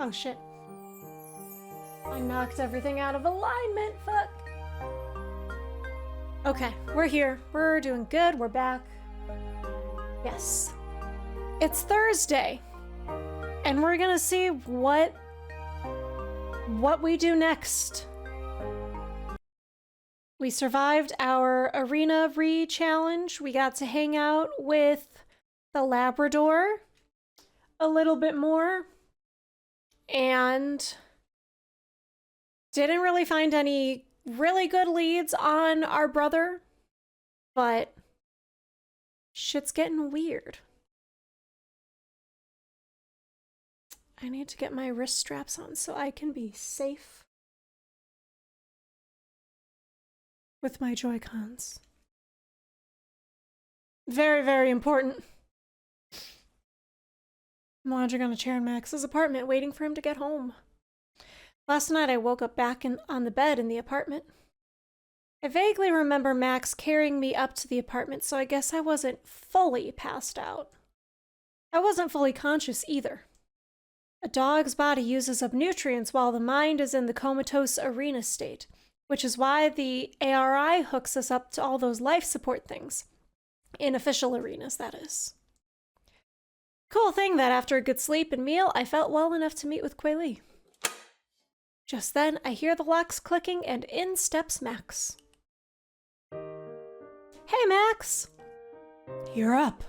Oh shit. I knocked everything out of alignment, fuck. Okay, we're here. We're doing good, we're back. Yes. It's Thursday. And we're gonna see what we do next. We survived our ARIna re-challenge. We got to hang out with the Labrador a little bit more. And didn't really find any really good leads on our brother. But shit's getting weird. I need to get my wrist straps on so I can be safe with my Joy-Cons. Very, very important. I'm lounging on a chair in Max's apartment, waiting for him to get home. Last night I woke up back on the bed in the apartment. I vaguely remember Max carrying me up to the apartment, so I guess I wasn't fully passed out. I wasn't fully conscious either. A dog's body uses up nutrients while the mind is in the comatose ARIna state, which is why the ARI hooks us up to all those life support things. In official arenas, that is. Cool thing that after a good sleep and meal, I felt well enough to meet with Kuei Li. Just then, I hear the locks clicking and in steps Max. Hey, Max! You're up.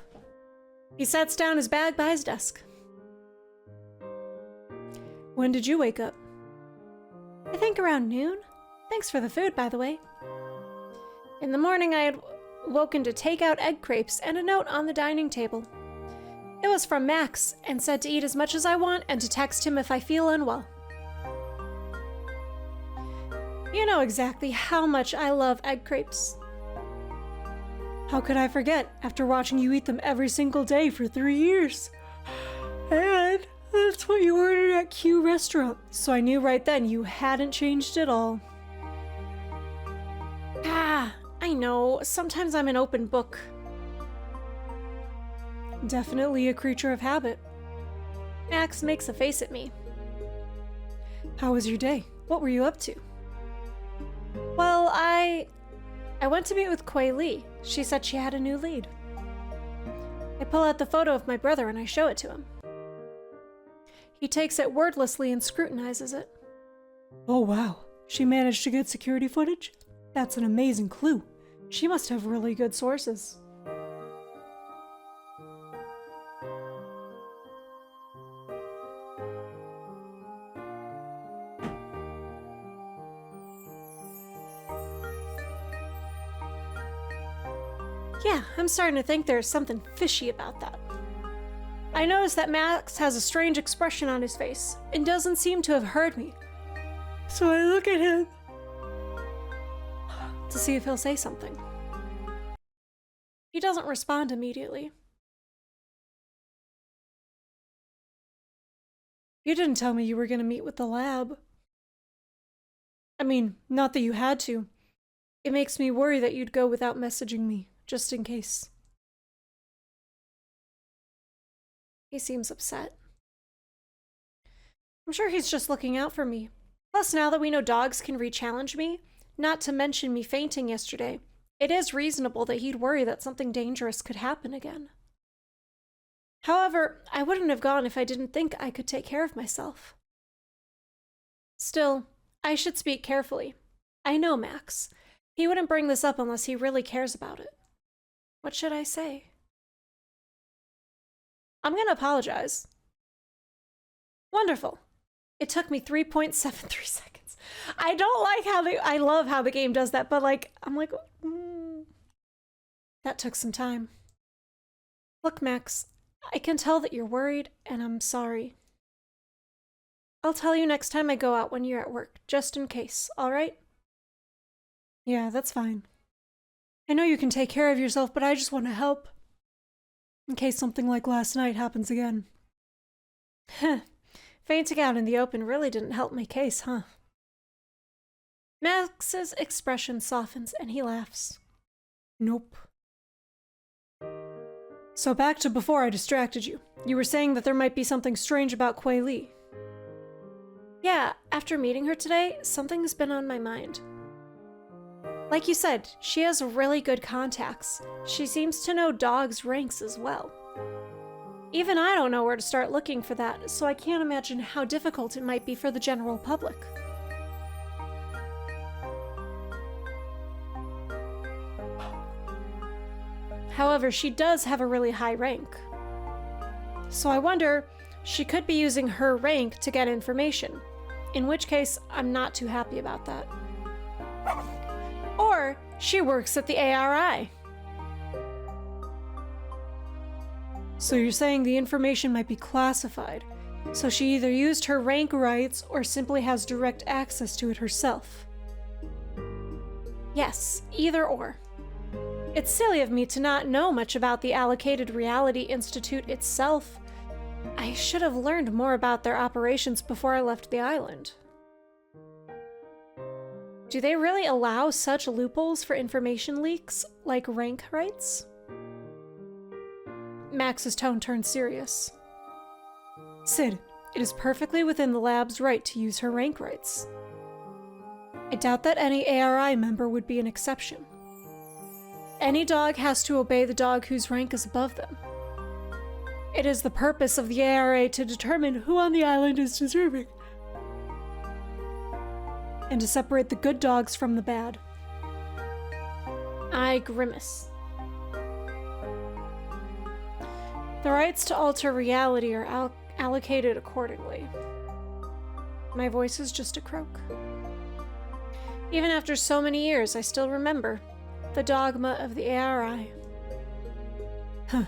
He sets down his bag by his desk. When did you wake up? I think around noon. Thanks for the food, by the way. In the morning, I had woken to take out egg crepes and a note on the dining table. It was from Max and said to eat as much as I want and to text him if I feel unwell. You know exactly how much I love egg crepes. How could I forget after watching you eat them every single day for 3 years? And that's what you ordered at Q Restaurant, so I knew right then you hadn't changed at all. Ah, I know. Sometimes I'm an open book. Definitely a creature of habit. Max makes a face at me. How was your day? What were you up to? Well, I went to meet with Kuei Li. She said she had a new lead. I pull out the photo of my brother and I show it to him. He takes it wordlessly and scrutinizes it. Oh wow, she managed to get security footage? That's an amazing clue. She must have really good sources. Yeah, I'm starting to think there's something fishy about that. I notice that Max has a strange expression on his face and doesn't seem to have heard me. So I look at him to see if he'll say something. He doesn't respond immediately. You didn't tell me you were going to meet with the lab. I mean, not that you had to. It makes me worry that you'd go without messaging me, just in case. He seems upset. I'm sure he's just looking out for me. Plus, now that we know dogs can re-challenge me, not to mention me fainting yesterday, it is reasonable that he'd worry that something dangerous could happen again. However, I wouldn't have gone if I didn't think I could take care of myself. Still, I should speak carefully. I know Max. He wouldn't bring this up unless he really cares about it. What should I say? I'm gonna apologize. Wonderful. It took me 3.73 seconds. I don't like how I love how the game does that, but like, I'm like, that took some time. Look, Max, I can tell that you're worried, and I'm sorry. I'll tell you next time I go out when you're at work, just in case, alright? Yeah, that's fine. I know you can take care of yourself, but I just want to help. In case something like last night happens again. Heh. Fainting out in the open really didn't help my case, huh? Max's expression softens and he laughs. Nope. So back to before I distracted you. You were saying that there might be something strange about Kuei Li. Yeah, after meeting her today, something's been on my mind. Like you said, she has really good contacts. She seems to know dogs' ranks as well. Even I don't know where to start looking for that, so I can't imagine how difficult it might be for the general public. However, she does have a really high rank. So I wonder, she could be using her rank to get information, in which case I'm not too happy about that. Or she works at the ARI. So you're saying the information might be classified, so she either used her rank rights or simply has direct access to it herself. Yes, either or. It's silly of me to not know much about the Allocated Reality Institute itself. I should have learned more about their operations before I left the island. Do they really allow such loopholes for information leaks, like rank rights? Max's tone turned serious. Sid, it is perfectly within the lab's right to use her rank rights. I doubt that any ARI member would be an exception. Any dog has to obey the dog whose rank is above them. It is the purpose of the ARA to determine who on the island is deserving, and to separate the good dogs from the bad. I grimace. The rights to alter reality are allocated accordingly. My voice is just a croak. Even after so many years, I still remember the dogma of the ARI. Huh.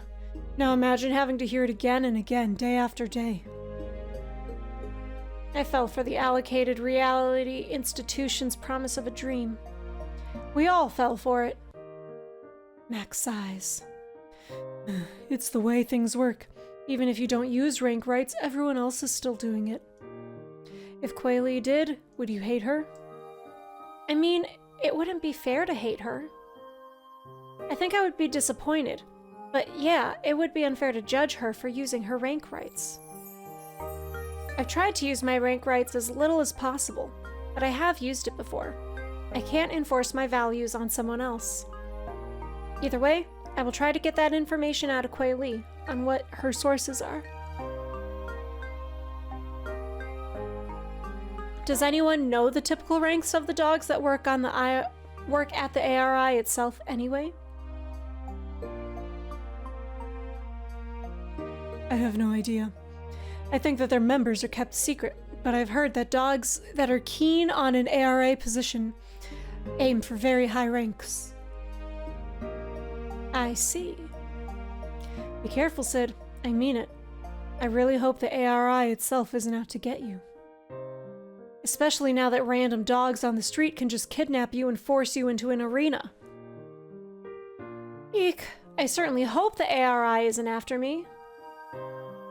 Now imagine having to hear it again and again, day after day. I fell for the Allocated Reality Institution's promise of a dream. We all fell for it. Max sighs. It's the way things work. Even if you don't use rank rights, everyone else is still doing it. If Quayle did, would you hate her? I mean, it wouldn't be fair to hate her. I think I would be disappointed. But yeah, it would be unfair to judge her for using her rank rights. I've tried to use my rank rights as little as possible, but I have used it before. I can't enforce my values on someone else. Either way, I will try to get that information out of Quayle on what her sources are. Does anyone know the typical ranks of the dogs that work at the ARI itself anyway? I have no idea. I think that their members are kept secret, but I've heard that dogs that are keen on an ARA position aim for very high ranks. I see. Be careful, Sid. I mean it. I really hope the ARI itself isn't out to get you. Especially now that random dogs on the street can just kidnap you and force you into an arena. Eek, I certainly hope the ARI isn't after me.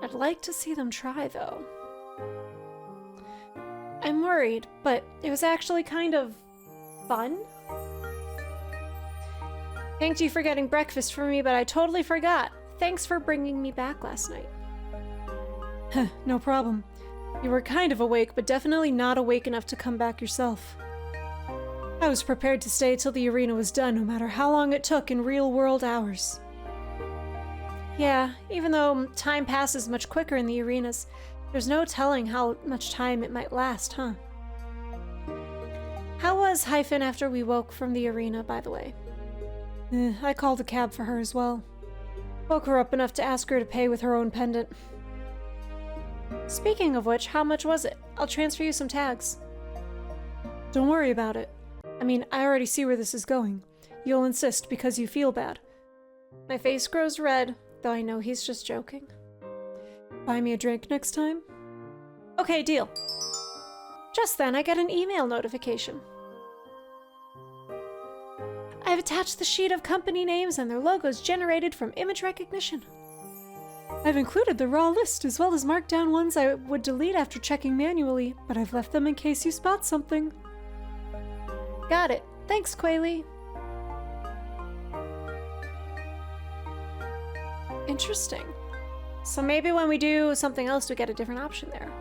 I'd like to see them try, though. I'm worried, but it was actually kind of fun. Thank you for getting breakfast for me, but I totally forgot. Thanks for bringing me back last night. No problem. You were kind of awake, but definitely not awake enough to come back yourself. I was prepared to stay till the arena was done, no matter how long it took in real-world hours. Yeah, even though time passes much quicker in the arenas, there's no telling how much time it might last, huh? How was Hyphen after we woke from the arena, by the way? I called a cab for her as well. Woke her up enough to ask her to pay with her own pendant. Speaking of which, how much was it? I'll transfer you some tags. Don't worry about it. I mean, I already see where this is going. You'll insist because you feel bad. My face grows red, though I know he's just joking. Buy me a drink next time? Okay, deal. Just then, I get an email notification. I've attached the sheet of company names and their logos generated from image recognition. I've included the raw list as well as marked down ones I would delete after checking manually, but I've left them in case you spot something. Got it. Thanks, Quayle. Interesting. So maybe when we do something else, we get a different option there.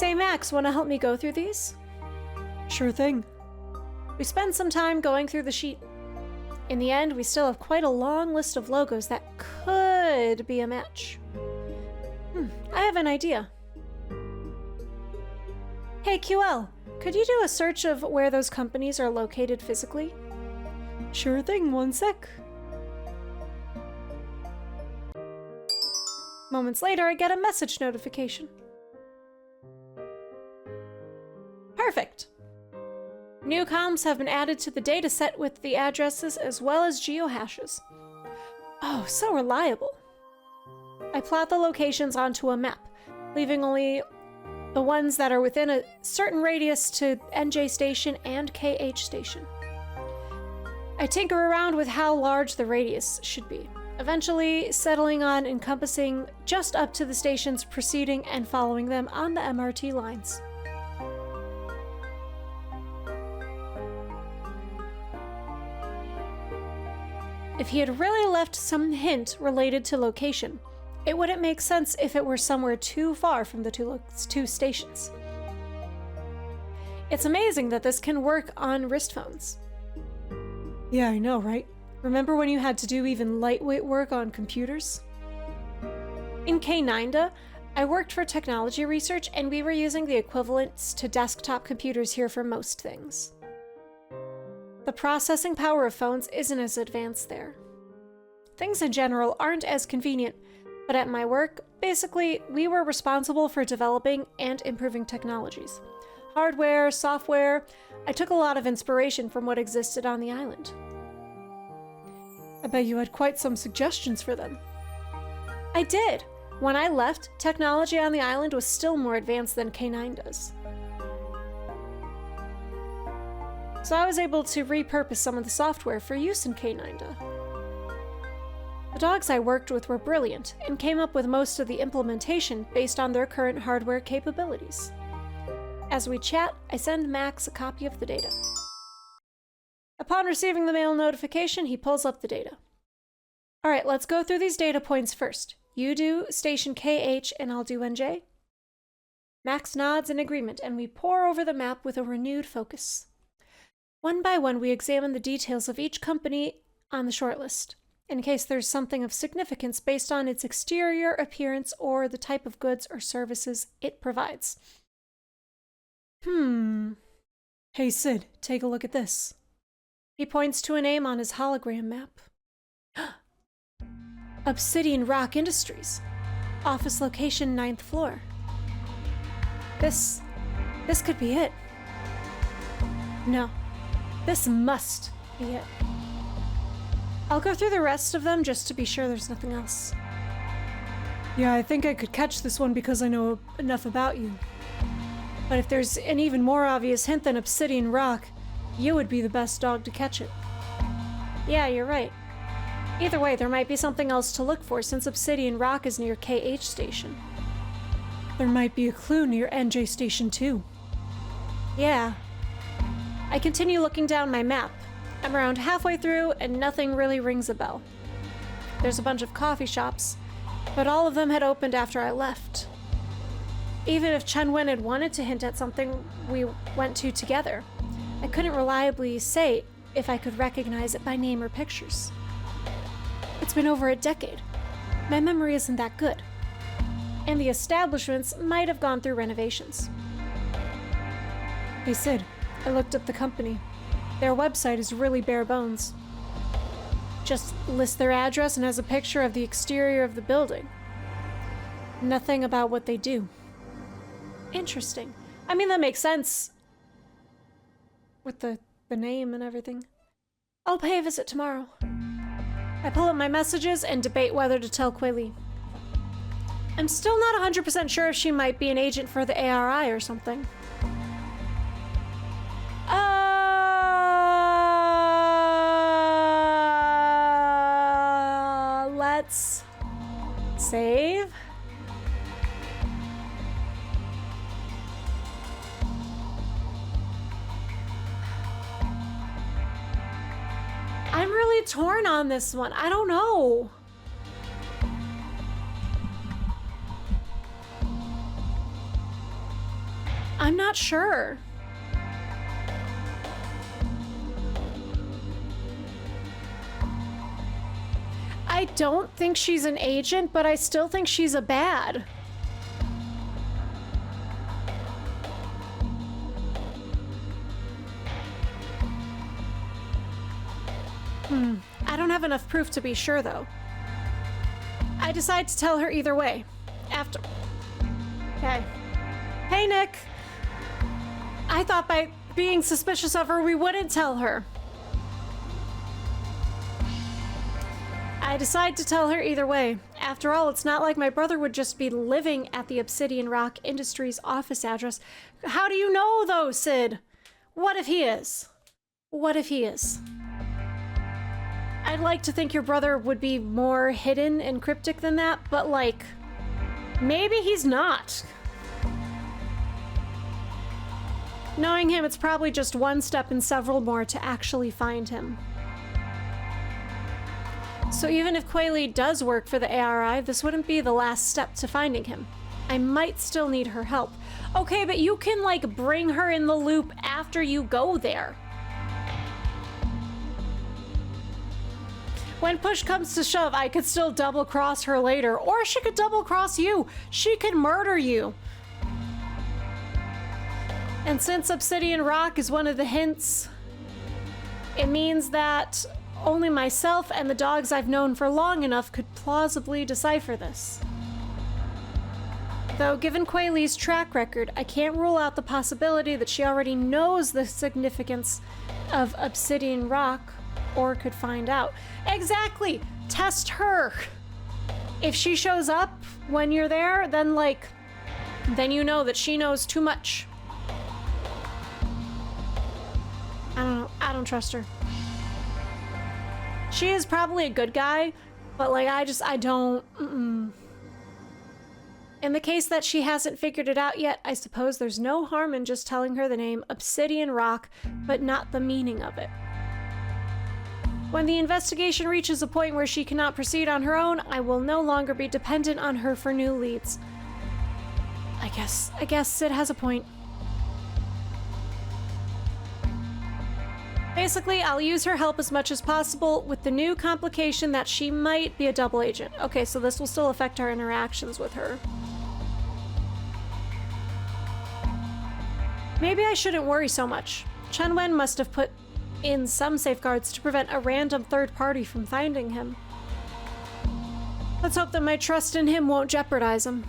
Say, Max, want to help me go through these? Sure thing. We spend some time going through the sheet. In the end, we still have quite a long list of logos that could be a match. I have an idea. Hey, QL, could you do a search of where those companies are located physically? Sure thing, one sec. Moments later, I get a message notification. Perfect. New comms have been added to the dataset with the addresses as well as geohashes. Oh, so reliable. I plot the locations onto a map, leaving only the ones that are within a certain radius to NJ station and KH station. I tinker around with how large the radius should be, eventually settling on encompassing just up to the stations preceding and following them on the MRT lines. If he had really left some hint related to location, it wouldn't make sense if it were somewhere too far from the two stations. It's amazing that this can work on wrist phones. Yeah, I know, right? Remember when you had to do even lightweight work on computers? In K9, I worked for technology research, and we were using the equivalents to desktop computers here for most things. The processing power of phones isn't as advanced there. Things in general aren't as convenient, but at my work, basically, we were responsible for developing and improving technologies. Hardware, software. I took a lot of inspiration from what existed on the island. I bet you had quite some suggestions for them. I did. When I left, technology on the island was still more advanced than K9 does. So I was able to repurpose some of the software for use in K9. The dogs I worked with were brilliant and came up with most of the implementation based on their current hardware capabilities. As we chat, I send Max a copy of the data. Upon receiving the mail notification, he pulls up the data. Alright, let's go through these data points first. You do station KH and I'll do NJ. Max nods in agreement and we pore over the map with a renewed focus. One by one, we examine the details of each company on the shortlist, in case there's something of significance based on its exterior appearance or the type of goods or services it provides. Hey Sid, take a look at this. He points to a name on his hologram map. Obsidian Rock Industries. Office location 9th floor. This could be it. No. This must be it. I'll go through the rest of them just to be sure there's nothing else. Yeah, I think I could catch this one because I know enough about you. But if there's an even more obvious hint than Obsidian Rock, you would be the best dog to catch it. Yeah, you're right. Either way, there might be something else to look for since Obsidian Rock is near KH Station. There might be a clue near NJ Station too. Yeah. I continue looking down my map. I'm around halfway through and nothing really rings a bell. There's a bunch of coffee shops, but all of them had opened after I left. Even if Chen Wen had wanted to hint at something we went to together, I couldn't reliably say if I could recognize it by name or pictures. It's been over a decade. My memory isn't that good. And the establishments might have gone through renovations. Hey Sid, I looked up the company. Their website is really bare bones. Just lists their address and has a picture of the exterior of the building. Nothing about what they do. Interesting. I mean, that makes sense. With the name and everything. I'll pay a visit tomorrow. I pull up my messages and debate whether to tell Quilly. I'm still not 100% sure if she might be an agent for the ARI or something. Let's save. I'm really torn on this one. I don't know. I'm not sure. I don't think she's an agent, but I still think she's a bad. I don't have enough proof to be sure, though. I decide to tell her either way. After... Okay. Hey, Nick. I thought by being suspicious of her, we wouldn't tell her. I decide to tell her either way. After all, it's not like my brother would just be living at the Obsidian Rock Industries office address. How do you know, though, Sid? What if he is? What if he is? I'd like to think your brother would be more hidden and cryptic than that, but like, maybe he's not. Knowing him, it's probably just one step in several more to actually find him. So even if Quaylee does work for the ARI, this wouldn't be the last step to finding him. I might still need her help. Okay, but you can like bring her in the loop after you go there. When push comes to shove, I could still double-cross her later, or she could double-cross you. She could murder you. And since Obsidian Rock is one of the hints, it means that only myself and the dogs I've known for long enough could plausibly decipher this. Though given Quaylee's track record, I can't rule out the possibility that she already knows the significance of Obsidian Rock, or could find out. Exactly! Test her! If she shows up when you're there, then then you know that she knows too much. I don't know. I don't trust her. She is probably a good guy, but I don't... In the case that she hasn't figured it out yet, I suppose there's no harm in just telling her the name Obsidian Rock, but not the meaning of it. When the investigation reaches a point where she cannot proceed on her own, I will no longer be dependent on her for new leads. I guess Sid has a point. Basically, I'll use her help as much as possible with the new complication that she might be a double agent. Okay, so this will still affect our interactions with her. Maybe I shouldn't worry so much. Chen-Wen must have put in some safeguards to prevent a random third party from finding him. Let's hope that my trust in him won't jeopardize him.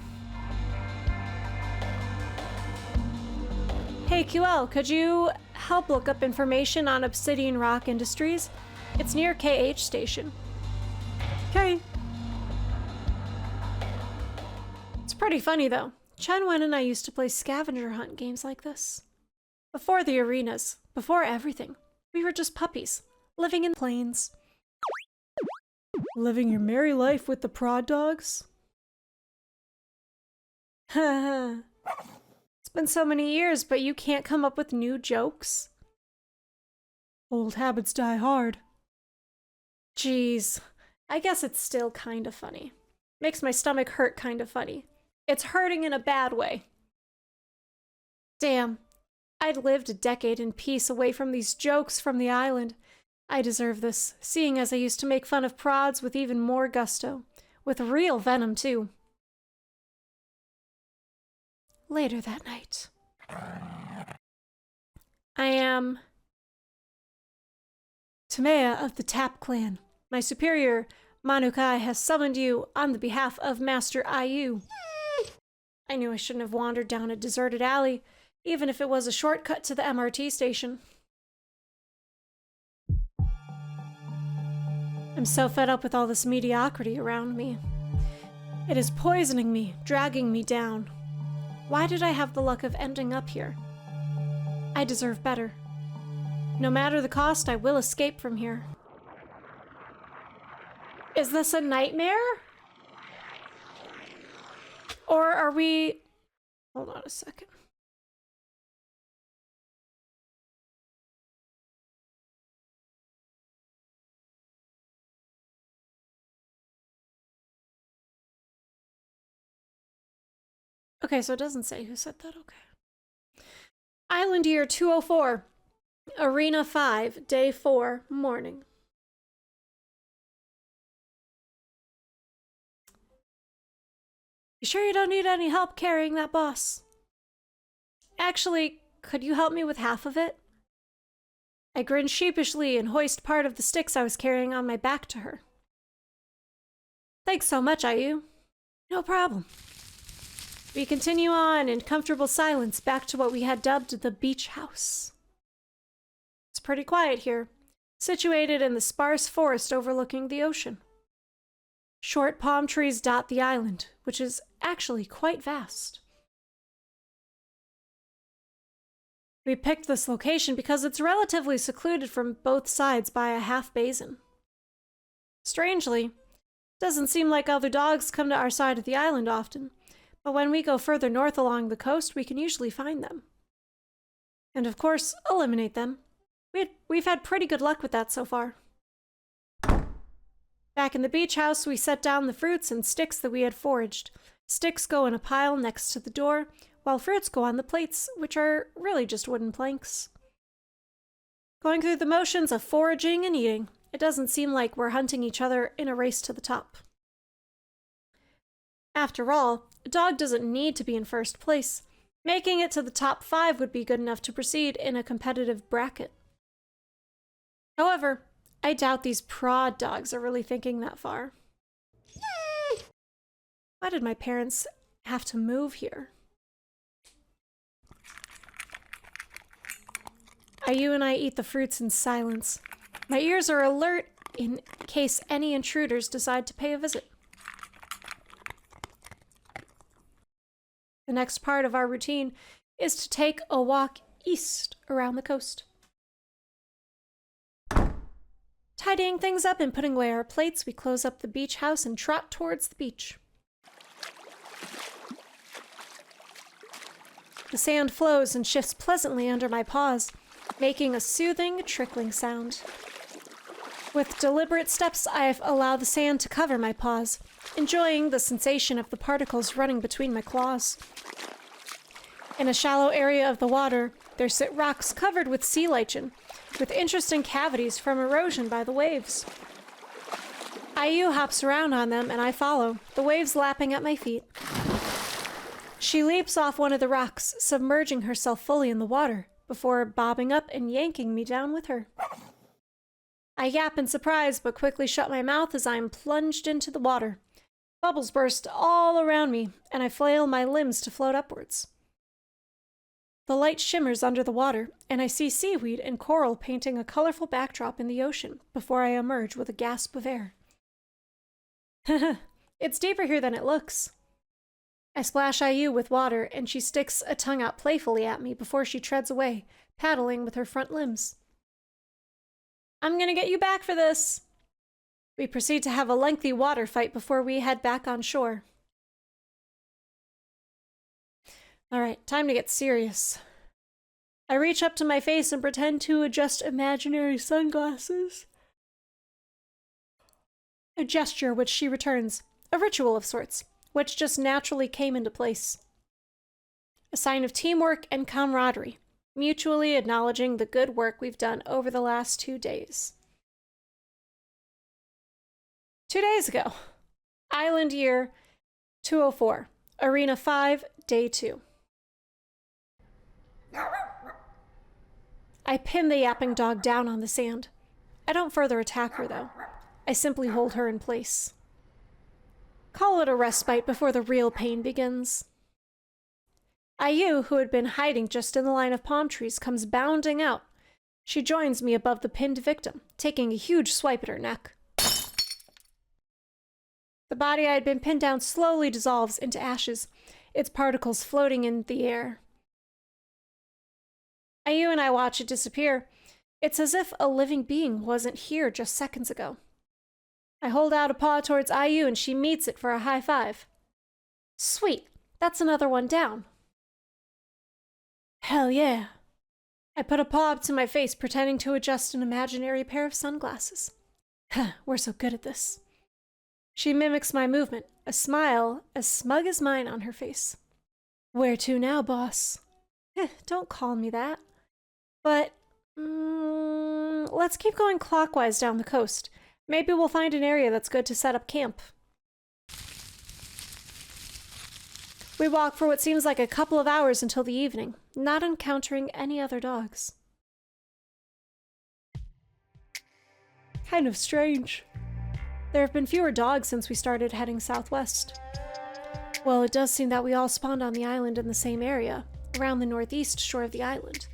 Hey QL, could you help look up information on Obsidian Rock Industries? It's near KH Station. Okay. It's pretty funny though. Chen-Wen and I used to play scavenger hunt games like this. Before the ARInas, before everything. We were just puppies, living in plains. Living your merry life with the prod dogs? Haha. It's been so many years, but you can't come up with new jokes? Old habits die hard. Jeez. I guess it's still kind of funny. Makes my stomach hurt kind of funny. It's hurting in a bad way. Damn. I'd lived a decade in peace away from these jokes from the island. I deserve this, seeing as I used to make fun of prods with even more gusto. With real venom, too. Later that night. I am Tamea of the Tap Clan. My superior, Manukai, has summoned you on the behalf of Master Ayu. I knew I shouldn't have wandered down a deserted alley, even if it was a shortcut to the MRT station. I'm so fed up with all this mediocrity around me. It is poisoning me, dragging me down. Why did I have the luck of ending up here? I deserve better. No matter the cost, I will escape from here. Is this a nightmare? Or are we... Hold on a second. Okay, so it doesn't say who said that, okay. Island Year 204, ARIna 5, Day 4, Morning. You sure you don't need any help carrying that, boss? Actually, could you help me with half of it? I grin sheepishly and hoist part of the sticks I was carrying on my back to her. Thanks so much, Ayu. No problem. We continue on in comfortable silence back to what we had dubbed the beach house. It's pretty quiet here, situated in the sparse forest overlooking the ocean. Short palm trees dot the island, which is actually quite vast. We picked this location because it's relatively secluded from both sides by a half basin. Strangely, it doesn't seem like other dogs come to our side of the island often, but when we go further north along the coast, we can usually find them. And of course, eliminate them. We've had pretty good luck with that so far. Back in the beach house, we set down the fruits and sticks that we had foraged. Sticks go in a pile next to the door, while fruits go on the plates, which are really just wooden planks. Going through the motions of foraging and eating, it doesn't seem like we're hunting each other in a race to the top. After all, a dog doesn't need to be in first place. Making it to the top 5 would be good enough to proceed in a competitive bracket. However, I doubt these prod dogs are really thinking that far. Why did my parents have to move here? Ayu and I eat the fruits in silence. My ears are alert in case any intruders decide to pay a visit. The next part of our routine is to take a walk east around the coast. Tidying things up and putting away our plates, we close up the beach house and trot towards the beach. The sand flows and shifts pleasantly under my paws, making a soothing, trickling sound. With deliberate steps, I allow the sand to cover my paws, enjoying the sensation of the particles running between my claws. In a shallow area of the water, there sit rocks covered with sea lichen, with interesting cavities from erosion by the waves. Ayu hops around on them and I follow, the waves lapping at my feet. She leaps off one of the rocks, submerging herself fully in the water, before bobbing up and yanking me down with her. I yap in surprise, but quickly shut my mouth as I am plunged into the water. Bubbles burst all around me, and I flail my limbs to float upwards. The light shimmers under the water, and I see seaweed and coral painting a colorful backdrop in the ocean before I emerge with a gasp of air. It's deeper here than it looks. I splash Ayu with water, and she sticks a tongue out playfully at me before she treads away, paddling with her front limbs. I'm gonna get you back for this! We proceed to have a lengthy water fight before we head back on shore. Alright, time to get serious. I reach up to my face and pretend to adjust imaginary sunglasses. A gesture which she returns, a ritual of sorts, which just naturally came into place. A sign of teamwork and camaraderie, mutually acknowledging the good work we've done over the last 2 days. 2 days ago, Island Year 204, ARIna 5, Day 2. I pin the yapping dog down on the sand. I don't further attack her, though. I simply hold her in place. Call it a respite before the real pain begins. Ayu, who had been hiding just in the line of palm trees, comes bounding out. She joins me above the pinned victim, taking a huge swipe at her neck. The body I had been pinned down slowly dissolves into ashes, its particles floating in the air. Ayu and I watch it disappear. It's as if a living being wasn't here just seconds ago. I hold out a paw towards Ayu and she meets it for a high five. Sweet, that's another one down. Hell yeah. I put a paw up to my face, pretending to adjust an imaginary pair of sunglasses. We're so good at this. She mimics my movement, a smile as smug as mine on her face. Where to now, boss? Don't call me that. But, let's keep going clockwise down the coast. Maybe we'll find an area that's good to set up camp. We walk for what seems like a couple of hours until the evening, not encountering any other dogs. Kind of strange. There have been fewer dogs since we started heading southwest. Well, it does seem that we all spawned on the island in the same area, around the northeast shore of the island.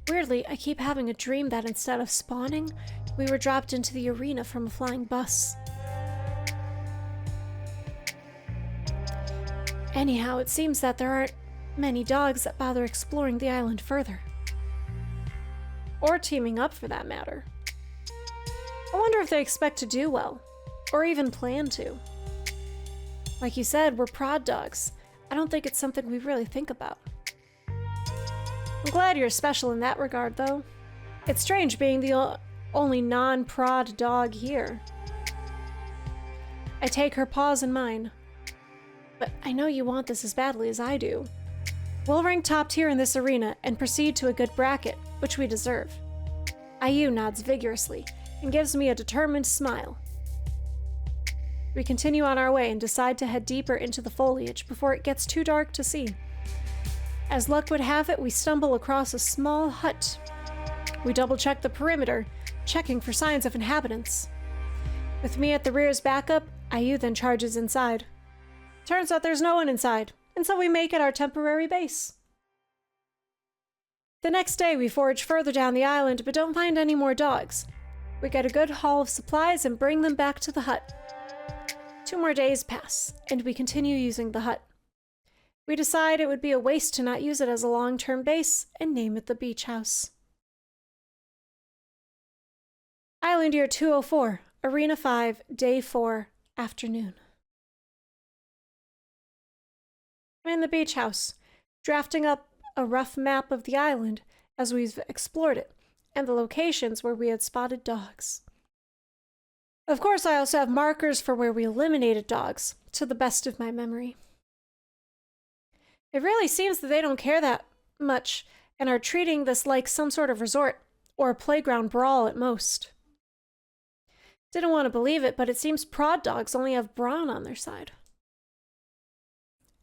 Weirdly, I keep having a dream that instead of spawning, we were dropped into the ARIna from a flying bus. Anyhow, it seems that there aren't many dogs that bother exploring the island further. Or teaming up, for that matter. I wonder if they expect to do well, or even plan to. Like you said, we're prod dogs. I don't think it's something we really think about. I'm glad you're special in that regard, though. It's strange being the only non-prod dog here. I take her paws in mine. But I know you want this as badly as I do. We'll rank top tier in this ARIna and proceed to a good bracket, which we deserve. Inu nods vigorously and gives me a determined smile. We continue on our way and decide to head deeper into the foliage before it gets too dark to see. As luck would have it, we stumble across a small hut. We double-check the perimeter, checking for signs of inhabitants. With me at the rear's backup, Inu then charges inside. Turns out there's no one inside, and so we make it our temporary base. The next day, we forage further down the island, but don't find any more dogs. We get a good haul of supplies and bring them back to the hut. 2 more days pass, and we continue using the hut. We decide it would be a waste to not use it as a long-term base and name it the beach house. Island Year 204, ARIna 5, Day 4, afternoon. I'm in the beach house, drafting up a rough map of the island as we've explored it, and the locations where we had spotted dogs. Of course, I also have markers for where we eliminated dogs, to the best of my memory. It really seems that they don't care that much, and are treating this like some sort of resort, or a playground brawl at most. Didn't want to believe it, but it seems prod dogs only have brawn on their side.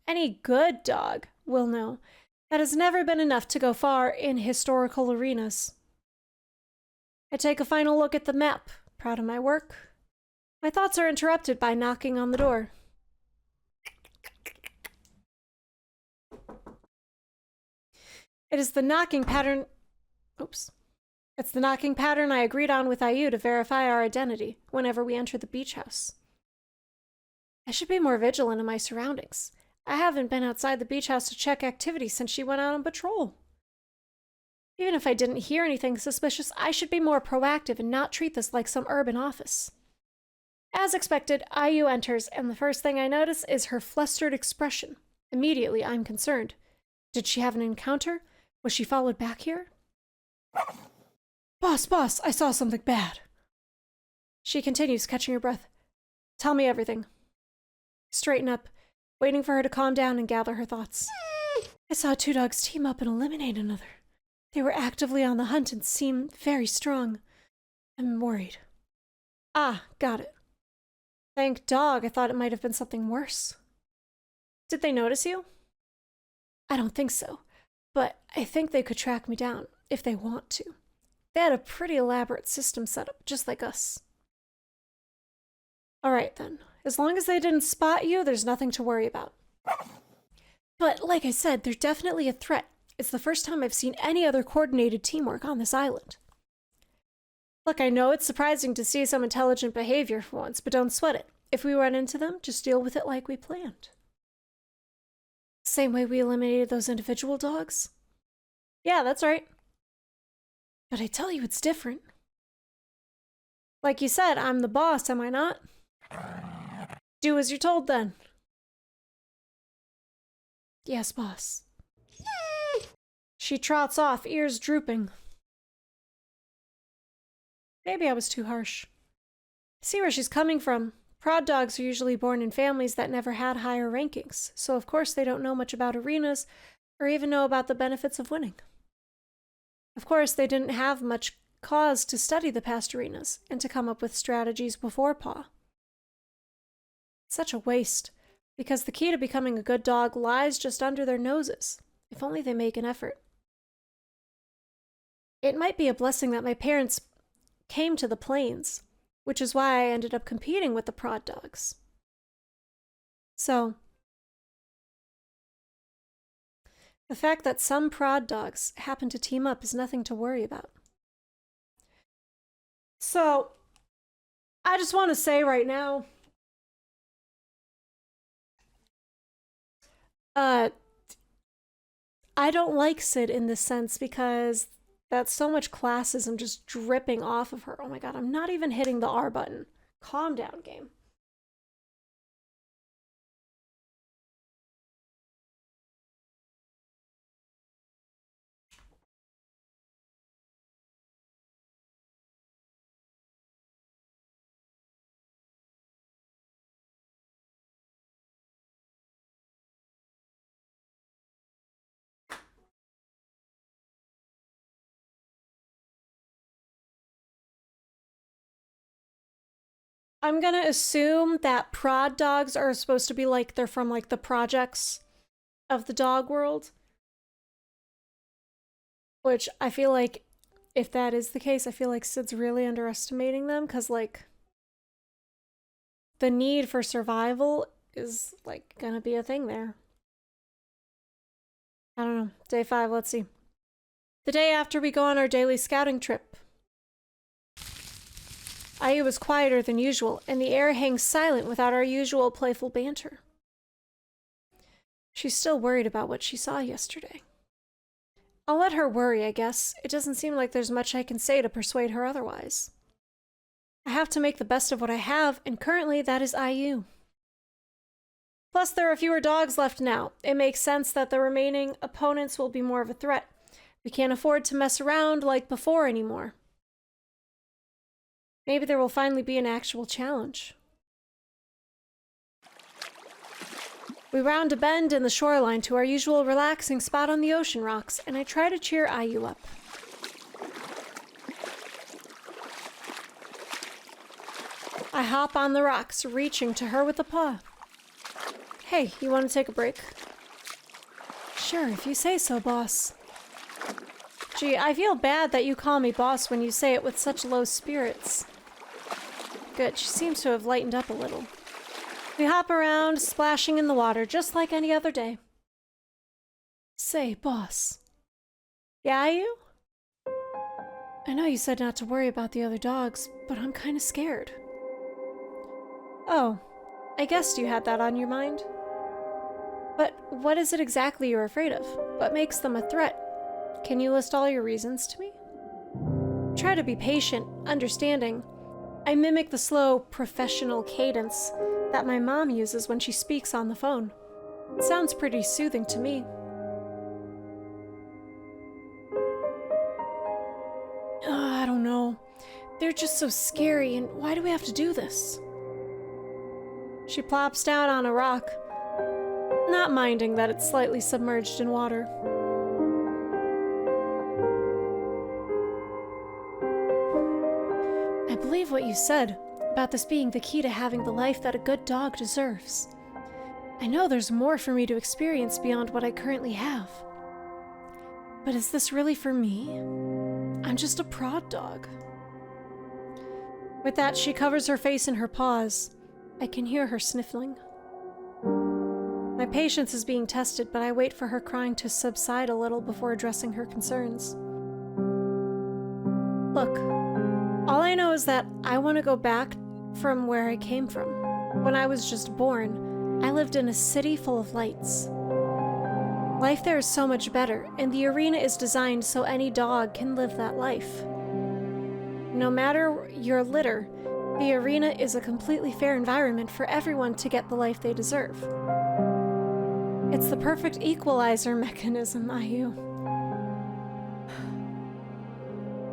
Any good dog will know that has never been enough to go far in historical ARInas. I take a final look at the map, proud of my work. My thoughts are interrupted by knocking on the door. It's the knocking pattern I agreed on with Inu to verify our identity whenever we enter the beach house. I should be more vigilant in my surroundings. I haven't been outside the beach house to check activity since she went out on patrol. Even if I didn't hear anything suspicious, I should be more proactive and not treat this like some urban office. As expected, Inu enters, and the first thing I notice is her flustered expression. Immediately, I'm concerned. Did she have an encounter? Was she followed back here? Boss, I saw something bad. She continues, catching her breath. Tell me everything. Straighten up, waiting for her to calm down and gather her thoughts. I saw 2 dogs team up and eliminate another. They were actively on the hunt and seem very strong. I'm worried. Ah, got it. Thank dog, I thought it might have been something worse. Did they notice you? I don't think so, but I think they could track me down, if they want to. They had a pretty elaborate system set up, just like us. Alright then, as long as they didn't spot you, there's nothing to worry about. But like I said, they're definitely a threat. It's the first time I've seen any other coordinated teamwork on this island. Look, I know it's surprising to see some intelligent behavior for once, but don't sweat it. If we run into them, just deal with it like we planned. Same way we eliminated those individual dogs? Yeah, that's right. But I tell you, it's different. Like you said, I'm the boss, am I not? Do as you're told, then. Yes, boss. She trots off, ears drooping. Maybe I was too harsh. I see where she's coming from. Prod dogs are usually born in families that never had higher rankings, so of course they don't know much about ARInas or even know about the benefits of winning. Of course, they didn't have much cause to study the past ARInas and to come up with strategies before Paw. Such a waste, because the key to becoming a good dog lies just under their noses, if only they make an effort. It might be a blessing that my parents came to the plains, which is why I ended up competing with the prod dogs. So, the fact that some prod dogs happen to team up is nothing to worry about. So, I just want to say right now, I don't like Sid in this sense because that's so much classism just dripping off of her. Oh my god, I'm not even hitting the R button. Calm down, game. I'm gonna assume that prod dogs are supposed to be like they're from like the projects of the dog world. Which I feel like if that is the case, I feel like Sid's really underestimating them because like the need for survival is like gonna be a thing there. I don't know. Day 5, let's see. The day after we go on our daily scouting trip. Ayu was quieter than usual, and the air hangs silent without our usual playful banter. She's still worried about what she saw yesterday. I'll let her worry, I guess. It doesn't seem like there's much I can say to persuade her otherwise. I have to make the best of what I have, and currently that is Ayu. Plus, there are fewer dogs left now. It makes sense that the remaining opponents will be more of a threat. We can't afford to mess around like before anymore. Maybe there will finally be an actual challenge. We round a bend in the shoreline to our usual relaxing spot on the ocean rocks, and I try to cheer Ayu up. I hop on the rocks, reaching to her with a paw. Hey, you want to take a break? Sure, if you say so, boss. Gee, I feel bad that you call me boss when you say it with such low spirits. Good, she seems to have lightened up a little. We hop around, splashing in the water, just like any other day. Say, boss. Yeah, you? I know you said not to worry about the other dogs, but I'm kind of scared. Oh, I guessed you had that on your mind. But what is it exactly you're afraid of? What makes them a threat? Can you list all your reasons to me? Try to be patient, understanding. I mimic the slow, professional cadence that my mom uses when she speaks on the phone. It sounds pretty soothing to me. I don't know. They're just so scary, and why do we have to do this? She plops down on a rock, not minding that it's slightly submerged in water. I believe what you said about this being the key to having the life that a good dog deserves. I know there's more for me to experience beyond what I currently have. But is this really for me? I'm just a prod dog. With that, she covers her face in her paws. I can hear her sniffling. My patience is being tested, but I wait for her crying to subside a little before addressing her concerns. Look, all I know is that I want to go back from where I came from. When I was just born, I lived in a city full of lights. Life there is so much better, and the ARIna is designed so any dog can live that life. No matter your litter, the ARIna is a completely fair environment for everyone to get the life they deserve. It's the perfect equalizer mechanism, Ayu.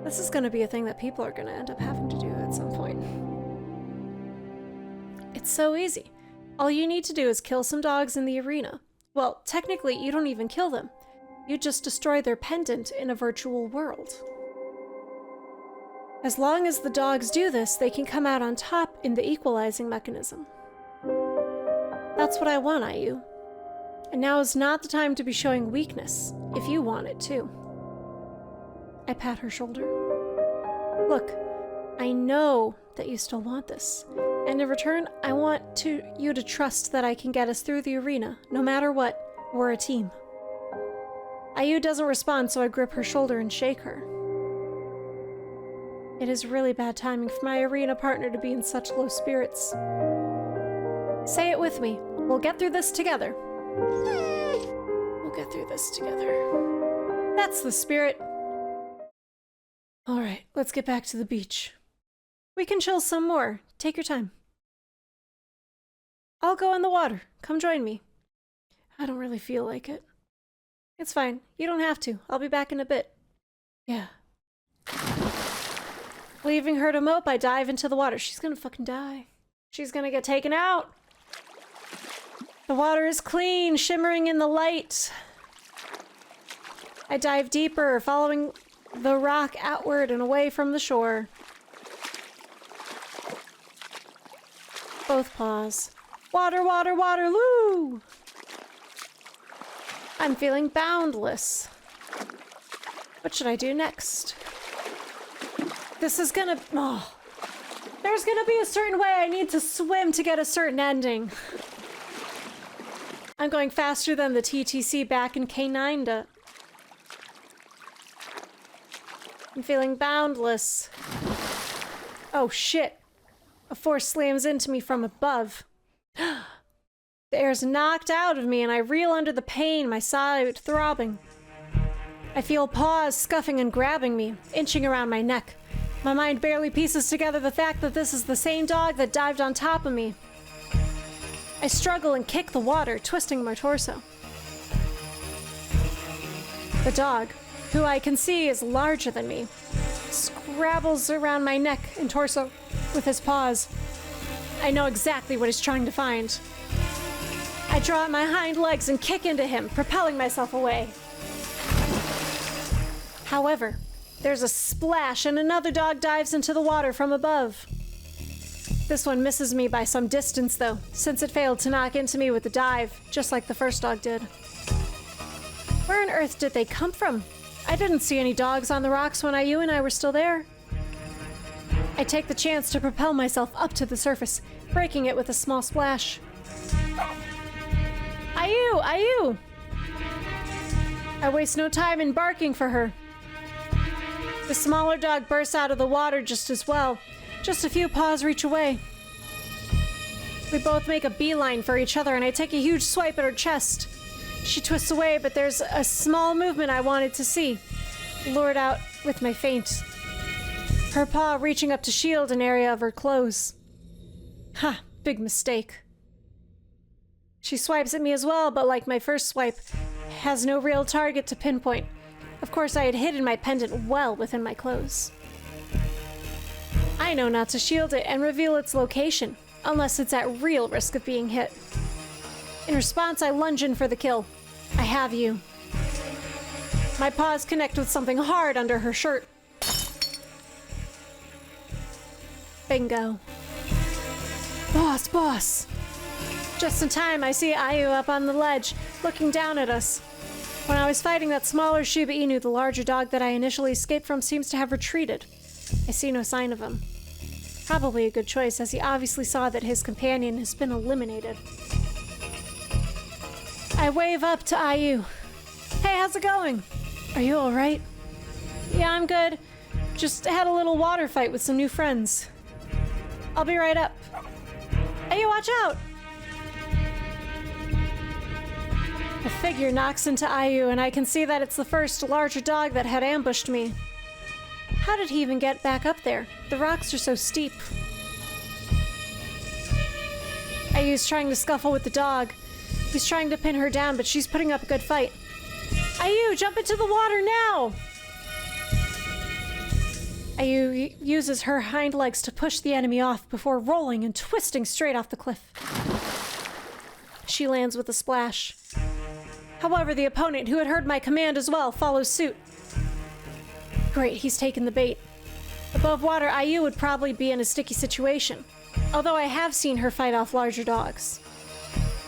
This is going to be a thing that people are going to end up having to do at some point. It's so easy. All you need to do is kill some dogs in the ARIna. Well, technically, you don't even kill them. You just destroy their pendant in a virtual world. As long as the dogs do this, they can come out on top in the equalizing mechanism. That's what I want, Ayu. And now is not the time to be showing weakness, if you want it too. I pat her shoulder. Look, I know that you still want this. And in return, I want you to trust that I can get us through the arena, no matter what. We're a team. Ayu doesn't respond, so I grip her shoulder and shake her. It is really bad timing for my ARIna partner to be in such low spirits. Say it with me. We'll get through this together. We'll get through this together. That's the spirit. All right, let's get back to the beach. We can chill some more. Take your time. I'll go in the water. Come join me. I don't really feel like it. It's fine. You don't have to. I'll be back in a bit. Yeah. Leaving her to mope, I dive into the water. She's gonna fucking die. She's gonna get taken out. The water is clean, shimmering in the light. I dive deeper, following the rock outward and away from the shore. Both paws. Water, water, water, woo! I'm feeling boundless. What should I do next? This is gonna... Oh. There's gonna be a certain way I need to swim to get a certain ending. I'm going faster than the TTC back in K9 I'm feeling boundless. Oh shit. A force slams into me from above. The air's knocked out of me and I reel under the pain, my side throbbing. I feel paws scuffing and grabbing me, inching around my neck. My mind barely pieces together the fact that this is the same dog that dived on top of me. I struggle and kick the water, twisting my torso. The dog, who I can see is larger than me, scrabbles around my neck and torso with his paws. I know exactly what he's trying to find. I draw out my hind legs and kick into him, propelling myself away. However, there's a splash and another dog dives into the water from above. This one misses me by some distance though, since it failed to knock into me with the dive, just like the first dog did. Where on earth did they come from? I didn't see any dogs on the rocks when Ayu and I were still there. I take the chance to propel myself up to the surface, breaking it with a small splash. Ayu! Ayu! I waste no time in barking for her. The smaller dog bursts out of the water just as well. Just a few paws reach away. We both make a beeline for each other and I take a huge swipe at her chest. She twists away, but there's a small movement I wanted to see, lured out with my feint. Her paw reaching up to shield an area of her clothes. Ha, big mistake. She swipes at me as well, but like my first swipe, has no real target to pinpoint. Of course, I had hidden my pendant well within my clothes. I know not to shield it and reveal its location, unless it's at real risk of being hit. In response, I lunge in for the kill. I have you. My paws connect with something hard under her shirt. Bingo. Boss, boss! Just in time, I see Ayu up on the ledge, looking down at us. When I was fighting that smaller ShIba Inu, the larger dog that I initially escaped from seems to have retreated. I see no sign of him. Probably a good choice, as he obviously saw that his companion has been eliminated. I wave up to Ayu. Hey, how's it going? Are you alright? Yeah, I'm good. Just had a little water fight with some new friends. I'll be right up. Hey, watch out! A figure knocks into Ayu, and I can see that it's the first larger dog that had ambushed me. How did he even get back up there? The rocks are so steep. Ayu's trying to scuffle with the dog. He's trying to pin her down, but she's putting up a good fight. Ayu, jump into the water now! Ayu uses her hind legs to push the enemy off before rolling and twisting straight off the cliff. She lands with a splash. However, the opponent, who had heard my command as well, follows suit. Great, he's taken the bait. Above water, Ayu would probably be in a sticky situation, although I have seen her fight off larger dogs.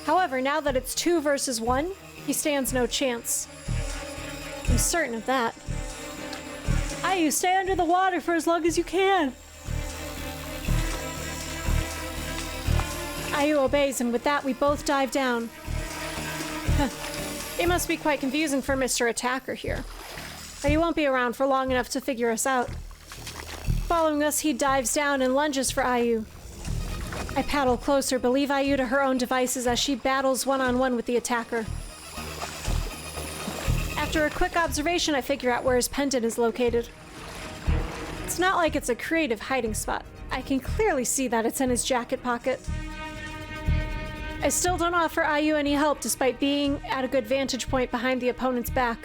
However, now that it's 2 versus 1, he stands no chance. I'm certain of that. Ayu, stay under the water for as long as you can. Ayu obeys, and with that, we both dive down. It must be quite confusing for Mr. Attacker here, but he won't be around for long enough to figure us out. Following us, he dives down and lunges for Ayu. I paddle closer, but leave Ayu to her own devices as she battles one-on-one with the attacker. After a quick observation, I figure out where his pendant is located. It's not like it's a creative hiding spot. I can clearly see that it's in his jacket pocket. I still don't offer Ayu any help despite being at a good vantage point behind the opponent's back.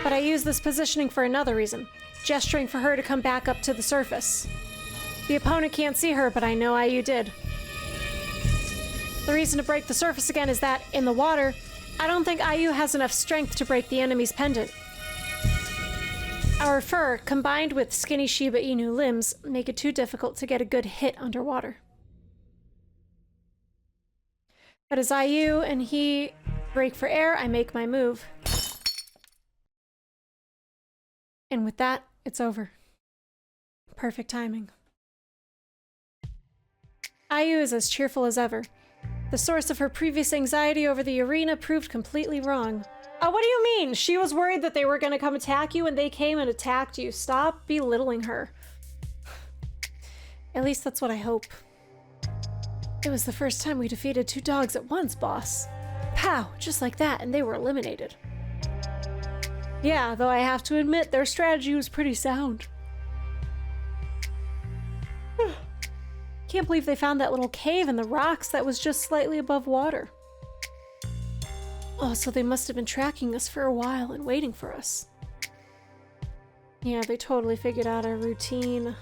But I use this positioning for another reason, gesturing for her to come back up to the surface. The opponent can't see her, but I know Ayu did. The reason to break the surface again is that, in the water, I don't think Ayu has enough strength to break the enemy's pendant. Our fur, combined with skinny Shiba Inu limbs, make it too difficult to get a good hit underwater. But as Ayu and he break for air, I make my move. And with that, it's over. Perfect timing. Ayu is as cheerful as ever. The source of her previous anxiety over the ARIna proved completely wrong. What do you mean? She was worried that they were going to come attack you and they came and attacked you. Stop belittling her. At least that's what I hope. It was the first time we defeated 2 dogs at once, boss. Pow! Just like that, and they were eliminated. Yeah, though I have to admit, their strategy was pretty sound. Can't believe they found that little cave in the rocks that was just slightly above water. Oh, so they must have been tracking us for a while and waiting for us. Yeah, they totally figured out our routine.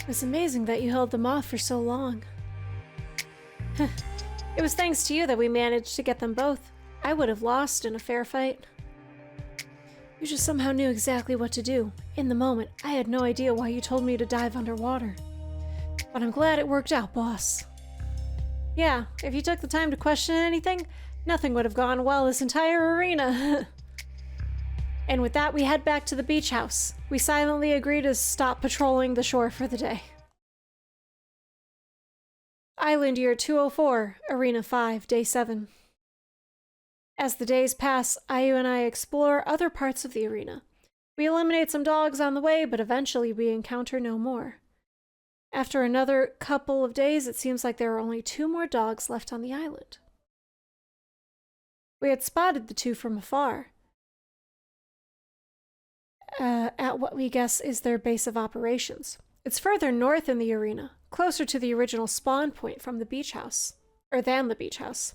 It's amazing that you held them off for so long. It was thanks to you that we managed to get them both. I would have lost in a fair fight. You just somehow knew exactly what to do. In the moment, I had no idea why you told me to dive underwater. But I'm glad it worked out, boss. Yeah, if you took the time to question anything, nothing would have gone well this entire ARIna. And with that, we head back to the beach house. We silently agree to stop patrolling the shore for the day. Island Year 204, ARIna 5, Day 7. As the days pass, Ayu and I explore other parts of the ARIna. We eliminate some dogs on the way, but eventually we encounter no more. After another couple of days, it seems like there are only 2 more dogs left on the island. We had spotted the 2 from afar, at what we guess is their base of operations. It's further north in the ARIna, closer to the original spawn point from the beach house, or than the beach house.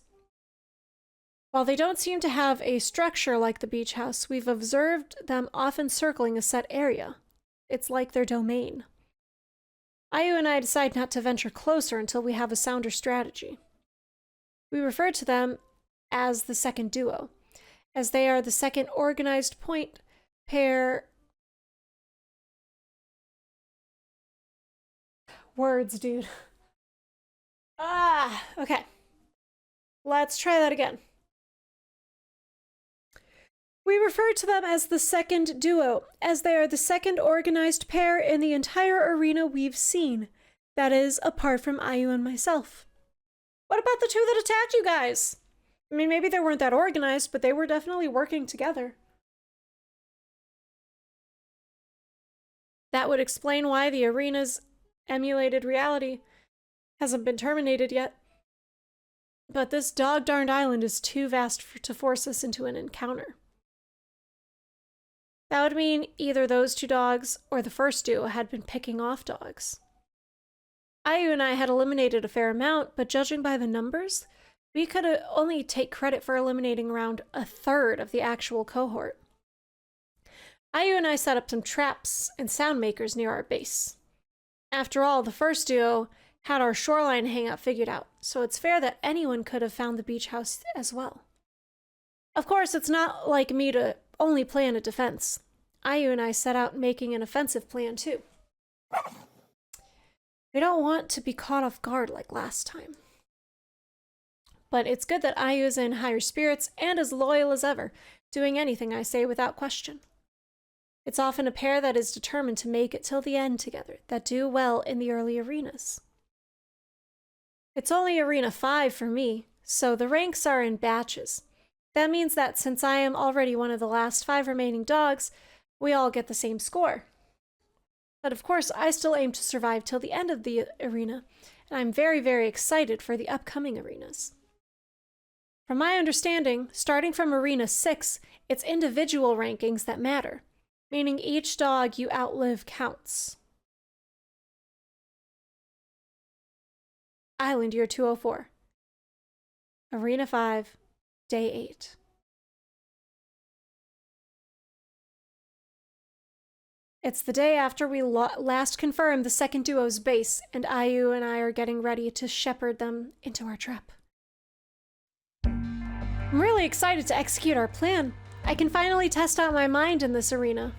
While they don't seem to have a structure like the beach house, we've observed them often circling a set area. It's like their domain. Ayu and I decide not to venture closer until we have a sounder strategy. We refer to them as the second duo, as they are the second organized point pair. Words, dude. Okay. Let's try that again. We refer to them as the second duo, as they are the second organized pair in the entire ARIna we've seen. That is, apart from Ayu and myself. What about the 2 that attacked you guys? I mean, maybe they weren't that organized, but they were definitely working together. That would explain why the ARIna's emulated reality hasn't been terminated yet. But this dog-darned island is too vast to force us into an encounter. That would mean either those 2 dogs or the first duo had been picking off dogs. Ayu and I had eliminated a fair amount, but judging by the numbers, we could only take credit for eliminating around 1/3 of the actual cohort. Ayu and I set up some traps and sound makers near our base. After all, the first duo had our shoreline hangout figured out, so it's fair that anyone could have found the beach house as well. Of course, it's not like me to only plan a defense. Ayu and I set out making an offensive plan too. We don't want to be caught off guard like last time. But it's good that Ayu is in higher spirits and as loyal as ever, doing anything I say without question. It's often a pair that is determined to make it till the end together, that do well in the early arenas. It's only Arena 5 for me, so the ranks are in batches. That means that since I am already one of the last 5 remaining dogs, we all get the same score. But of course, I still aim to survive till the end of the arena, and I'm very, very excited for the upcoming arenas. From my understanding, starting from Arena 6, it's individual rankings that matter, meaning each dog you outlive counts. Island Year 204. Arena 5, Day 8. It's the day after we last confirmed the second duo's base, and Ayu and I are getting ready to shepherd them into our trap. I'm really excited to execute our plan. I can finally test out my mind in this arena.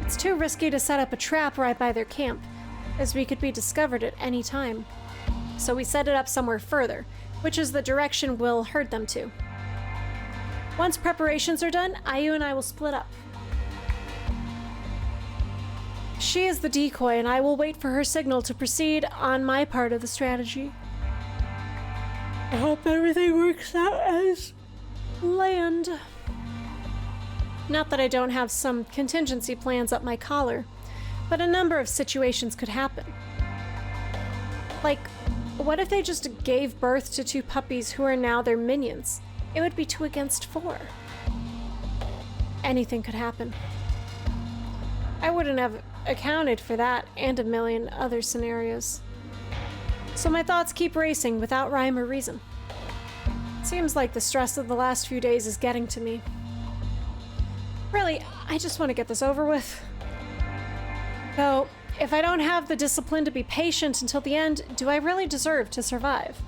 It's too risky to set up a trap right by their camp, as we could be discovered at any time. So we set it up somewhere further, which is the direction we'll herd them to. Once preparations are done, Ayu and I will split up. She is the decoy, and I will wait for her signal to proceed on my part of the strategy. I hope everything works out as planned. Not that I don't have some contingency plans up my collar, but a number of situations could happen. Like, what if they just gave birth to 2 puppies who are now their minions? It would be 2 against 4. Anything could happen. I wouldn't have accounted for that and a million other scenarios. So my thoughts keep racing without rhyme or reason. Seems like the stress of the last few days is getting to me. Really, I just want to get this over with. Though, if I don't have the discipline to be patient until the end, do I really deserve to survive?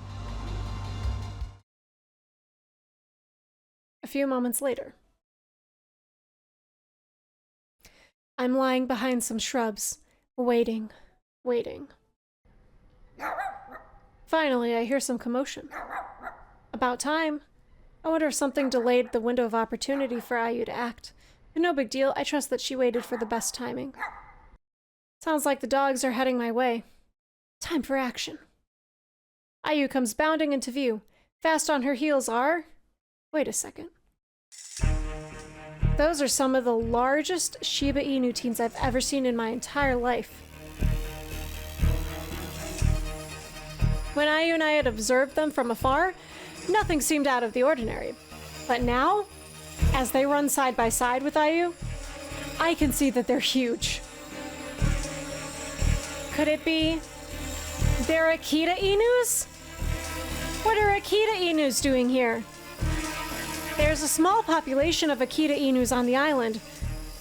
A few moments later. I'm lying behind some shrubs, waiting. Finally, I hear some commotion. About time. I wonder if something delayed the window of opportunity for Ayu to act. But no big deal, I trust that she waited for the best timing. Sounds like the dogs are heading my way. Time for action. Ayu comes bounding into view. Fast on her heels are... Wait a second. Those are some of the largest Shiba Inu teens I've ever seen in my entire life. When Ayu and I had observed them from afar, nothing seemed out of the ordinary. But now, as they run side by side with Ayu, I can see that they're huge. Could it be they're Akita Inus? What are Akita Inus doing here? There's a small population of Akita Inus on the island,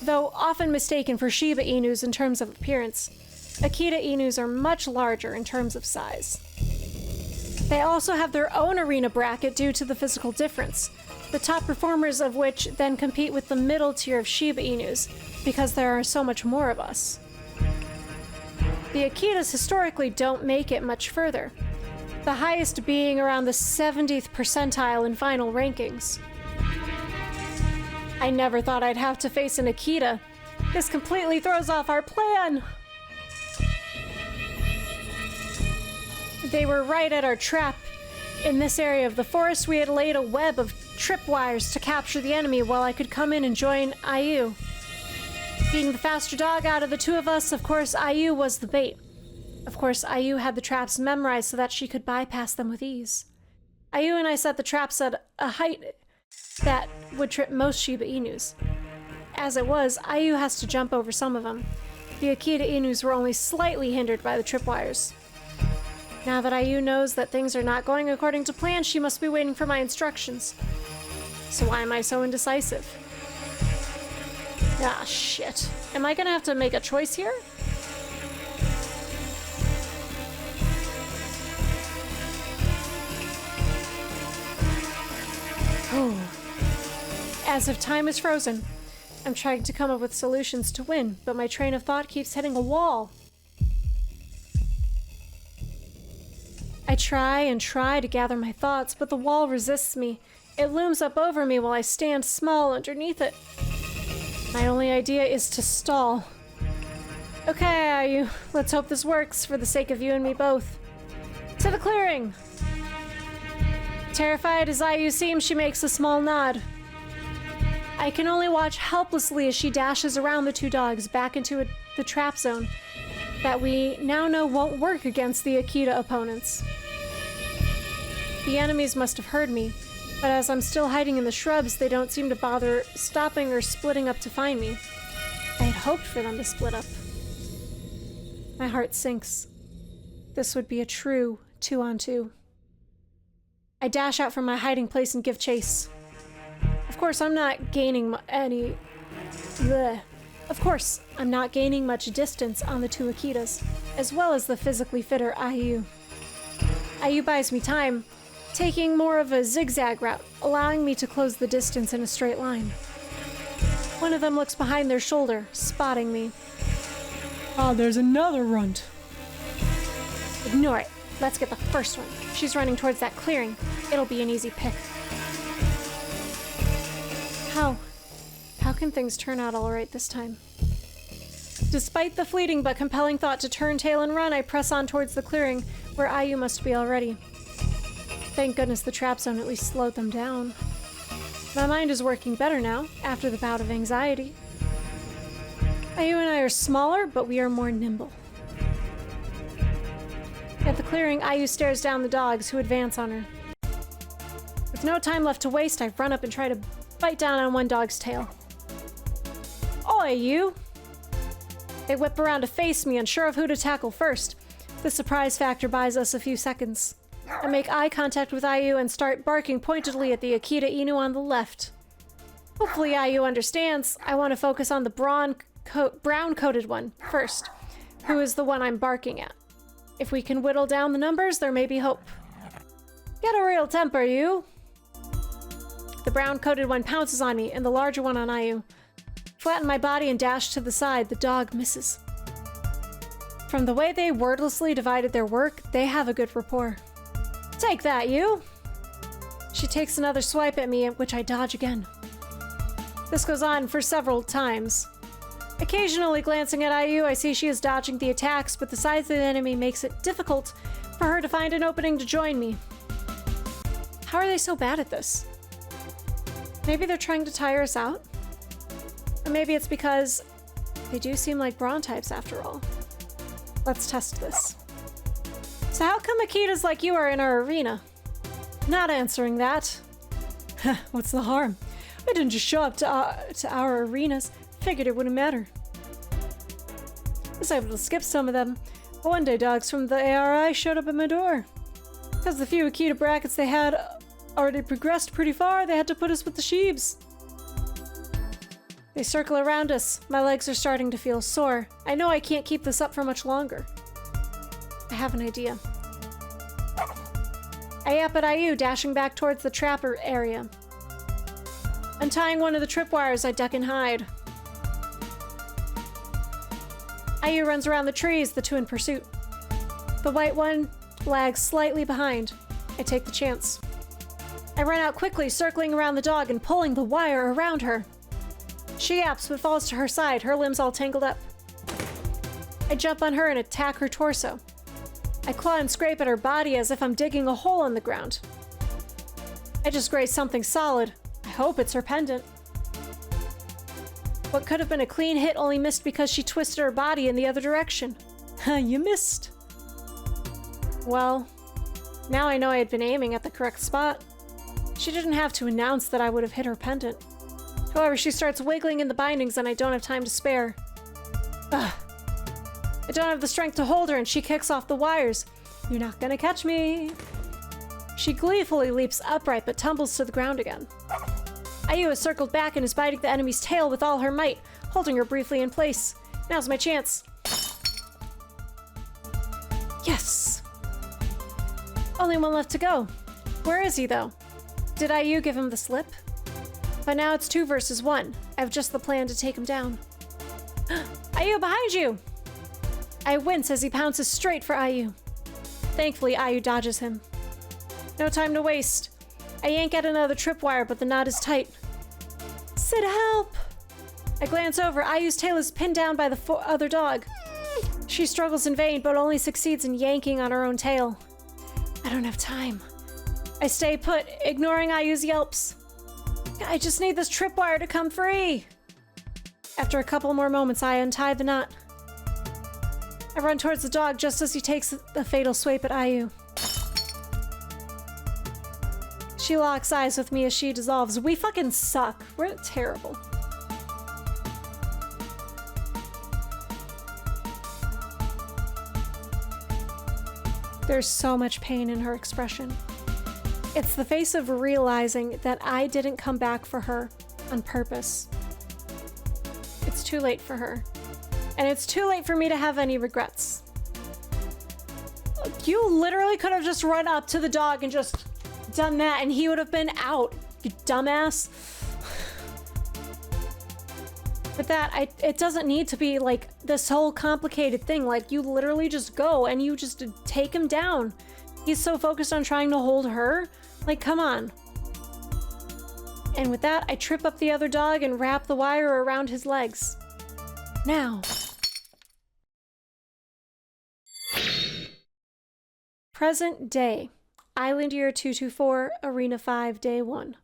though often mistaken for Shiba Inus in terms of appearance. Akita Inus are much larger in terms of size. They also have their own arena bracket due to the physical difference, the top performers of which then compete with the middle tier of Shiba Inus, because there are so much more of us. The Akitas historically don't make it much further, the highest being around the 70th percentile in final rankings. I never thought I'd have to face an Akita. This completely throws off our plan! They were right at our trap. In this area of the forest, we had laid a web of tripwires to capture the enemy while I could come in and join Ayu. Being the faster dog out of the 2 of us, of course, Ayu was the bait. Of course, Ayu had the traps memorized so that she could bypass them with ease. Ayu and I set the traps at a height that would trip most Shiba Inus. As it was, Ayu has to jump over some of them. The Akita Inus were only slightly hindered by the tripwires. Now that Ayu knows that things are not going according to plan, she must be waiting for my instructions. So why am I so indecisive? Ah, shit. Am I gonna have to make a choice here? Oh, as if time is frozen. I'm trying to come up with solutions to win, but my train of thought keeps hitting a wall. I try and try to gather my thoughts, but the wall resists me. It looms up over me while I stand small underneath it. My only idea is to stall. Okay, Ayu, let's hope this works for the sake of you and me both. To the clearing! Terrified as Ayu seems, she makes a small nod. I can only watch helplessly as she dashes around the two dogs back into the trap zone that we now know won't work against the Akita opponents. The enemies must have heard me, but as I'm still hiding in the shrubs, they don't seem to bother stopping or splitting up to find me. I had hoped for them to split up. My heart sinks. This would be a true 2-on-2. I dash out from my hiding place and give chase. Of course, I'm not gaining much distance on the two Akitas, as well as the physically fitter Ayu. Ayu buys me time, taking more of a zigzag route, allowing me to close the distance in a straight line. One of them looks behind their shoulder, spotting me. Ah, there's another runt. Ignore it. Let's get the first one. She's running towards that clearing. It'll be an easy pick. How can things turn out all right this time? Despite the fleeting but compelling thought to turn tail and run, I press on towards the clearing, where Ayu must be already. Thank goodness the trap zone at least slowed them down. My mind is working better now, after the bout of anxiety. Ayu and I are smaller, but we are more nimble. At the clearing, Ayu stares down the dogs, who advance on her. With no time left to waste, I run up and try to bite down on one dog's tail. Oi, you! They whip around to face me, unsure of who to tackle first. The surprise factor buys us a few seconds. I make eye contact with Ayu and start barking pointedly at the Akita Inu on the left. Hopefully Ayu understands. I want to focus on the brown-coated one first, who is the one I'm barking at. If we can whittle down the numbers, there may be hope. Get a real temper, you! The brown-coated one pounces on me, and the larger one on Ayu. Flatten my body and dash to the side. The dog misses. From the way they wordlessly divided their work, they have a good rapport. Take that, you! She takes another swipe at me, which I dodge again. This goes on for several times. Occasionally glancing at Ayu, I see she is dodging the attacks, but the size of the enemy makes it difficult for her to find an opening to join me. How are they so bad at this? Maybe they're trying to tire us out? Or maybe it's because they do seem like brawn types after all. Let's test this. So how come Akitas like you are in our arena? Not answering that. What's the harm? I didn't just show up to our arenas. Figured it wouldn't matter. I was able to skip some of them. But one day dogs from the ARI showed up at my door. Because the few Akita brackets they had already progressed pretty far, they had to put us with the sheebs. They circle around us. My legs are starting to feel sore. I know I can't keep this up for much longer. I have an idea. I yap at Ayu, dashing back towards the trapper area. Untying one of the tripwires, I duck and hide. Ayu runs around the trees, the two in pursuit. The white one lags slightly behind. I take the chance. I run out quickly, circling around the dog and pulling the wire around her. She yaps but falls to her side, her limbs all tangled up. I jump on her and attack her torso. I claw and scrape at her body as if I'm digging a hole in the ground. I just grazed something solid. I hope it's her pendant. What could have been a clean hit only missed because she twisted her body in the other direction. You missed. Well, now I know I had been aiming at the correct spot. She didn't have to announce that I would have hit her pendant. However, she starts wiggling in the bindings and I don't have time to spare. Ugh. I don't have the strength to hold her and she kicks off the wires. You're not gonna catch me. She gleefully leaps upright but tumbles to the ground again. Ayu has circled back and is biting the enemy's tail with all her might, holding her briefly in place. Now's my chance. Yes! Only one left to go. Where is he, though? Did Ayu give him the slip? But now it's 2 versus 1. I have just the plan to take him down. Ayu, behind you! I wince as he pounces straight for Ayu. Thankfully, Ayu dodges him. No time to waste. I yank at another tripwire, but the knot is tight. Sid, help! I glance over. Ayu's tail is pinned down by the other dog. She struggles in vain, but only succeeds in yanking on her own tail. I don't have time. I stay put, ignoring Ayu's yelps. I just need this tripwire to come free. After a couple more moments, I untie the knot. I run towards the dog just as he takes the fatal swipe at Ayu. She locks eyes with me as she dissolves. We fucking suck. We're terrible. There's so much pain in her expression. It's the face of realizing that I didn't come back for her on purpose. It's too late for her. And it's too late for me to have any regrets. You literally could have just run up to the dog and just done that and he would have been out, you dumbass. But that, it doesn't need to be like this whole complicated thing. Like, you literally just go and you just take him down. He's so focused on trying to hold her. Like, come on. And with that, I trip up the other dog and wrap the wire around his legs. Now. Present day. Island year 224, ARIna 5, day 1.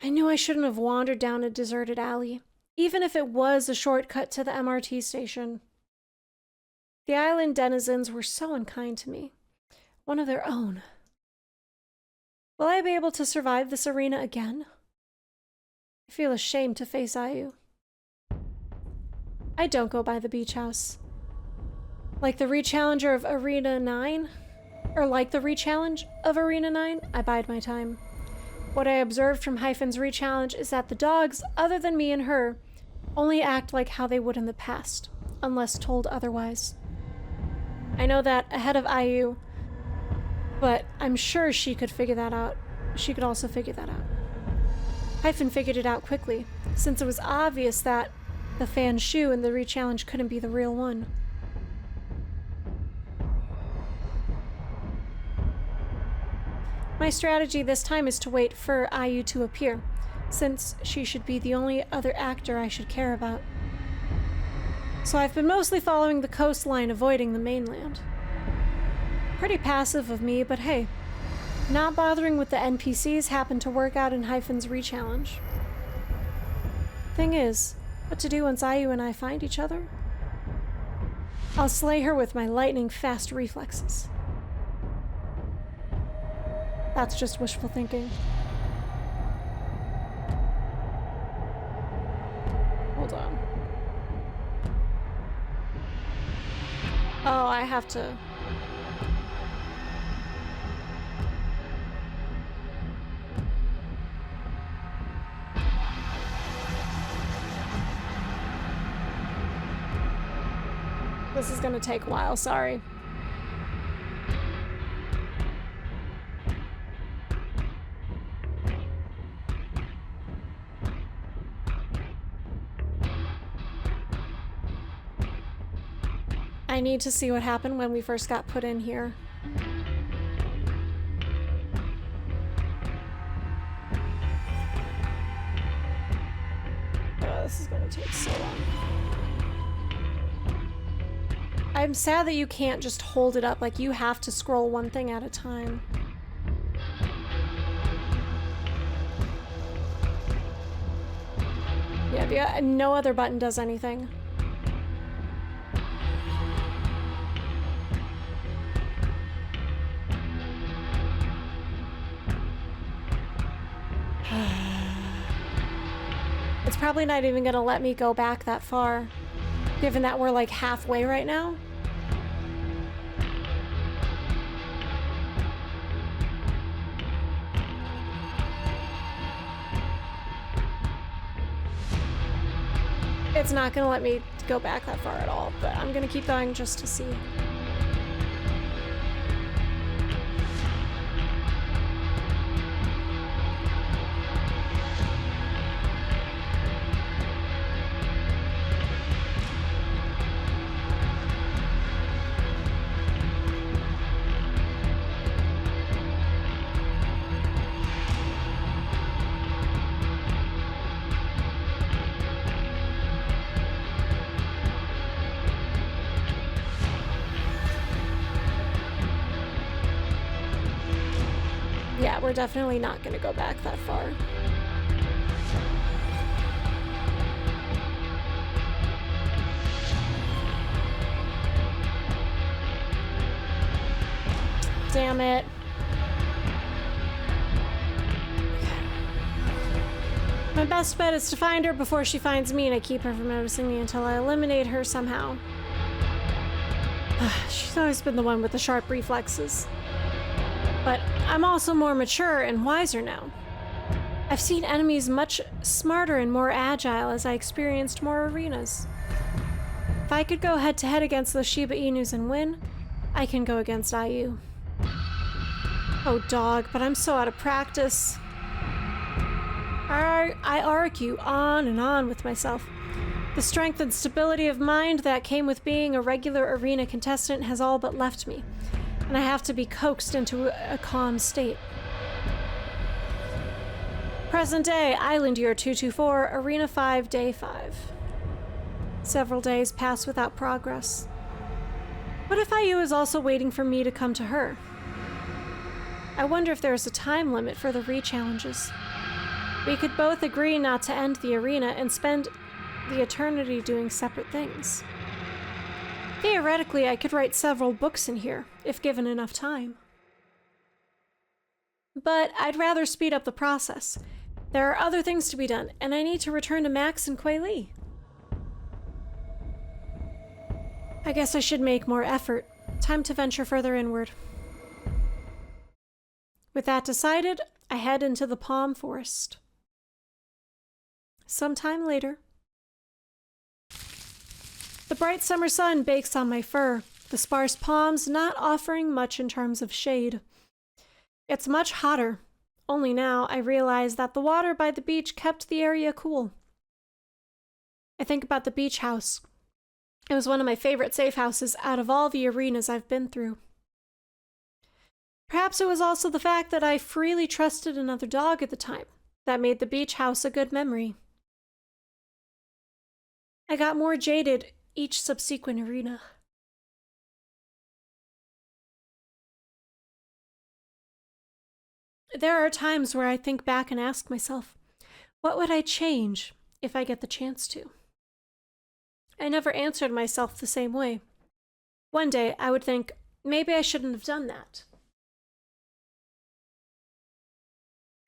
I knew I shouldn't have wandered down a deserted alley, even if it was a shortcut to the MRT station. The island denizens were so unkind to me. One of their own. Will I be able to survive this ARIna again? I feel ashamed to face Ayu. I don't go by the beach house. Like the rechallenger of ARIna 9? Or like the rechallenge of ARIna 9? I bide my time. What I observed from Hyphen's rechallenge is that the dogs, other than me and her, only act like how they would in the past, unless told otherwise. I know that ahead of Ayu, but I'm sure she could figure that out. She could also figure that out. Hyphen figured it out quickly, since it was obvious that the fan shoe in the rechallenge couldn't be the real one. My strategy this time is to wait for Ayu to appear, since she should be the only other actor I should care about. So I've been mostly following the coastline, avoiding the mainland. Pretty passive of me, but hey, not bothering with the NPCs happened to work out in Hyphen's rechallenge. Thing is, what to do once Ayu and I find each other? I'll slay her with my lightning-fast reflexes. That's just wishful thinking. Hold on. Oh, I have to... This is gonna take a while, sorry. I need to see what happened when we first got put in here. Oh, this is gonna take so long. I'm sad that you can't just hold it up, like you have to scroll one thing at a time. Yeah, no other button does anything. It's probably not even gonna let me go back that far, given that we're like halfway right now. It's not gonna let me go back that far at all, but I'm gonna keep going just to see. we're definitely not gonna go back that far. Damn it. My best bet is to find her before she finds me, and I keep her from noticing me until I eliminate her somehow. She's always been the one with the sharp reflexes. But I'm also more mature and wiser now. I've seen enemies much smarter and more agile as I experienced more arenas. If I could go head-to-head against those ShIba Inus and win, I can go against IU. Oh, dog, but I'm so out of practice. I argue on and on with myself. The strength and stability of mind that came with being a regular ARIna contestant has all but left me, and I have to be coaxed into a calm state. Present day, Island Year 224, ARIna 5, Day 5. Several days pass without progress. What if IU is also waiting for me to come to her? I wonder if there is a time limit for the re-challenges. We could both agree not to end the ARIna and spend the eternity doing separate things. Theoretically, I could write several books in here, if given enough time. But I'd rather speed up the process. There are other things to be done, and I need to return to Max and Kuei Li. I guess I should make more effort. Time to venture further inward. With that decided, I head into the palm forest. Sometime later. The bright summer sun bakes on my fur, the sparse palms not offering much in terms of shade. It's much hotter. Only now I realize that the water by the beach kept the area cool. I think about the beach house. It was one of my favorite safe houses out of all the arenas I've been through. Perhaps it was also the fact that I freely trusted another dog at the time that made the beach house a good memory. I got more jaded each subsequent ARIna. There are times where I think back and ask myself, what would I change if I get the chance to? I never answered myself the same way. One day I would think, maybe I shouldn't have done that.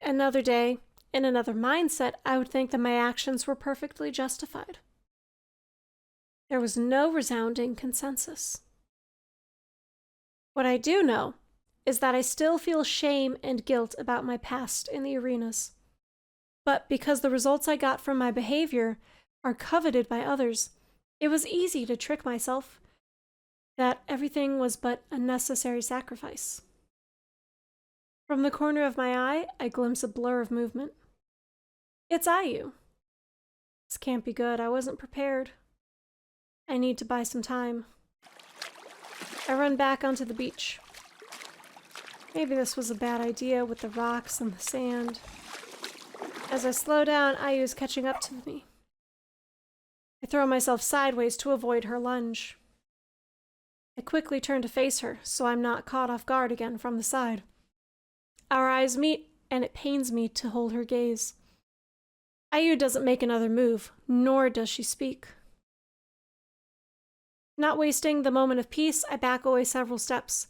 Another day, in another mindset, I would think that my actions were perfectly justified. There was no resounding consensus. What I do know is that I still feel shame and guilt about my past in the arenas. But because the results I got from my behavior are coveted by others, it was easy to trick myself that everything was but a necessary sacrifice. From the corner of my eye, I glimpse a blur of movement. It's IU. This can't be good. I wasn't prepared. I need to buy some time. I run back onto the beach. Maybe this was a bad idea with the rocks and the sand. As I slow down, IU is catching up to me. I throw myself sideways to avoid her lunge. I quickly turn to face her, so I'm not caught off guard again from the side. Our eyes meet, and it pains me to hold her gaze. IU doesn't make another move, nor does she speak. Not wasting the moment of peace, I back away several steps,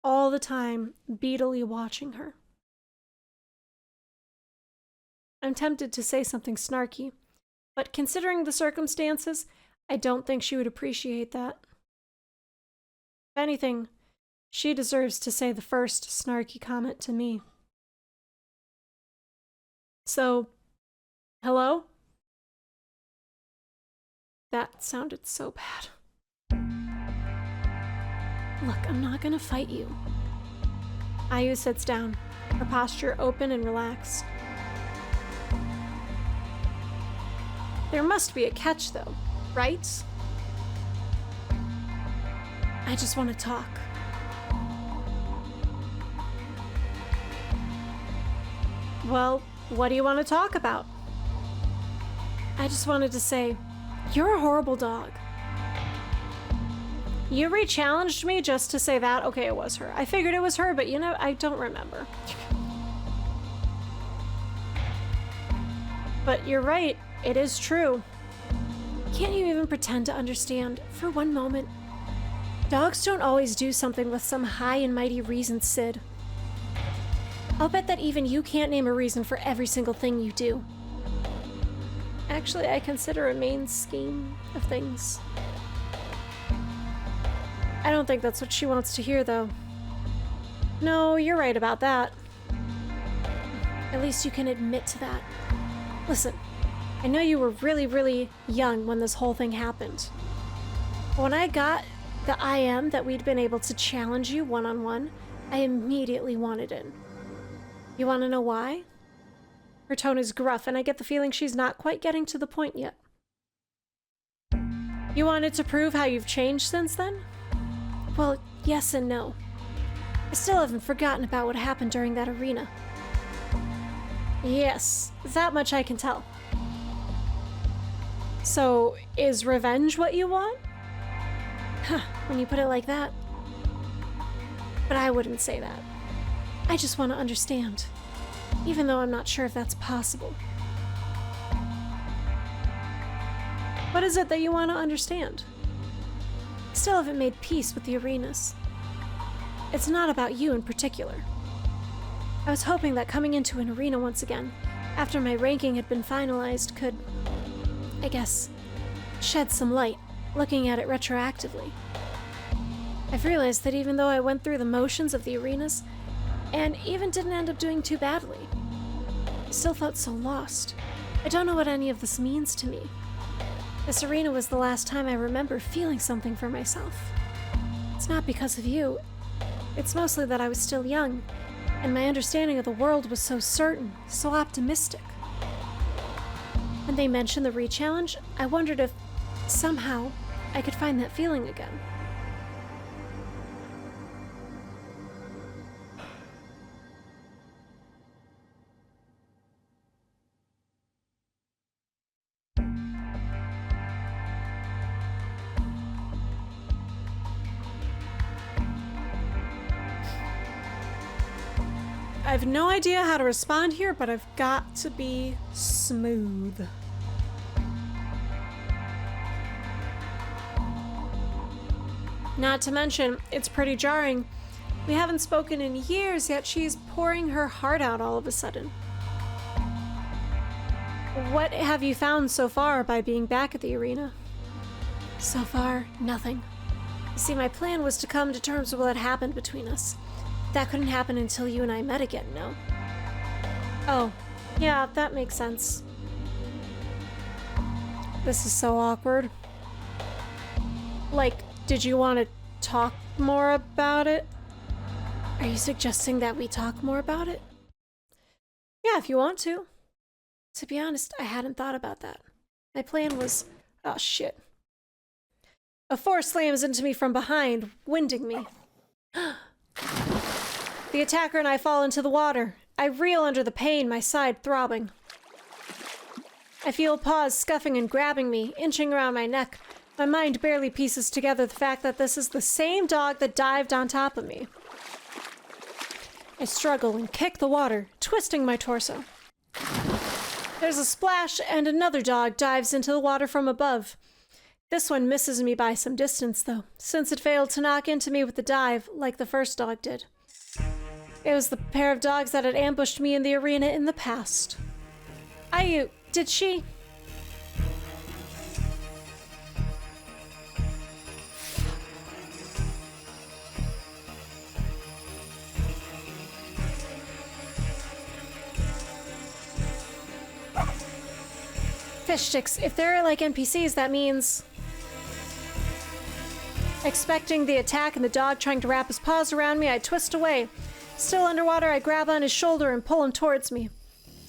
all the time beadily watching her. I'm tempted to say something snarky, but considering the circumstances, I don't think she would appreciate that. If anything, she deserves to say the first snarky comment to me. So, hello? That sounded so bad. Look, I'm not gonna fight you. IU sits down, her posture open and relaxed. There must be a catch, though, right? I just want to talk. Well, what do you want to talk about? I just wanted to say, you're a horrible dog. You re-challenged me just to say that? Okay, it was her. I figured it was her, but you know, I don't remember. But you're right, it is true. Can't you even pretend to understand for one moment? Dogs don't always do something with some high and mighty reason, Sid. I'll bet that even you can't name a reason for every single thing you do. Actually, I consider a main scheme of things. I don't think that's what she wants to hear, though. No, you're right about that. At least you can admit to that. Listen, I know you were really, really young when this whole thing happened. But when I got the IM that we'd been able to challenge you one-on-one, I immediately wanted in. You want to know why? Her tone is gruff, and I get the feeling she's not quite getting to the point yet. You wanted to prove how you've changed since then? Well, yes and no. I still haven't forgotten about what happened during that arena. Yes, that much I can tell. So, is revenge what you want? Huh, when you put it like that. But I wouldn't say that. I just want to understand, even though I'm not sure if that's possible. What is it that you want to understand? I still haven't made peace with the ARInas. It's not about you in particular. I was hoping that coming into an arena once again, after my ranking had been finalized, could, I guess, shed some light, looking at it retroactively. I've realized that even though I went through the motions of the ARInas, and even didn't end up doing too badly, I still felt so lost. I don't know what any of this means to me. This arena was the last time I remember feeling something for myself. It's not because of you. It's mostly that I was still young, and my understanding of the world was so certain, so optimistic. When they mentioned the re-challenge, I wondered if, somehow, I could find that feeling again. I have no idea how to respond here, but I've got to be smooth. Not to mention, it's pretty jarring. We haven't spoken in years, yet she's pouring her heart out all of a sudden. What have you found so far by being back at the arena? So far, nothing. You see, my plan was to come to terms with what happened between us. That couldn't happen until you and I met again, no? Oh, yeah, that makes sense. This is so awkward. Like, did you want to talk more about it? Are you suggesting that we talk more about it? Yeah, if you want to. To be honest, I hadn't thought about that. My plan was... Oh, shit. A force slams into me from behind, winding me. The attacker and I fall into the water. I reel under the pain, my side throbbing. I feel paws scuffing and grabbing me, inching around my neck. My mind barely pieces together the fact that this is the same dog that dived on top of me. I struggle and kick the water, twisting my torso. There's a splash, and another dog dives into the water from above. This one misses me by some distance, though, since it failed to knock into me with the dive like the first dog did. It was the pair of dogs that had ambushed me in the arena in the past. Did she? Fish sticks. If they're like NPCs, that means... Expecting the attack and the dog trying to wrap his paws around me, I twist away. Still underwater, I grab on his shoulder and pull him towards me.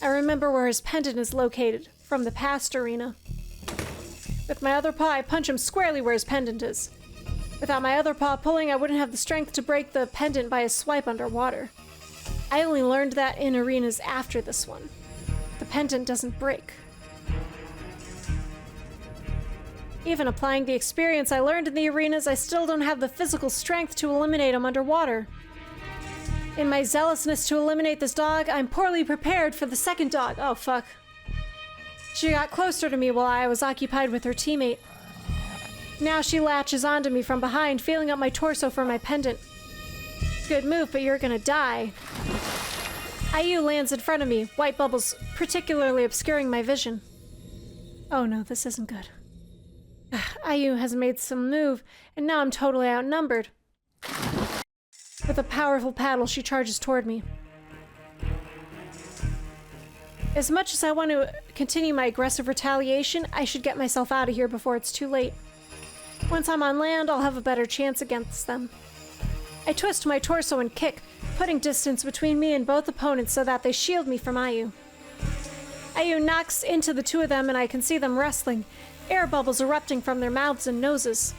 I remember where his pendant is located, from the past arena. With my other paw, I punch him squarely where his pendant is. Without my other paw pulling, I wouldn't have the strength to break the pendant by a swipe underwater. I only learned that in arenas after this one. The pendant doesn't break. Even applying the experience I learned in the arenas, I still don't have the physical strength to eliminate him underwater. In my zealousness to eliminate this dog, I'm poorly prepared for the second dog. Oh, fuck. She got closer to me while I was occupied with her teammate. Now she latches onto me from behind, feeling up my torso for my pendant. Good move, but you're gonna die. IU lands in front of me, white bubbles particularly obscuring my vision. Oh no, this isn't good. IU has made some move, and now I'm totally outnumbered. With a powerful paddle, she charges toward me. As much as I want to continue my aggressive retaliation, I should get myself out of here before it's too late. Once I'm on land, I'll have a better chance against them. I twist my torso and kick, putting distance between me and both opponents so that they shield me from IU. IU knocks into the two of them and I can see them wrestling, air bubbles erupting from their mouths and noses.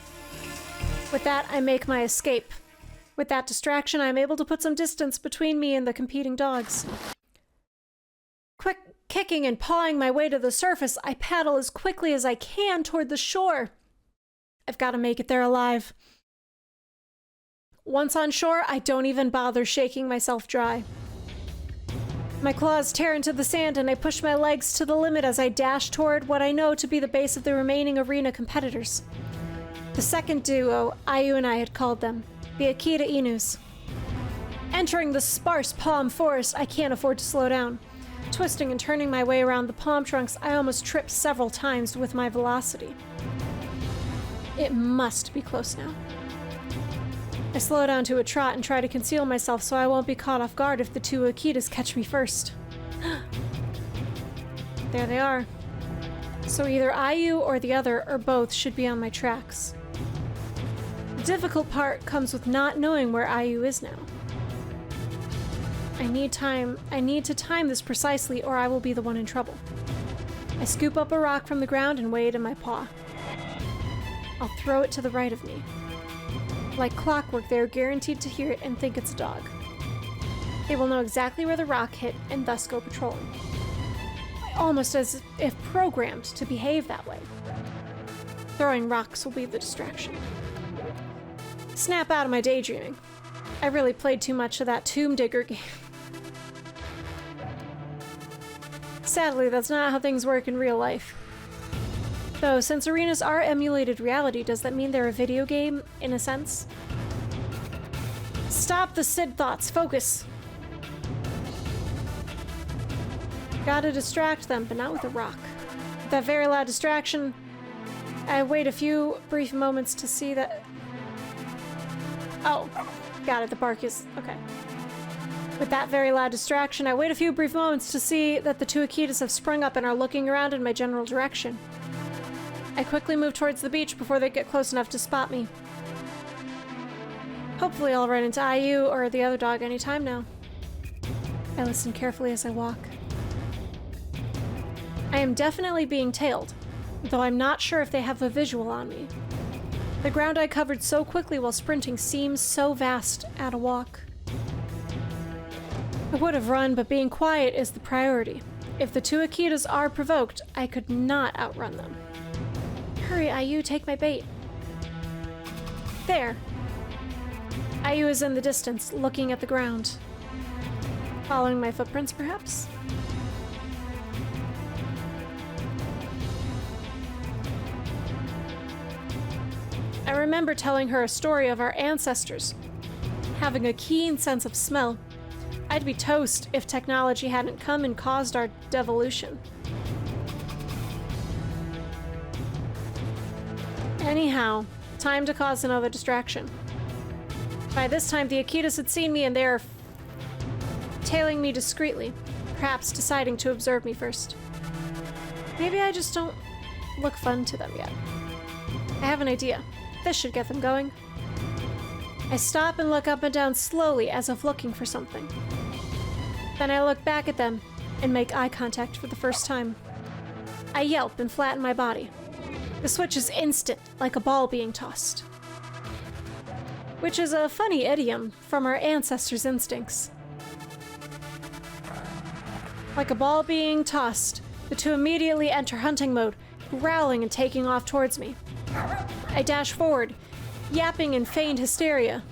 With that, I make my escape. With that distraction, I'm able to put some distance between me and the competing dogs. Quick kicking and pawing my way to the surface, I paddle as quickly as I can toward the shore. I've got to make it there alive. Once on shore, I don't even bother shaking myself dry. My claws tear into the sand and I push my legs to the limit as I dash toward what I know to be the base of the remaining ARIna competitors. The second duo, IU and I had called them, the ShIba Inus. Entering the sparse palm forest, I can't afford to slow down. Twisting and turning my way around the palm trunks, I almost tripped several times with my velocity. It must be close now. I slow down to a trot and try to conceal myself so I won't be caught off guard if the two Akitas catch me first. There they are. So either IU or the other, or both, should be on my tracks. The difficult part comes with not knowing where IU is now. I need to time this precisely or I will be the one in trouble. I scoop up a rock from the ground and weigh it in my paw. I'll throw it to the right of me. Like clockwork, they are guaranteed to hear it and think it's a dog. They will know exactly where the rock hit and thus go patrolling. Almost as if programmed to behave that way. Throwing rocks will be the distraction. Snap out of my daydreaming. I really played too much of that Tomb Digger game. Sadly, that's not how things work in real life. Though, since arenas are emulated reality, does that mean they're a video game, in a sense? Stop the Sid thoughts, focus! Gotta distract them, but not with a rock. With that very loud distraction, I wait a few brief moments to see that... Oh, got it, the bark is... okay. With that very loud distraction, I wait a few brief moments to see that the two Akitas have sprung up and are looking around in my general direction. I quickly move towards the beach before they get close enough to spot me. Hopefully I'll run into IU or the other dog anytime now. I listen carefully as I walk. I am definitely being tailed, though I'm not sure if they have a visual on me. The ground I covered so quickly while sprinting seems so vast at a walk. I would have run, but being quiet is the priority. If the two Akitas are provoked, I could not outrun them. Hurry, IU, take my bait. There. IU is in the distance, looking at the ground. Following my footprints, perhaps? I remember telling her a story of our ancestors, having a keen sense of smell. I'd be toast if technology hadn't come and caused our devolution. Anyhow, time to cause another distraction. By this time, the Akitas had seen me and they are tailing me discreetly, perhaps deciding to observe me first. Maybe I just don't look fun to them yet. I have an idea. This should get them going. I stop and look up and down slowly as if looking for something. Then I look back at them and make eye contact for the first time. I yelp and flatten my body. The switch is instant, like a ball being tossed. Which is a funny idiom from our ancestors' instincts. Like a ball being tossed, the two immediately enter hunting mode, growling and taking off towards me. I dash forward, yapping in feigned hysteria.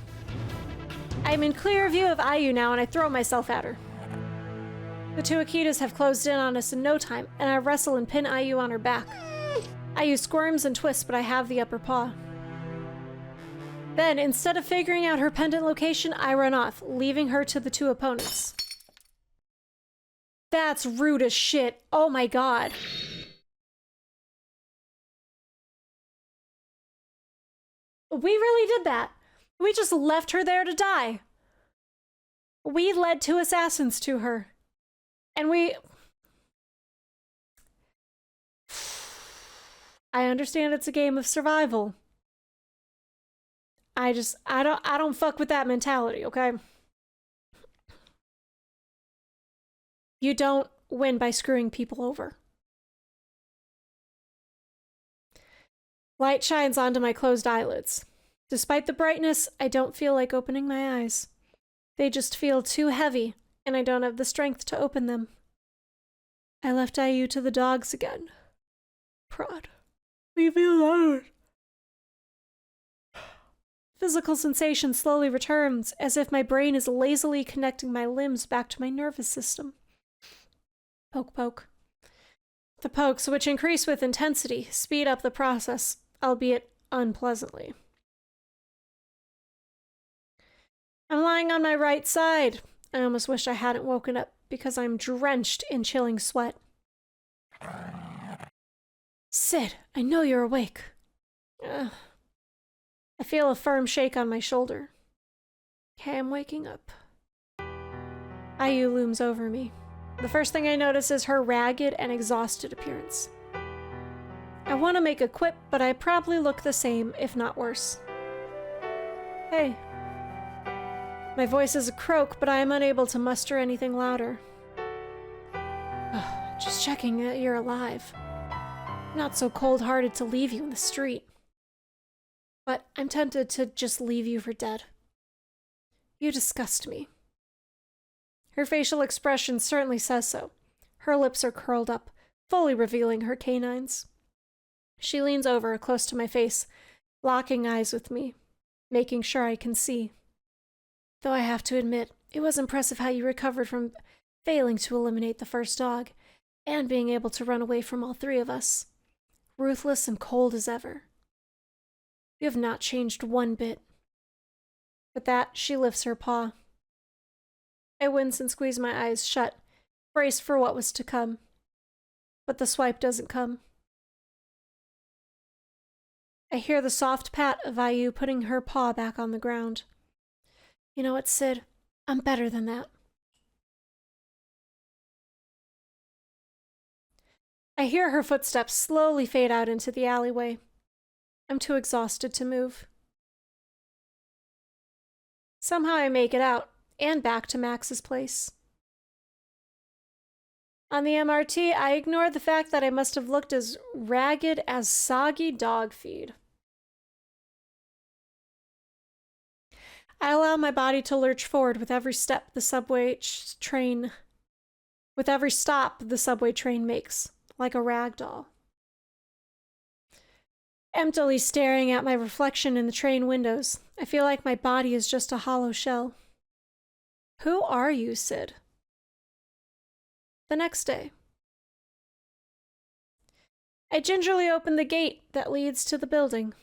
I'm in clear view of IU now and I throw myself at her. The two Akitas have closed in on us in no time, and I wrestle and pin Ayu on her back. Ayu squirms and twists, but I have the upper paw. Then, instead of figuring out her pendant location, I run off, leaving her to the two opponents. That's rude as shit. Oh my god. We really did that. We just left her there to die. We led two assassins to her. And I understand it's a game of survival. I don't fuck with that mentality, okay? You don't win by screwing people over. Light shines onto my closed eyelids. Despite the brightness, I don't feel like opening my eyes. They just feel too heavy, and I don't have the strength to open them. I left Ayu to the dogs again. Prod. Leave me alone. Physical sensation slowly returns, as if my brain is lazily connecting my limbs back to my nervous system. Poke, poke. The pokes, which increase with intensity, speed up the process, albeit unpleasantly. I'm lying on my right side. I almost wish I hadn't woken up because I'm drenched in chilling sweat. Sid, I know you're awake. I feel a firm shake on my shoulder. Okay, I'm waking up. Ayu looms over me. The first thing I notice is her ragged and exhausted appearance. I want to make a quip, but I probably look the same, if not worse. Hey. My voice is a croak, but I am unable to muster anything louder. Just checking that you're alive. Not so cold-hearted to leave you in the street. But I'm tempted to just leave you for dead. You disgust me. Her facial expression certainly says so. Her lips are curled up, fully revealing her canines. She leans over, close to my face, locking eyes with me, making sure I can see. Though I have to admit, it was impressive how you recovered from failing to eliminate the first dog, and being able to run away from all three of us. Ruthless and cold as ever. You have not changed one bit. With that, she lifts her paw. I wince and squeeze my eyes shut, braced for what was to come. But the swipe doesn't come. I hear the soft pat of Ayu putting her paw back on the ground. You know what, Sid? I'm better than that. I hear her footsteps slowly fade out into the alleyway. I'm too exhausted to move. Somehow I make it out, and back to Max's place. On the MRT, I ignore the fact that I must have looked as ragged as soggy dog feed. I allow my body to lurch forward with every step the subway train makes, like a rag doll. Emptily staring at my reflection in the train windows, I feel like my body is just a hollow shell. Who are you, Sid? The next day. I gingerly open the gate that leads to the building.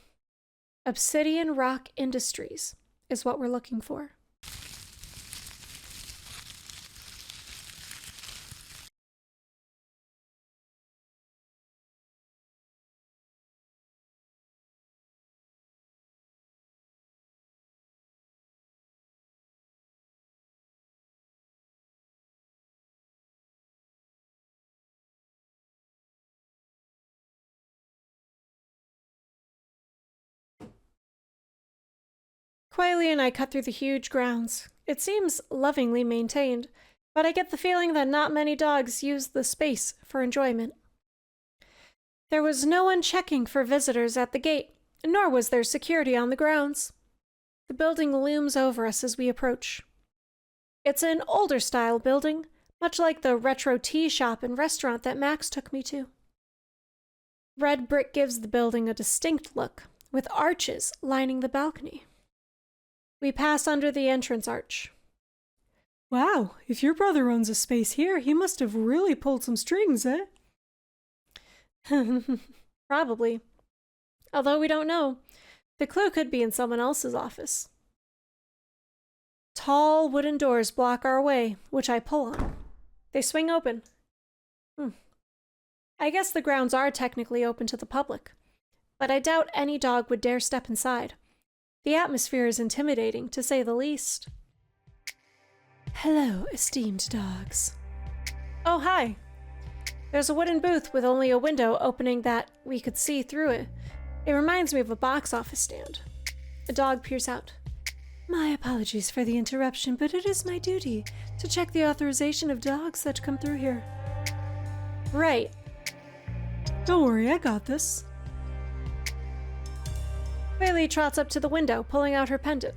Obsidian Rock Industries is what we're looking for. Quayle and I cut through the huge grounds. It seems lovingly maintained, but I get the feeling that not many dogs use the space for enjoyment. There was no one checking for visitors at the gate, nor was there security on the grounds. The building looms over us as we approach. It's an older-style building, much like the retro tea shop and restaurant that Max took me to. Red brick gives the building a distinct look, with arches lining the balcony. We pass under the entrance arch. Wow, if your brother owns a space here, he must have really pulled some strings, eh? Probably. Although we don't know. The clue could be in someone else's office. Tall wooden doors block our way, which I pull on. They swing open. I guess the grounds are technically open to the public, but I doubt any dog would dare step inside. The atmosphere is intimidating, to say the least. Hello, esteemed dogs. Oh, hi. There's a wooden booth with only a window opening that we could see through it. It reminds me of a box office stand. A dog peers out. My apologies for the interruption, but it is my duty to check the authorization of dogs that come through here. Right. Don't worry, I got this. Bailey trots up to the window, pulling out her pendant.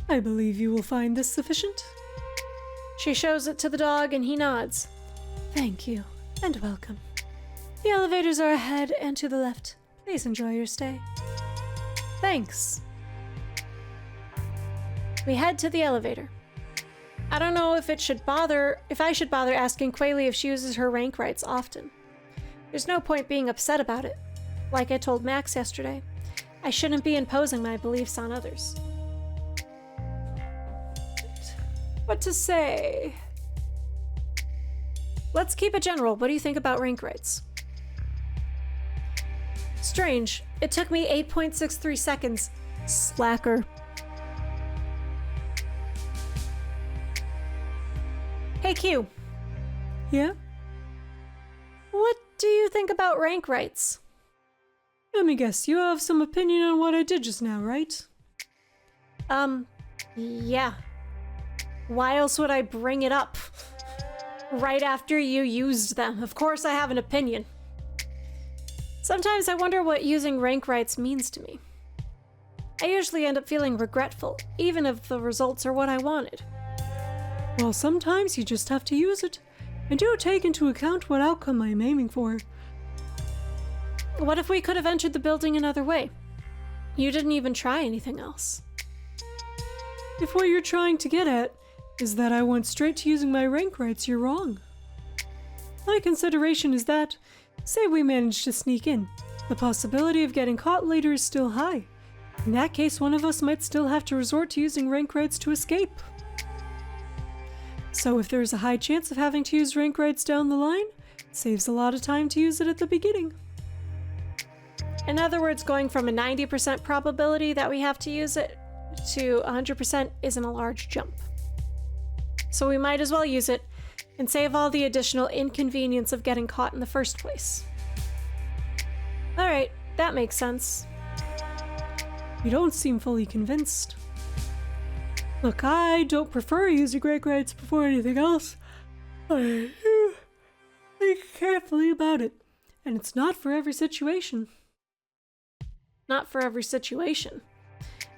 I believe you will find this sufficient. She shows it to the dog and he nods. Thank you, and welcome. The elevators are ahead and to the left. Please enjoy your stay. Thanks. We head to the elevator. I don't know if I should bother asking Quayle if she uses her rank rights often. There's no point being upset about it. Like I told Max yesterday, I shouldn't be imposing my beliefs on others. What to say? Let's keep it general. What do you think about rank rights? Strange. It took me 8.63 seconds. Slacker. Hey, Q. Yeah? What do you think about rank rights? Let me guess, you have some opinion on what I did just now, right? Yeah. Why else would I bring it up? Right after you used them. Of course I have an opinion. Sometimes I wonder what using rank rights means to me. I usually end up feeling regretful, even if the results are what I wanted. Well, sometimes you just have to use it, and do take into account what outcome I'm aiming for. What if we could have entered the building another way? You didn't even try anything else. If what you're trying to get at is that I went straight to using my rank rights, you're wrong. My consideration is that, say we managed to sneak in, the possibility of getting caught later is still high. In that case, one of us might still have to resort to using rank rights to escape. So if there's a high chance of having to use rank rights down the line, it saves a lot of time to use it at the beginning. In other words, going from a 90% probability that we have to use it to 100% isn't a large jump. So we might as well use it and save all the additional inconvenience of getting caught in the first place. Alright, that makes sense. You don't seem fully convinced. Look, I don't prefer using rank rights before anything else. I think carefully about it, and it's not for every situation. Not for every situation.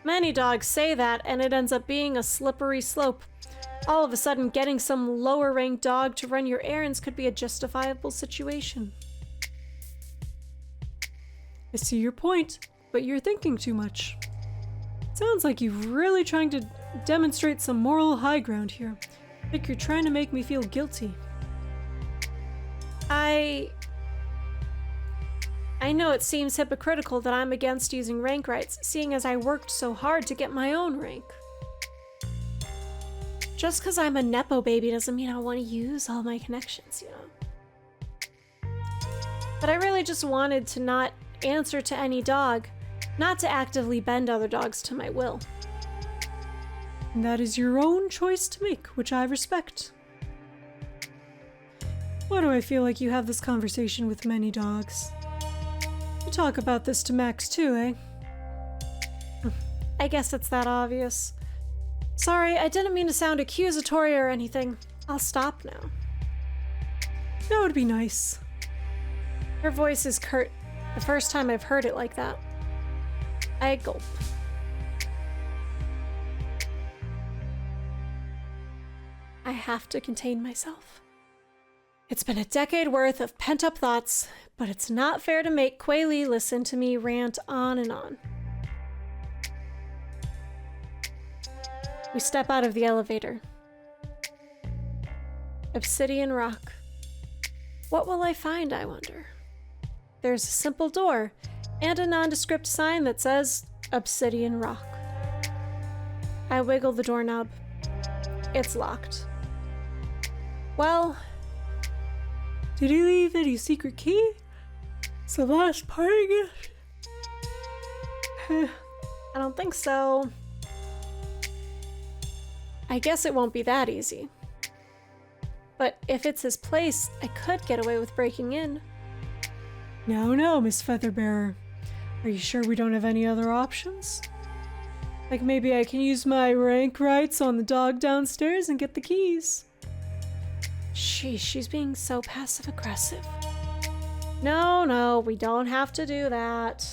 Many dogs say that, and it ends up being a slippery slope. All of a sudden, getting some lower-ranked dog to run your errands could be a justifiable situation. I see your point, but you're thinking too much. Sounds like you're really trying to demonstrate some moral high ground here. Like you're trying to make me feel guilty. I know it seems hypocritical that I'm against using rank rights, seeing as I worked so hard to get my own rank. Just because I'm a Nepo baby doesn't mean I want to use all my connections, you know? But I really just wanted to not answer to any dog, not to actively bend other dogs to my will. And that is your own choice to make, which I respect. Why do I feel like you have this conversation with many dogs? You talk about this to Max too, eh? I guess it's that obvious. Sorry, I didn't mean to sound accusatory or anything. I'll stop now. That would be nice. Her voice is curt. The first time I've heard it like that. I gulp. I have to contain myself. It's been a decade worth of pent-up thoughts, but it's not fair to make Quayle listen to me rant on and on. We step out of the elevator. Obsidian rock. What will I find, I wonder? There's a simple door and a nondescript sign that says Obsidian rock. I wiggle the doorknob. It's locked. Well, Did he leave any secret key? It's the last parting gift. I don't think so. I guess it won't be that easy. But if it's his place, I could get away with breaking in. No, Miss Featherbearer. Are you sure we don't have any other options? Like maybe I can use my rank rights on the dog downstairs and get the keys. She's being so passive-aggressive. No, we don't have to do that.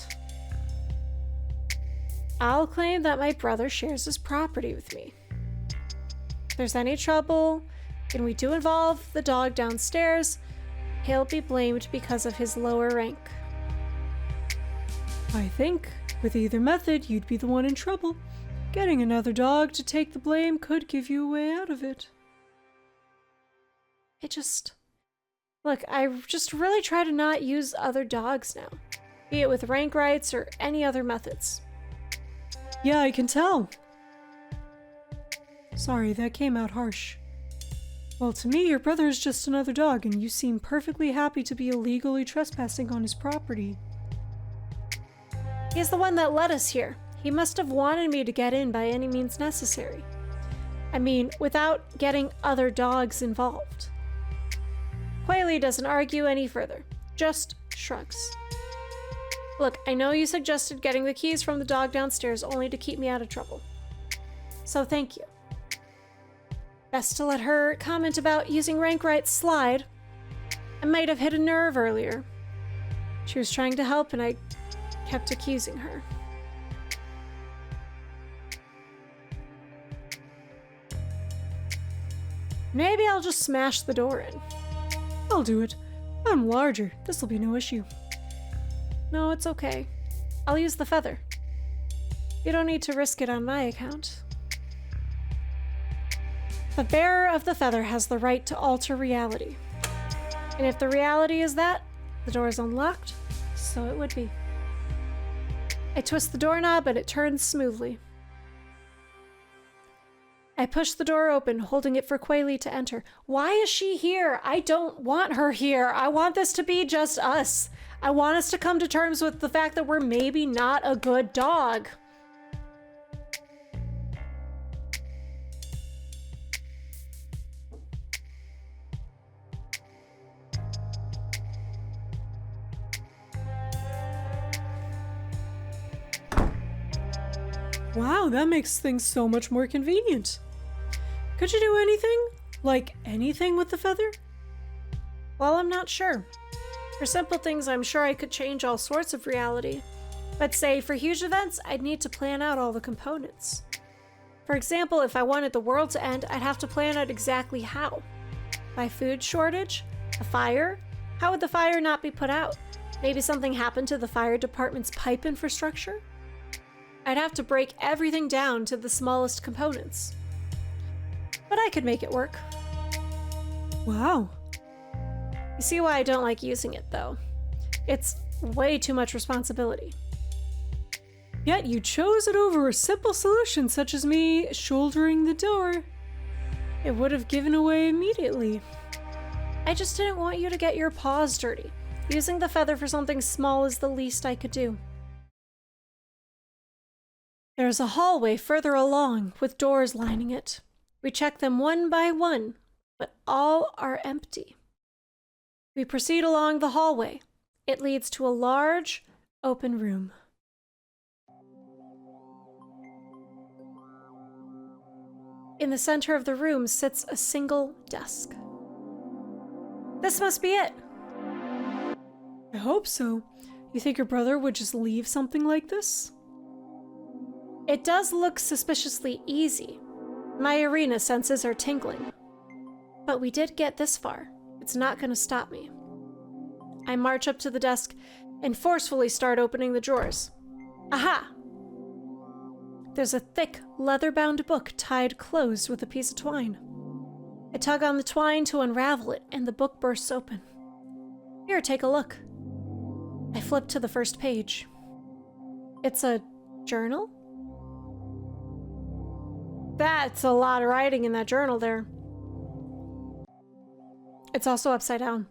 I'll claim that my brother shares his property with me. If there's any trouble, and we do involve the dog downstairs, he'll be blamed because of his lower rank. I think, with either method, you'd be the one in trouble. Getting another dog to take the blame could give you a way out of it. Look, I just really try to not use other dogs now, be it with rank rights or any other methods. Yeah, I can tell. Sorry, that came out harsh. Well, to me, your brother is just another dog, and you seem perfectly happy to be illegally trespassing on his property. He's the one that led us here. He must have wanted me to get in by any means necessary. I mean, without getting other dogs involved. Quayle doesn't argue any further, just shrugs. Look, I know you suggested getting the keys from the dog downstairs only to keep me out of trouble. So thank you. Best to let her comment about using rank rights slide. I might have hit a nerve earlier. She was trying to help and I kept accusing her. Maybe I'll just smash the door in. I'll do it. I'm larger. This'll be no issue. No, it's okay. I'll use the feather. You don't need to risk it on my account. The bearer of the feather has the right to alter reality. And if the reality is that, the door is unlocked, so it would be. I twist the doorknob and it turns smoothly. I push the door open, holding it for Quayle to enter. Why is she here? I don't want her here. I want this to be just us. I want us to come to terms with the fact that we're maybe not a good dog. Wow, that makes things so much more convenient. Could you do anything? Like anything with the feather? Well, I'm not sure. For simple things, I'm sure I could change all sorts of reality. But say, for huge events, I'd need to plan out all the components. For example, if I wanted the world to end, I'd have to plan out exactly how. By food shortage? A fire? How would the fire not be put out? Maybe something happened to the fire department's pipe infrastructure? I'd have to break everything down to the smallest components. But I could make it work. Wow. You see why I don't like using it, though. It's way too much responsibility. Yet you chose it over a simple solution such as me shouldering the door. It would have given away immediately. I just didn't want you to get your paws dirty. Using the feather for something small is the least I could do. There's a hallway further along with doors lining it. We check them one by one, but all are empty. We proceed along the hallway. It leads to a large, open room. In the center of the room sits a single desk. This must be it. I hope so. You think your brother would just leave something like this? It does look suspiciously easy. My ARIna senses are tingling. But we did get this far. It's not going to stop me. I march up to the desk and forcefully start opening the drawers. Aha! There's a thick, leather-bound book tied closed with a piece of twine. I tug on the twine to unravel it, and the book bursts open. Here, take a look. I flip to the first page. It's a journal? That's a lot of writing in that journal there. It's also upside down.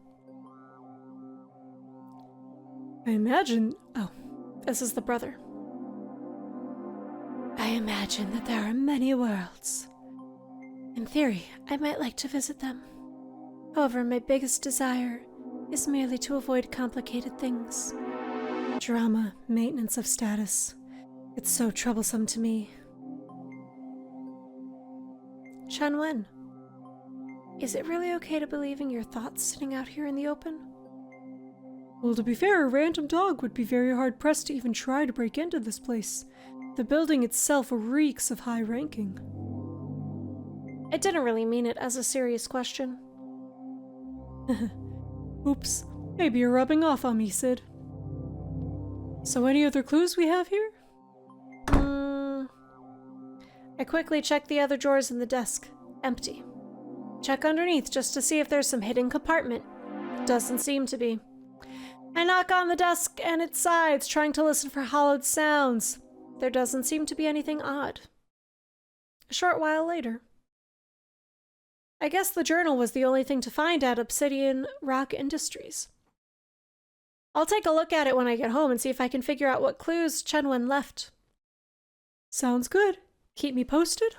I imagine... Oh, this is the brother. I imagine that there are many worlds. In theory, I might like to visit them. However, my biggest desire is merely to avoid complicated things. Drama, maintenance of status. It's so troublesome to me. Chunwen, is it really okay to be leaving your thoughts sitting out here in the open? Well, to be fair, a random dog would be very hard-pressed to even try to break into this place. The building itself reeks of high ranking. I didn't really mean it as a serious question. Oops, maybe you're rubbing off on me, Sid. So any other clues we have here? I quickly check the other drawers in the desk. Empty. Check underneath just to see if there's some hidden compartment. Doesn't seem to be. I knock on the desk and its sides, trying to listen for hollowed sounds. There doesn't seem to be anything odd. A short while later. I guess the journal was the only thing to find at Obsidian Rock Industries. I'll take a look at it when I get home and see if I can figure out what clues Chunwen left. Sounds good. Keep me posted?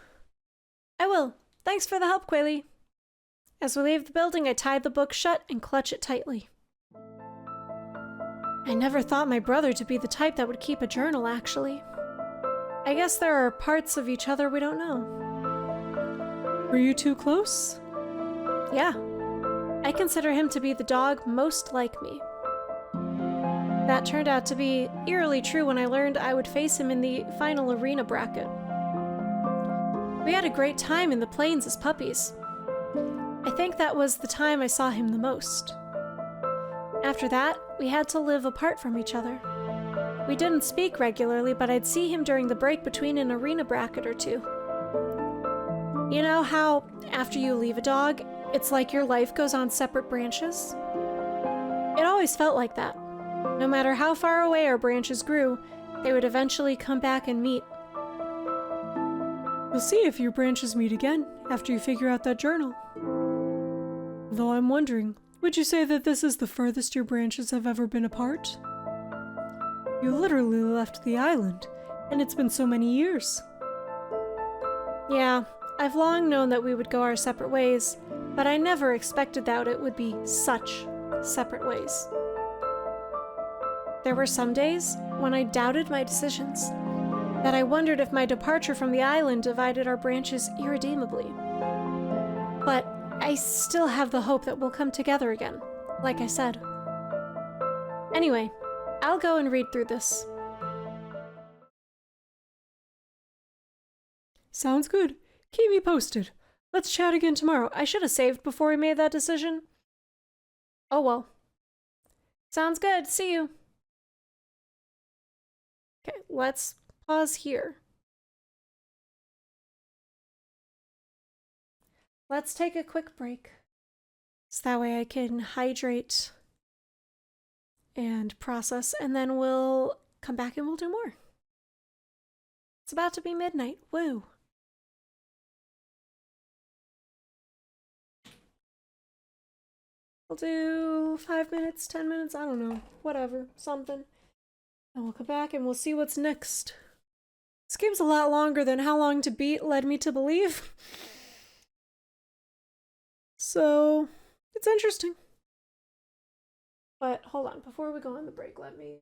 I will. Thanks for the help, Quaylee. As we leave the building, I tie the book shut and clutch it tightly. I never thought my brother to be the type that would keep a journal, actually. I guess there are parts of each other we don't know. Were you too close? Yeah. I consider him to be the dog most like me. That turned out to be eerily true when I learned I would face him in the final ARIna bracket. We had a great time in the plains as puppies. I think that was the time I saw him the most. After that, we had to live apart from each other. We didn't speak regularly, but I'd see him during the break between an ARIna bracket or two. You know how, after you leave a dog, it's like your life goes on separate branches? It always felt like that. No matter how far away our branches grew, they would eventually come back and meet. We'll see if your branches meet again after you figure out that journal. Though I'm wondering, would you say that this is the furthest your branches have ever been apart? You literally left the island, and it's been so many years. Yeah, I've long known that we would go our separate ways, but I never expected that it would be such separate ways. There were some days when I doubted my decisions, that I wondered if my departure from the island divided our branches irredeemably. But I still have the hope that we'll come together again, like I said. Anyway, I'll go and read through this. Sounds good. Keep me posted. Let's chat again tomorrow. I should have saved before we made that decision. Oh well. Sounds good. See you. Okay, let's pause here. Let's take a quick break. So that way I can hydrate and process, and then we'll come back and we'll do more. It's about to be midnight. Woo! We'll do 5 minutes, 10 minutes, I don't know. Whatever. Something. And we'll come back and we'll see what's next. This game's a lot longer than How Long to Beat led me to believe. So, it's interesting. But hold on, before we go on the break, let me...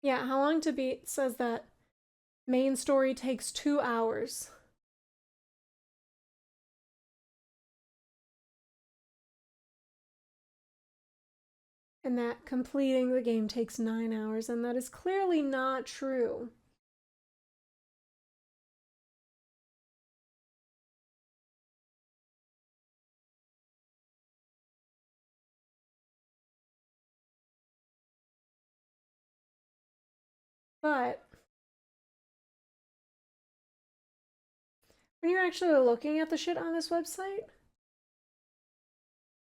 Yeah, How Long to Beat says that main story takes 2 hours. And that completing the game takes 9 hours, and that is clearly not true. But when you're actually looking at the shit on this website,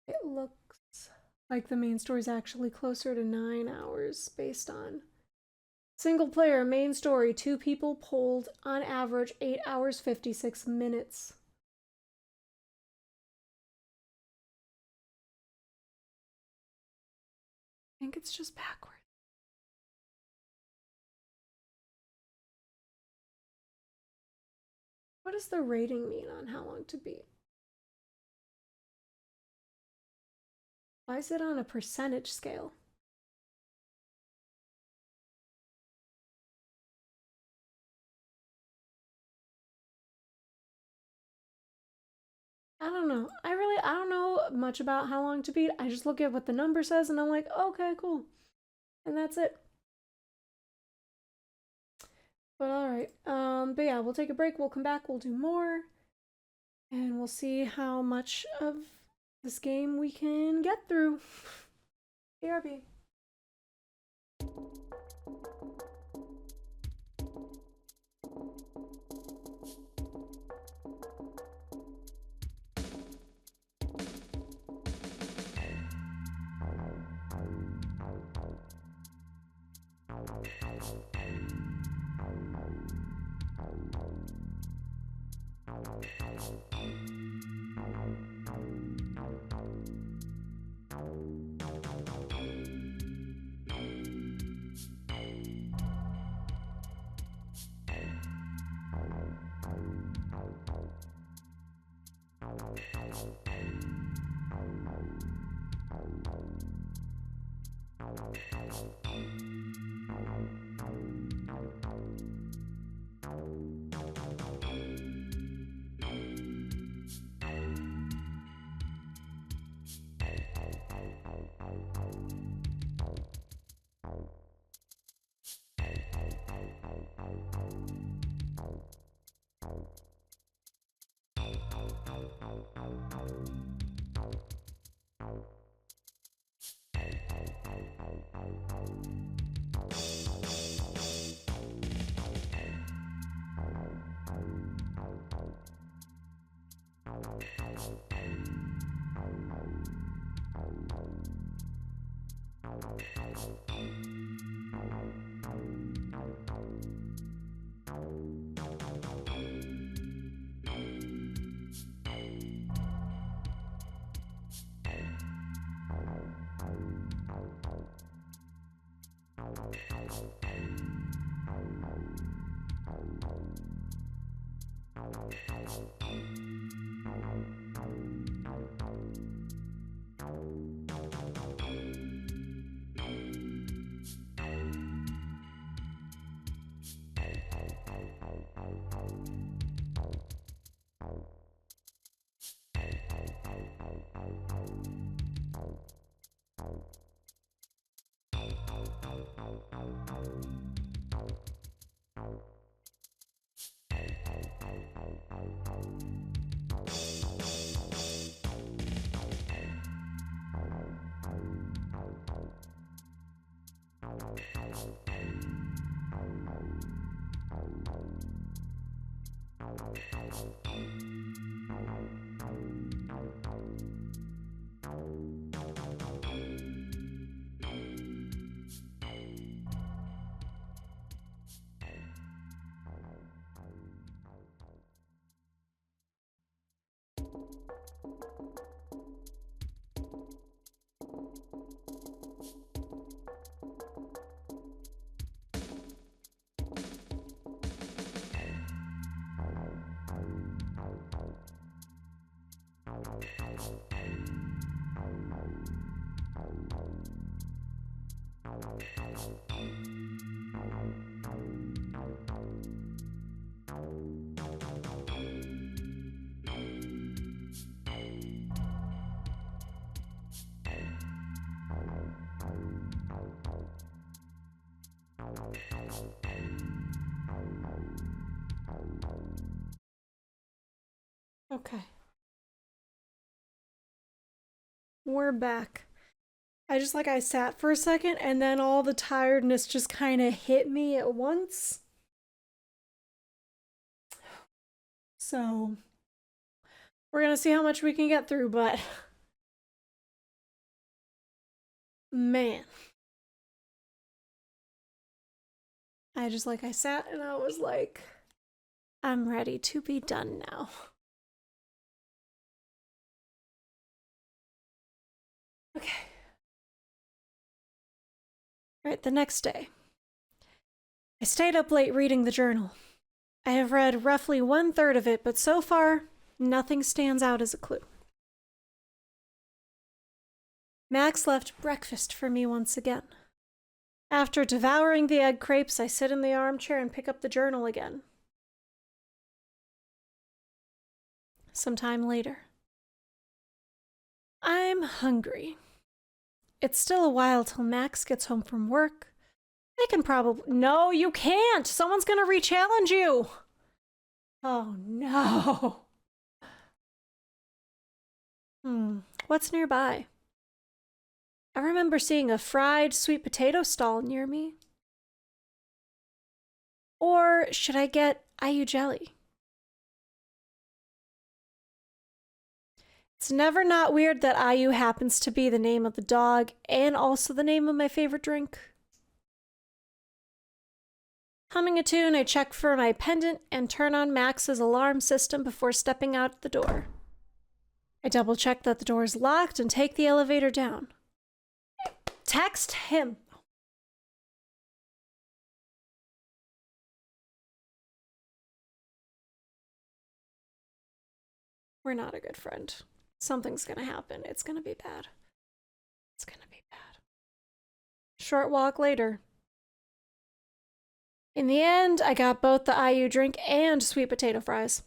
it looks like the main story is actually closer to 9 hours based on single player main story, 2 people polled on average 8 hours 56 minutes. I think it's just backwards. What does the rating mean on how long to beat? Why is it on a percentage scale? I don't know. I don't know much about how long to beat. I just look at what the number says and I'm like, okay, cool. And that's it. But alright. But yeah, we'll take a break. We'll come back. We'll do more. And we'll see how much of this game we can get through. BRB. Okay. We're back. I sat for a second and then all the tiredness just kind of hit me at once. So we're gonna see how much we can get through, but man. I sat and I was like, I'm ready to be done now. Okay. Right, the next day. I stayed up late reading the journal. I have read roughly 1/3 of it, but so far, nothing stands out as a clue. Max left breakfast for me once again. After devouring the egg crepes, I sit in the armchair and pick up the journal again. Some time later. I'm hungry. It's still a while till Max gets home from work. I can probably... No, you can't! Someone's gonna re-challenge you! Oh, no. What's nearby? I remember seeing a fried sweet potato stall near me. Or should I get Ayu jelly? It's never not weird that Ayu happens to be the name of the dog and also the name of my favorite drink. Humming a tune, I check for my pendant and turn on Max's alarm system before stepping out the door. I double check that the door is locked and take the elevator down. Text him. We're not a good friend. Something's gonna happen. It's gonna be bad. It's gonna be bad. Short walk later. In the end, I got both the Ayu drink and sweet potato fries.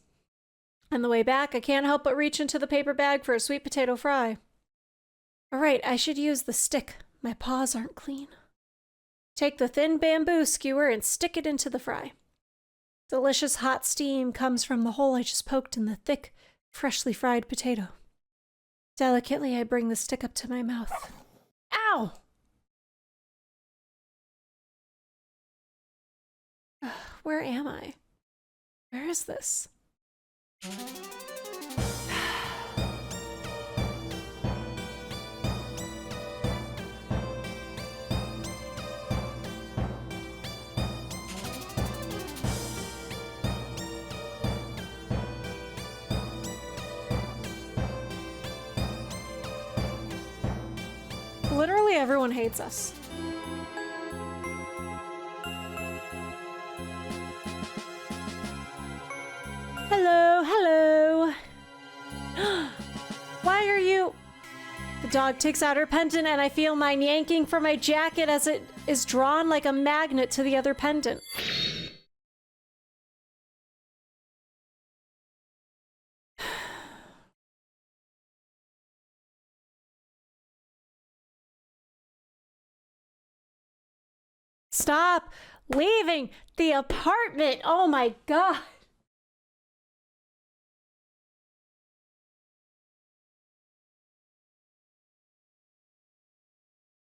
On the way back, I can't help but reach into the paper bag for a sweet potato fry. Alright, I should use the stick. My paws aren't clean. Take the thin bamboo skewer and stick it into the fry. Delicious hot steam comes from the hole I just poked in the thick, freshly fried potato. Delicately, I bring the stick up to my mouth. Ow! Where am I? Where is this? Literally everyone hates us. Hello, hello. Why are you... The dog takes out her pendant and I feel mine yanking from my jacket as it is drawn like a magnet to the other pendant. Stop leaving the apartment. Oh my God.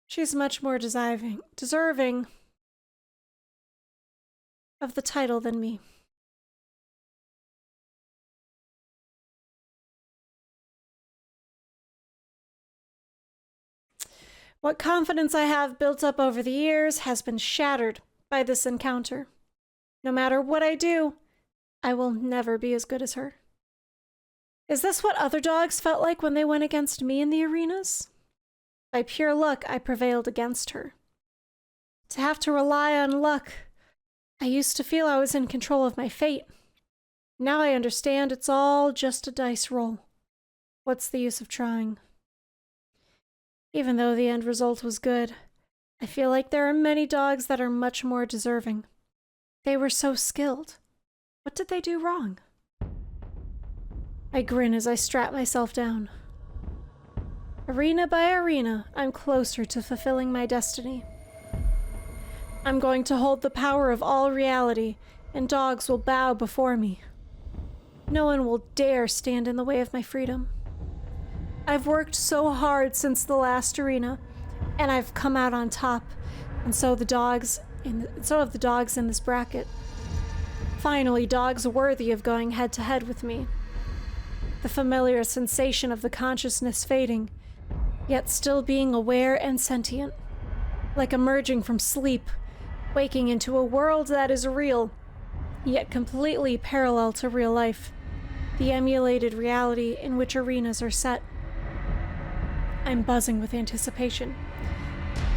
She's much more deserving of the title than me. What confidence I have built up over the years has been shattered by this encounter. No matter what I do, I will never be as good as her. Is this what other dogs felt like when they went against me in the arenas? By pure luck, I prevailed against her. To have to rely on luck, I used to feel I was in control of my fate. Now I understand it's all just a dice roll. What's the use of trying? Even though the end result was good, I feel like there are many dogs that are much more deserving. They were so skilled. What did they do wrong? I grin as I strap myself down. ARIna by ARIna, I'm closer to fulfilling my destiny. I'm going to hold the power of all reality, and dogs will bow before me. No one will dare stand in the way of my freedom. I've worked so hard since the last arena. And I've come out on top, and so have the dogs in this bracket. Finally, dogs worthy of going head to head with me. The familiar sensation of the consciousness fading, yet still being aware and sentient. Like emerging from sleep, waking into a world that is real, yet completely parallel to real life. The emulated reality in which arenas are set. I'm buzzing with anticipation.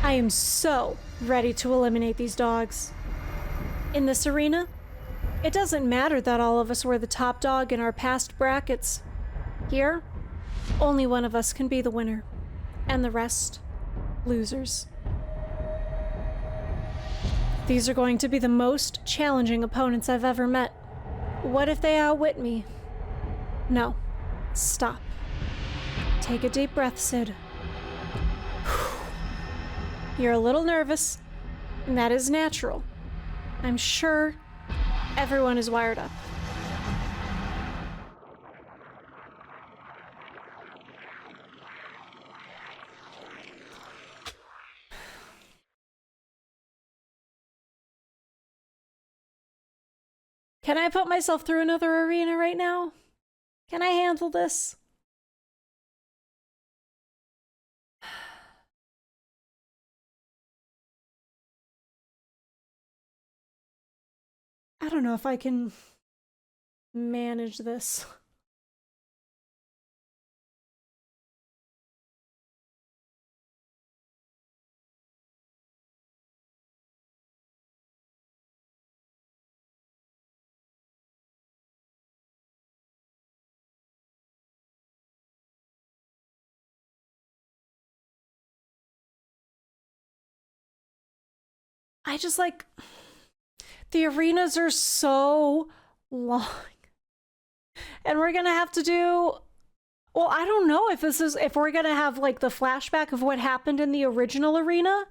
I am so ready to eliminate these dogs. In this arena, it doesn't matter that all of us were the top dog in our past brackets. Here, only one of us can be the winner, and the rest, losers. These are going to be the most challenging opponents I've ever met. What if they outwit me? No. Stop. Take a deep breath, Sid. You're a little nervous, and that is natural. I'm sure everyone is wired up. Can I put myself through another arena right now? Can I handle this? I don't know if I can manage this. I just like, the arenas are so long. And we're gonna have to do, well, I don't know if we're gonna have like the flashback of what happened in the original arena,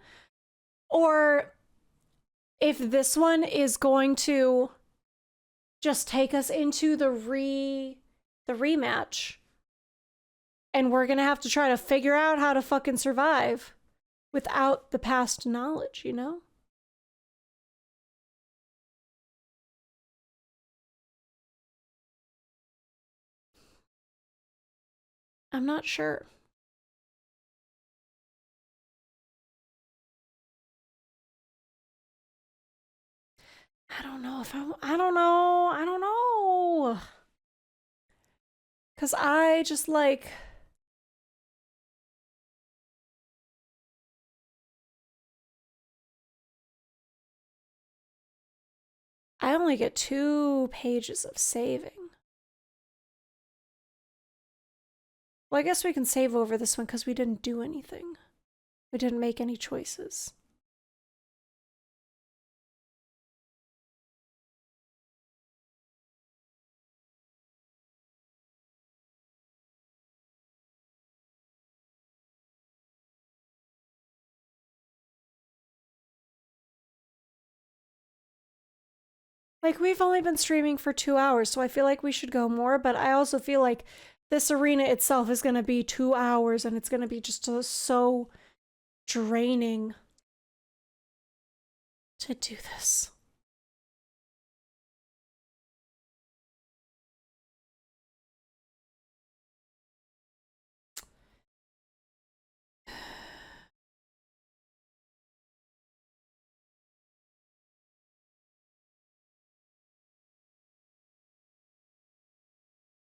or if this one is going to just take us into the rematch. And we're gonna have to try to figure out how to fucking survive without the past knowledge, you know? I'm not sure. I don't know if I don't know. Cause I just like, I only get 2 pages of saving. Well, I guess we can save over this one because we didn't do anything. We didn't make any choices. Like, we've only been streaming for 2 hours, so I feel like we should go more, but I also feel like this arena itself is going to be 2 hours, and it's going to be just so draining to do this.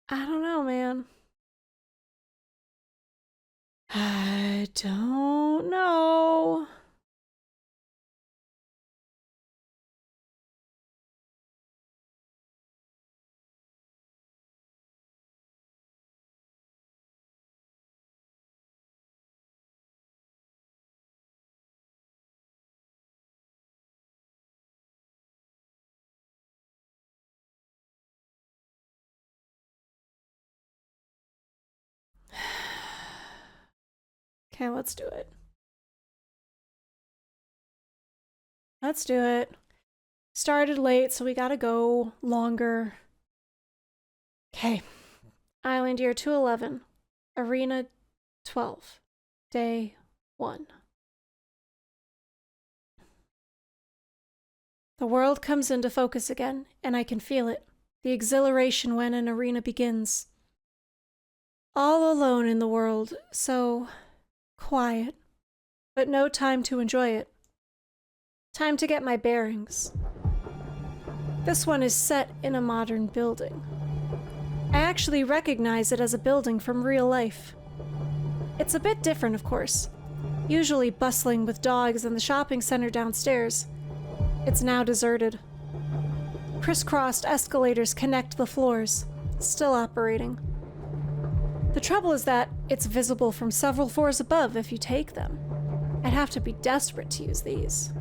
I don't know, man. I don't know. Okay, let's do it. Let's do it. Started late, so we gotta go longer. Okay. Island Year 211. Arena 12. Day 1. The world comes into focus again, and I can feel it. The exhilaration when an arena begins. All alone in the world, so quiet, but no time to enjoy it. Time to get my bearings. This one is set in a modern building. I actually recognize it as a building from real life. It's a bit different, of course. Usually bustling with dogs and the shopping center downstairs. It's now deserted. Crisscrossed escalators connect the floors, still operating. The trouble is that it's visible from several floors above if you take them. I'd have to be desperate to use these.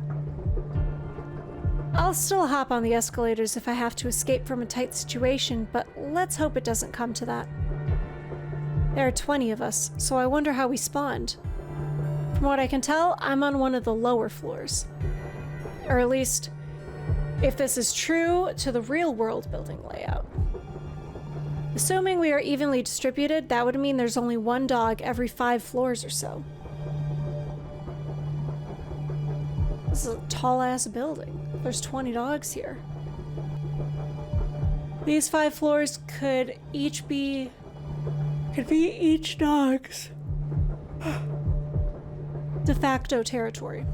I'll still hop on the escalators if I have to escape from a tight situation, but let's hope it doesn't come to that. There are 20 of us, so I wonder how we spawned. From what I can tell, I'm on one of the lower floors. Or at least, if this is true to the real-world building layout. Assuming we are evenly distributed, that would mean there's only one dog every 5 floors or so. This is a tall-ass building. There's 20 dogs here. These 5 floors could be each dog's de facto territory.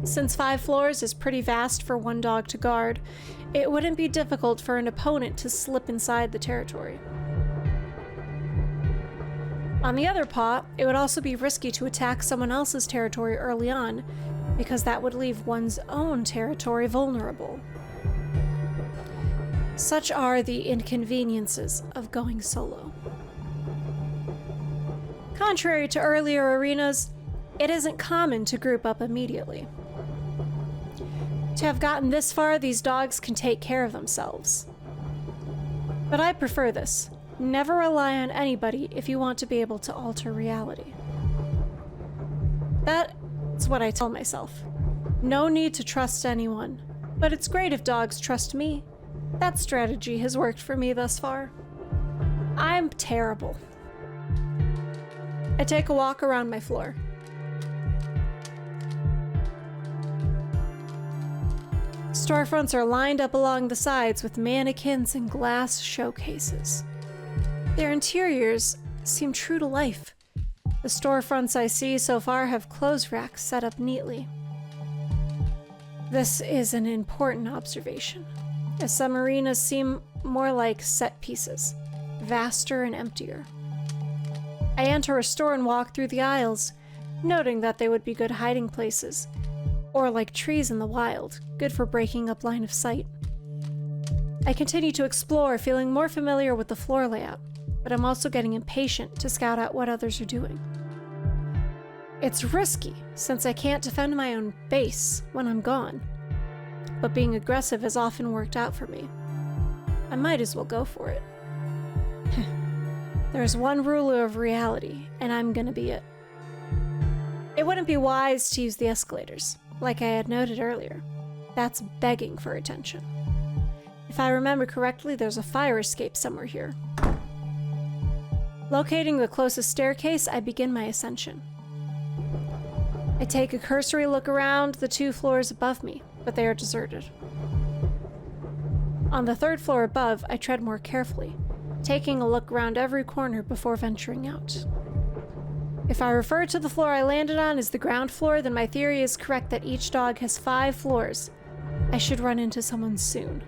Since 5 floors is pretty vast for one dog to guard, it wouldn't be difficult for an opponent to slip inside the territory. On the other paw, it would also be risky to attack someone else's territory early on, because that would leave one's own territory vulnerable. Such are the inconveniences of going solo. Contrary to earlier arenas, it isn't common to group up immediately. To have gotten this far, these dogs can take care of themselves. But I prefer this. Never rely on anybody if you want to be able to alter reality. That's what I tell myself. No need to trust anyone, but it's great if dogs trust me. That strategy has worked for me thus far. I'm terrible. I take a walk around my floor. Storefronts are lined up along the sides with mannequins and glass showcases. Their interiors seem true to life. The storefronts I see so far have clothes racks set up neatly. This is an important observation, as some arenas seem more like set pieces, vaster and emptier. I enter a store and walk through the aisles, noting that they would be good hiding places, or like trees in the wild, good for breaking up line of sight. I continue to explore, feeling more familiar with the floor layout, but I'm also getting impatient to scout out what others are doing. It's risky, since I can't defend my own base when I'm gone, but being aggressive has often worked out for me. I might as well go for it. There's one ruler of reality, and I'm gonna be it. It wouldn't be wise to use the escalators, like I had noted earlier. That's begging for attention. If I remember correctly, there's a fire escape somewhere here. Locating the closest staircase, I begin my ascension. I take a cursory look around the 2 floors above me, but they are deserted. On the 3rd floor above, I tread more carefully, taking a look around every corner before venturing out. If I refer to the floor I landed on as the ground floor, then my theory is correct that each dog has 5 floors. I should run into someone soon.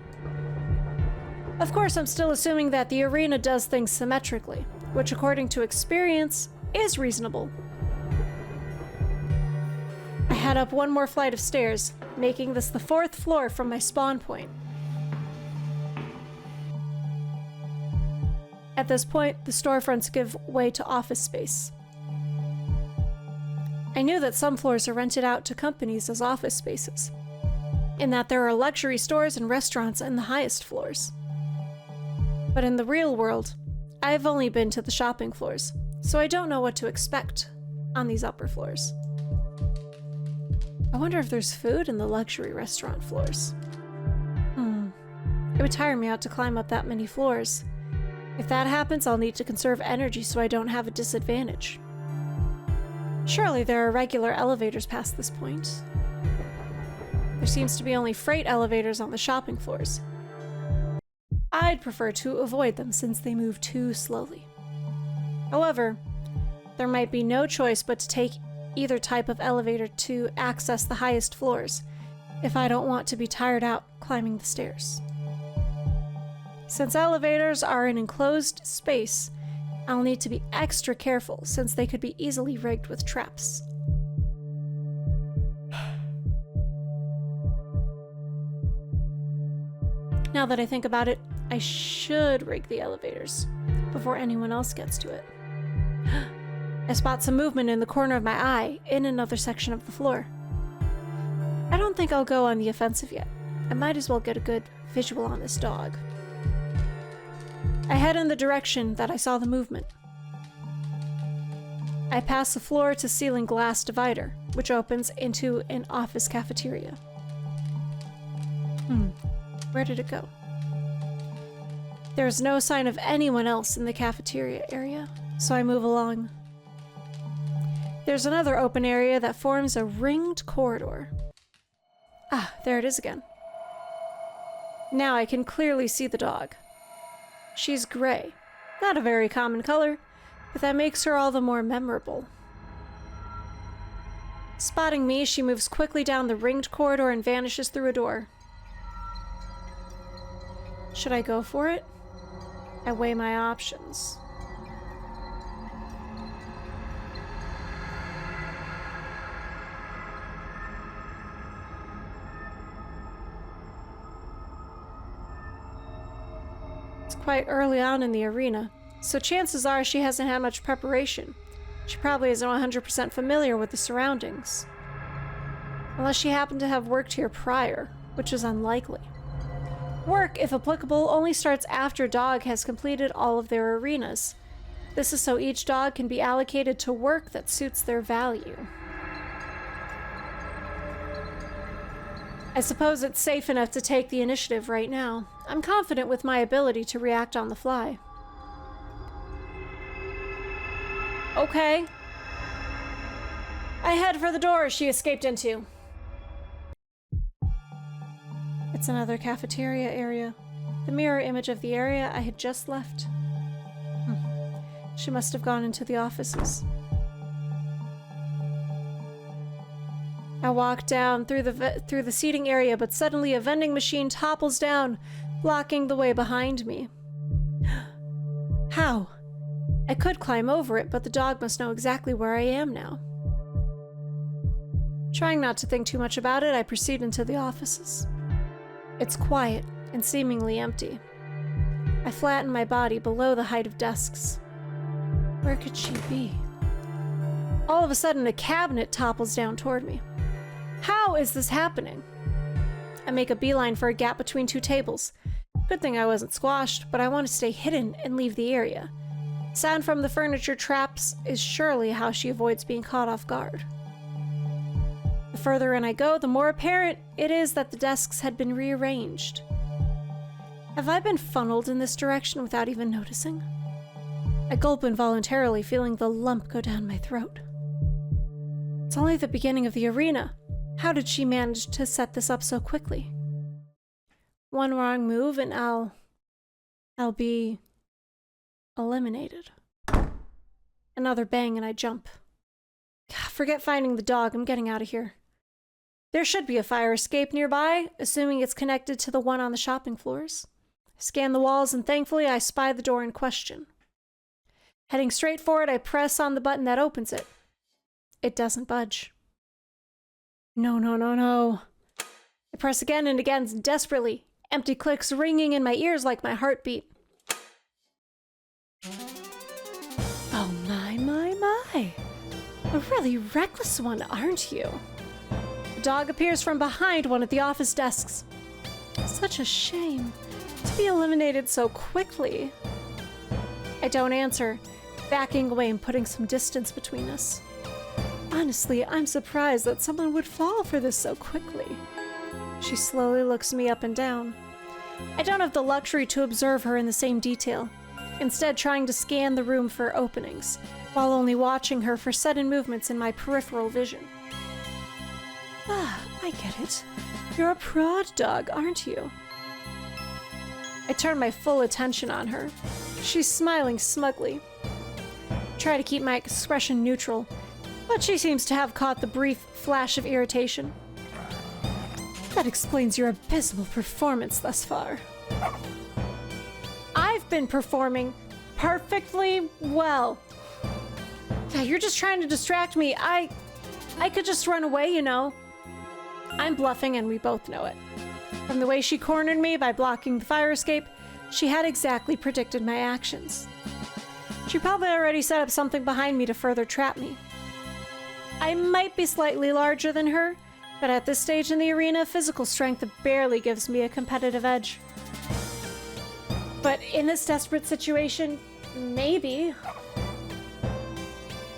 Of course, I'm still assuming that the arena does things symmetrically, which according to experience is reasonable. I head up one more flight of stairs, making this the 4th floor from my spawn point. At this point, the storefronts give way to office space. I knew that some floors are rented out to companies as office spaces, in that there are luxury stores and restaurants in the highest floors. But in the real world, I've only been to the shopping floors, so I don't know what to expect on these upper floors. I wonder if there's food in the luxury restaurant floors. It would tire me out to climb up that many floors. If that happens, I'll need to conserve energy so I don't have a disadvantage. Surely there are regular elevators past this point. There seems to be only freight elevators on the shopping floors. I'd prefer to avoid them since they move too slowly. However, there might be no choice but to take either type of elevator to access the highest floors if I don't want to be tired out climbing the stairs. Since elevators are an enclosed space, I'll need to be extra careful since they could be easily rigged with traps. Now that I think about it, I should rig the elevators before anyone else gets to it. I spot some movement in the corner of my eye in another section of the floor. I don't think I'll go on the offensive yet. I might as well get a good visual on this dog. I head in the direction that I saw the movement. I pass the floor-to-ceiling glass divider, which opens into an office cafeteria. Where did it go? There's no sign of anyone else in the cafeteria area, so I move along. There's another open area that forms a ringed corridor. Ah, there it is again. Now I can clearly see the dog. She's gray. Not a very common color, but that makes her all the more memorable. Spotting me, she moves quickly down the ringed corridor and vanishes through a door. Should I go for it? I weigh my options. It's quite early on in the arena, so chances are she hasn't had much preparation. She probably isn't 100% familiar with the surroundings. Unless she happened to have worked here prior, which is unlikely. Work, if applicable, only starts after a dog has completed all of their arenas. This is so each dog can be allocated to work that suits their value. I suppose it's safe enough to take the initiative right now. I'm confident with my ability to react on the fly. Okay. I head for the door she escaped into. It's another cafeteria area. The mirror image of the area I had just left. She must have gone into the offices. I walk down through the seating area, but suddenly a vending machine topples down, blocking the way behind me. How? I could climb over it, but the dog must know exactly where I am now. Trying not to think too much about it, I proceed into the offices. It's quiet and seemingly empty. I flatten my body below the height of desks. Where could she be? All of a sudden, a cabinet topples down toward me. How is this happening? I make a beeline for a gap between two tables. Good thing I wasn't squashed, but I want to stay hidden and leave the area. Sound from the furniture traps is surely how she avoids being caught off guard. The further in I go, the more apparent it is that the desks had been rearranged. Have I been funneled in this direction without even noticing? I gulp involuntarily, feeling the lump go down my throat. It's only the beginning of the arena. How did she manage to set this up so quickly? One wrong move and I'll be eliminated. Another bang and I jump. Forget finding the dog, I'm getting out of here. There should be a fire escape nearby, assuming it's connected to the one on the shopping floors. I scan the walls and thankfully I spy the door in question. Heading straight for it, I press on the button that opens it. It doesn't budge. No, no, no, no. I press again and again, desperately. Empty clicks ringing in my ears like my heartbeat. Oh my, my, my. A really reckless one, aren't you? The dog appears from behind one of the office desks. Such a shame to be eliminated so quickly. I don't answer, backing away and putting some distance between us. Honestly, I'm surprised that someone would fall for this so quickly. She slowly looks me up and down. I don't have the luxury to observe her in the same detail, instead trying to scan the room for openings, while only watching her for sudden movements in my peripheral vision. I I get it. You're a prod dog, aren't you? I turn my full attention on her. She's smiling smugly. Try to keep my expression neutral, but she seems to have caught the brief flash of irritation. That explains your abysmal performance thus far. I've been performing perfectly well. Yeah, you're just trying to distract me. I could just run away, you know. I'm bluffing and we both know it. From the way she cornered me by blocking the fire escape, she had exactly predicted my actions. She probably already set up something behind me to further trap me. I might be slightly larger than her, but at this stage in the arena, physical strength barely gives me a competitive edge. But in this desperate situation, maybe.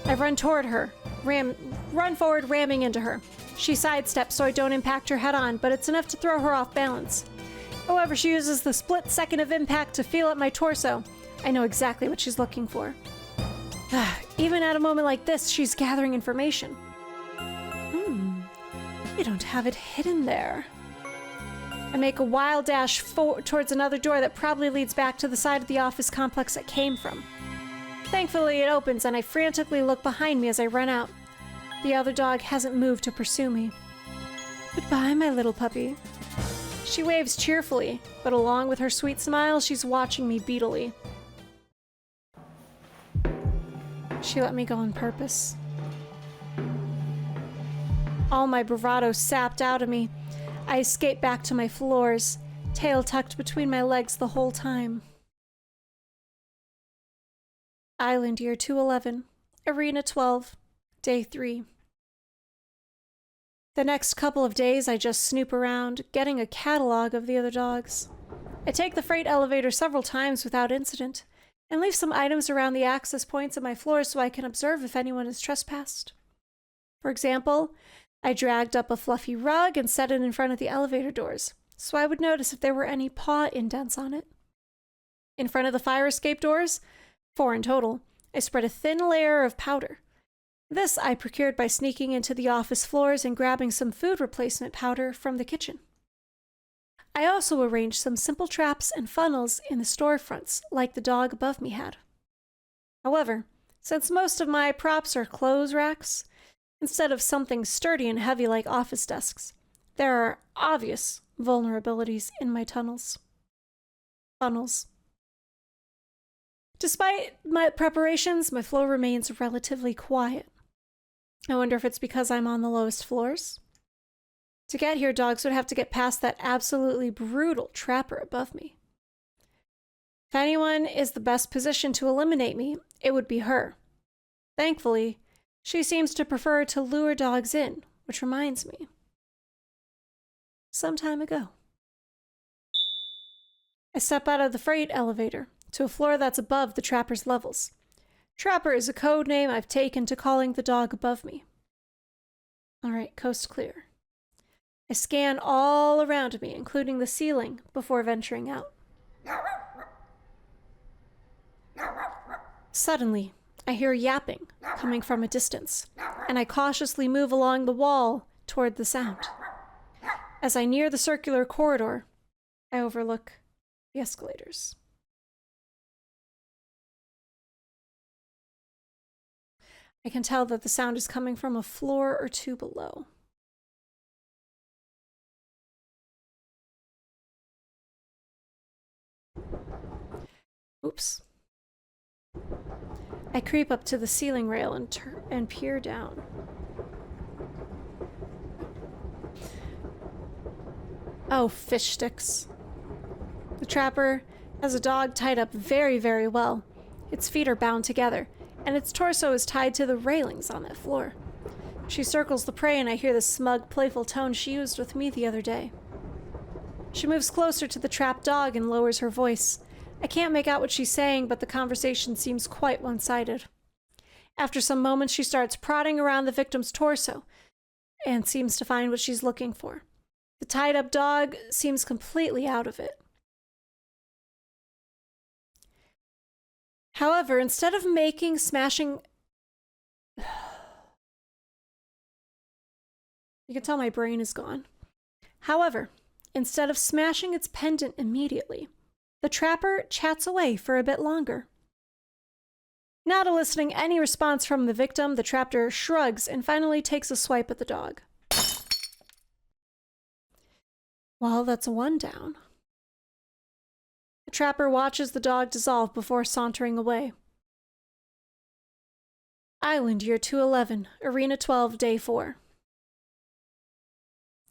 I run toward her, run forward, ramming into her. She sidesteps so I don't impact her head-on, but it's enough to throw her off balance. However, she uses the split second of impact to feel at my torso. I know exactly what she's looking for. Even at a moment like this, she's gathering information. You don't have it hidden there. I make a wild dash towards another door that probably leads back to the side of the office complex I came from. Thankfully, it opens and I frantically look behind me as I run out. The other dog hasn't moved to pursue me. Goodbye, my little puppy. She waves cheerfully, but along with her sweet smile, she's watching me beadily. She let me go on purpose. All my bravado sapped out of me, I escape back to my floors, tail tucked between my legs the whole time. Island Year 211, ARIna 12, Day 3. The next couple of days I just snoop around, getting a catalog of the other dogs. I take the freight elevator several times without incident, and leave some items around the access points of my floor so I can observe if anyone has trespassed. For example, I dragged up a fluffy rug and set it in front of the elevator doors, so I would notice if there were any paw indents on it. In front of the fire escape doors, 4 in total, I spread a thin layer of powder. This I procured by sneaking into the office floors and grabbing some food replacement powder from the kitchen. I also arranged some simple traps and funnels in the storefronts, like the dog above me had. However, since most of my props are clothes racks, instead of something sturdy and heavy like office desks, there are obvious vulnerabilities in my funnels. Despite my preparations, my floor remains relatively quiet. I wonder if it's because I'm on the lowest floors? To get here, dogs would have to get past that absolutely brutal trapper above me. If anyone is the best positioned to eliminate me, it would be her. Thankfully, she seems to prefer to lure dogs in, which reminds me. Some time ago, I step out of the freight elevator to a floor that's above the trapper's levels. Trapper is a code name I've taken to calling the dog above me. All right, coast clear. I scan all around me, including the ceiling, before venturing out. Suddenly, I hear yapping coming from a distance, and I cautiously move along the wall toward the sound. As I near the circular corridor, I overlook the escalators. I can tell that the sound is coming from a floor or two below. Oops. I creep up to the ceiling rail and peer down. Oh, fish sticks. The trapper has a dog tied up very, very well. Its feet are bound together, and its torso is tied to the railings on that floor. She circles the prey, and I hear the smug, playful tone she used with me the other day. She moves closer to the trapped dog and lowers her voice. I can't make out what she's saying, but the conversation seems quite one-sided. After some moments, she starts prodding around the victim's torso and seems to find what she's looking for. The tied-up dog seems completely out of it. However, instead of making smashing... You can tell my brain is gone. However, instead of smashing its pendant immediately, the trapper chats away for a bit longer. Not eliciting any response from the victim, the trapper shrugs and finally takes a swipe at the dog. Well, that's one down. The trapper watches the dog dissolve before sauntering away. Island year 211, ARIna 12, day 4.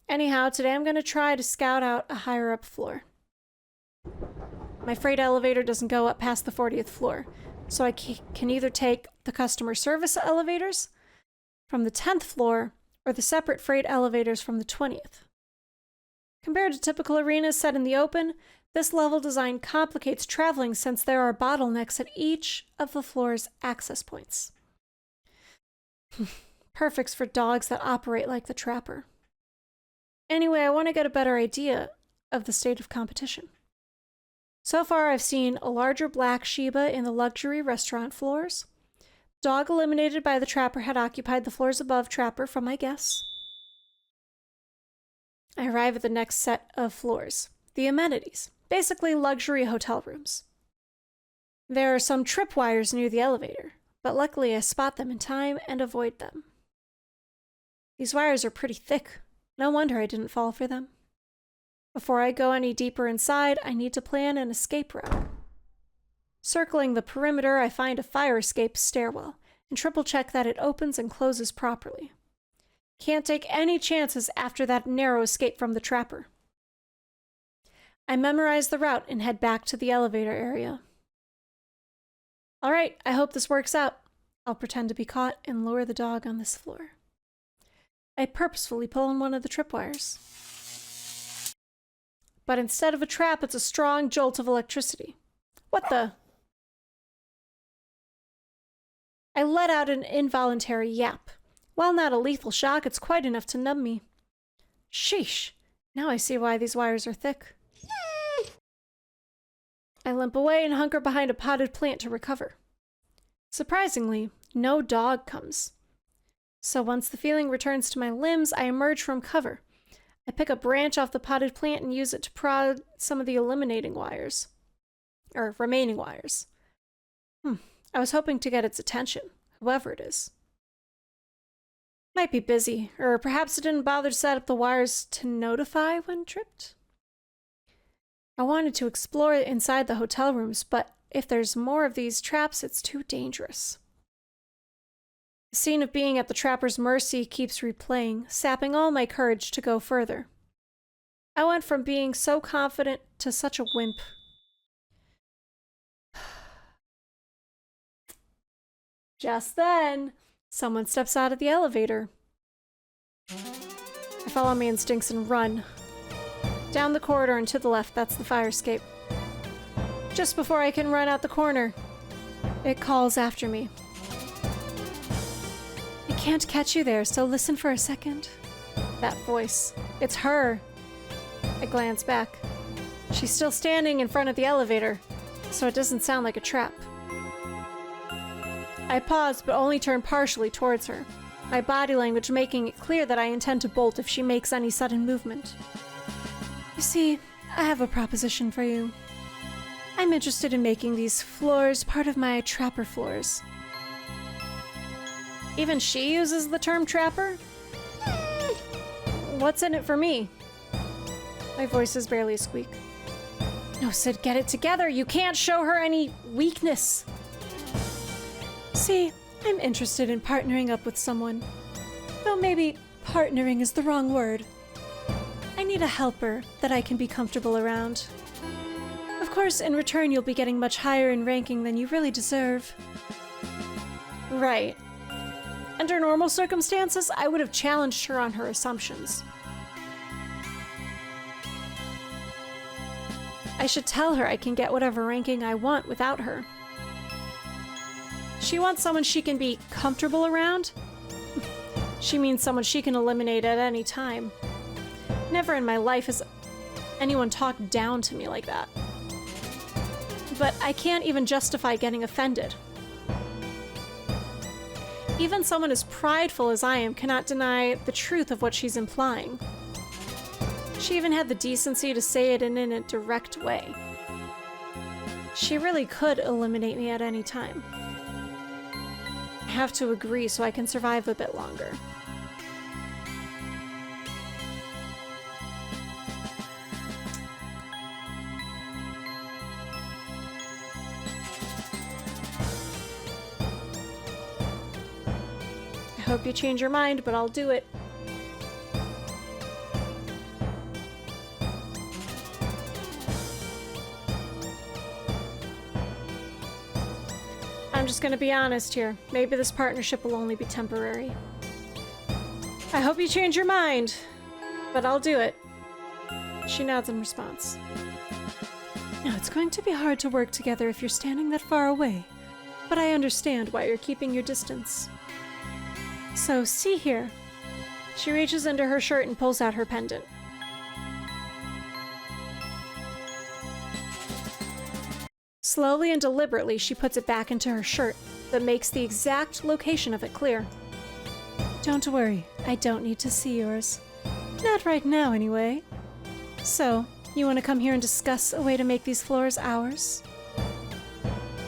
Anyhow, today I'm going to try to scout out a higher up floor. My freight elevator doesn't go up past the 40th floor, so I can either take the customer service elevators from the 10th floor or the separate freight elevators from the 20th. Compared to typical arenas set in the open, this level design complicates traveling since there are bottlenecks at each of the floor's access points. Perfect for dogs that operate like the trapper. Anyway, I want to get a better idea of the state of competition. So far, I've seen a larger black ShIba in the luxury restaurant floors. Dog eliminated by the trapper had occupied the floors above trapper from my guess. I arrive at the next set of floors. The amenities, basically luxury hotel rooms. There are some tripwires near the elevator, but luckily I spot them in time and avoid them. These wires are pretty thick. No wonder I didn't fall for them. Before I go any deeper inside, I need to plan an escape route. Circling the perimeter, I find a fire escape stairwell and triple check that it opens and closes properly. Can't take any chances after that narrow escape from the trapper. I memorize the route and head back to the elevator area. All right, I hope this works out. I'll pretend to be caught and lure the dog on this floor. I purposefully pull on one of the tripwires. But instead of a trap, it's a strong jolt of electricity. What the? I let out an involuntary yap. While not a lethal shock, it's quite enough to numb me. Sheesh. Now I see why these wires are thick. I limp away and hunker behind a potted plant to recover. Surprisingly, no dog comes. So once the feeling returns to my limbs, I emerge from cover. I pick a branch off the potted plant and use it to prod some of the remaining wires. I was hoping to get its attention, whoever it is. Might be busy, or perhaps it didn't bother to set up the wires to notify when tripped. I wanted to explore inside the hotel rooms, but if there's more of these traps, it's too dangerous. The scene of being at the trapper's mercy keeps replaying, sapping all my courage to go further. I went from being so confident to such a wimp. Just then, someone steps out of the elevator. I follow my instincts and run. Down the corridor and to the left, that's the fire escape. Just before I can run out the corner, it calls after me. I can't catch you there, so listen for a second. That voice. It's her. I glance back. She's still standing in front of the elevator, so it doesn't sound like a trap. I pause, but only turn partially towards her, my body language making it clear that I intend to bolt if she makes any sudden movement. You see, I have a proposition for you. I'm interested in making these floors part of my trapper floors. Even she uses the term trapper? What's in it for me? My voice is barely a squeak. No, Sid, get it together. You can't show her any weakness. See, I'm interested in partnering up with someone. Though maybe partnering is the wrong word. I need a helper that I can be comfortable around. Of course, in return, you'll be getting much higher in ranking than you really deserve. Right. Under normal circumstances, I would have challenged her on her assumptions. I should tell her I can get whatever ranking I want without her. She wants someone she can be comfortable around? She means someone she can eliminate at any time. Never in my life has anyone talked down to me like that. But I can't even justify getting offended. Even someone as prideful as I am cannot deny the truth of what she's implying. She even had the decency to say it in a direct way. She really could eliminate me at any time. I have to agree so I can survive a bit longer. I hope you change your mind, but I'll do it. I'm just gonna be honest here. Maybe this partnership will only be temporary. I hope you change your mind, but I'll do it. She nods in response. Now, it's going to be hard to work together if you're standing that far away, but I understand why you're keeping your distance. So, see here. She reaches into her shirt and pulls out her pendant. Slowly and deliberately, she puts it back into her shirt, but makes the exact location of it clear. Don't worry, I don't need to see yours. Not right now, anyway. So, you want to come here and discuss a way to make these floors ours?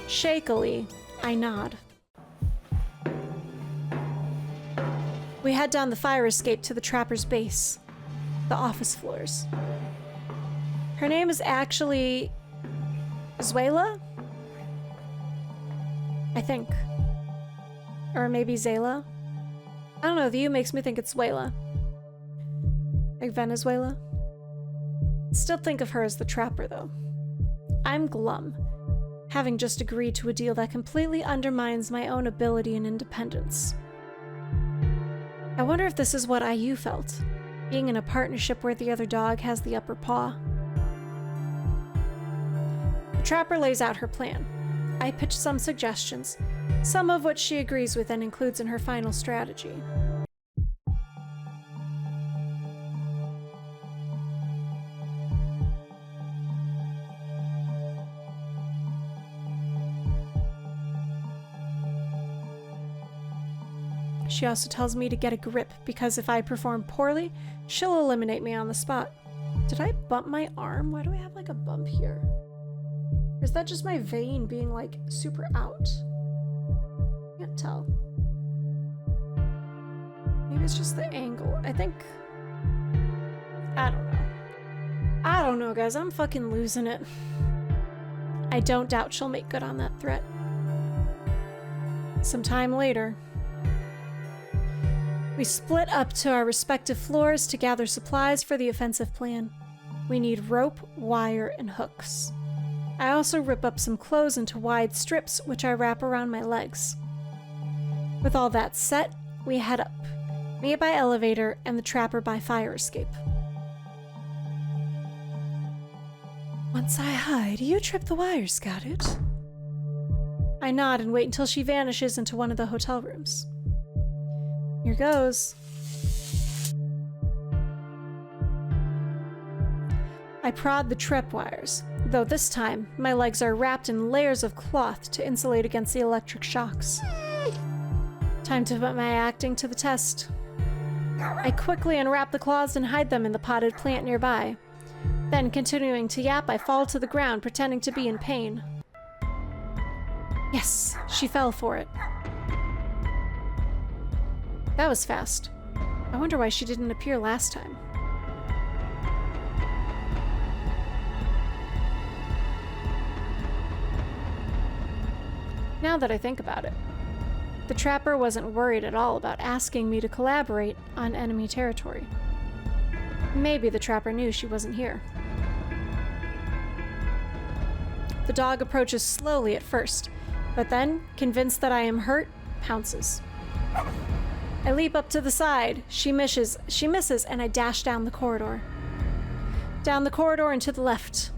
Shakily, I nod. We head down the fire escape to the trapper's base, the office floors. Her name is actually Zuela? I think. Or maybe Zayla? I don't know, the U makes me think it's Zuela. Like Venezuela? Still think of her as the trapper, though. I'm glum, having just agreed to a deal that completely undermines my own ability and independence. I wonder if this is what IU felt, being in a partnership where the other dog has the upper paw. The trapper lays out her plan. I pitch some suggestions, some of which she agrees with and includes in her final strategy. She also tells me to get a grip, because if I perform poorly, she'll eliminate me on the spot. Did I bump my arm? Why do I have like a bump here? Or is that just my vein being like super out? Can't tell. Maybe it's just the angle. I think... I don't know. I don't know, guys. I'm fucking losing it. I don't doubt she'll make good on that threat. Some time later... we split up to our respective floors to gather supplies for the offensive plan. We need rope, wire, and hooks. I also rip up some clothes into wide strips, which I wrap around my legs. With all that set, we head up. Me by elevator and the trapper by fire escape. Once I hide, you trip the wires, got it? I nod and wait until she vanishes into one of the hotel rooms. Here goes. I prod the tripwires, though this time my legs are wrapped in layers of cloth to insulate against the electric shocks. Time to put my acting to the test. I quickly unwrap the cloths and hide them in the potted plant nearby. Then, continuing to yap, I fall to the ground, pretending to be in pain. Yes, she fell for it. That was fast. I wonder why she didn't appear last time. Now that I think about it, the trapper wasn't worried at all about asking me to collaborate on enemy territory. Maybe the trapper knew she wasn't here. The dog approaches slowly at first, but then, convinced that I am hurt, pounces. I leap up to the side. She misses, and I dash down the corridor. Down the corridor and to the left.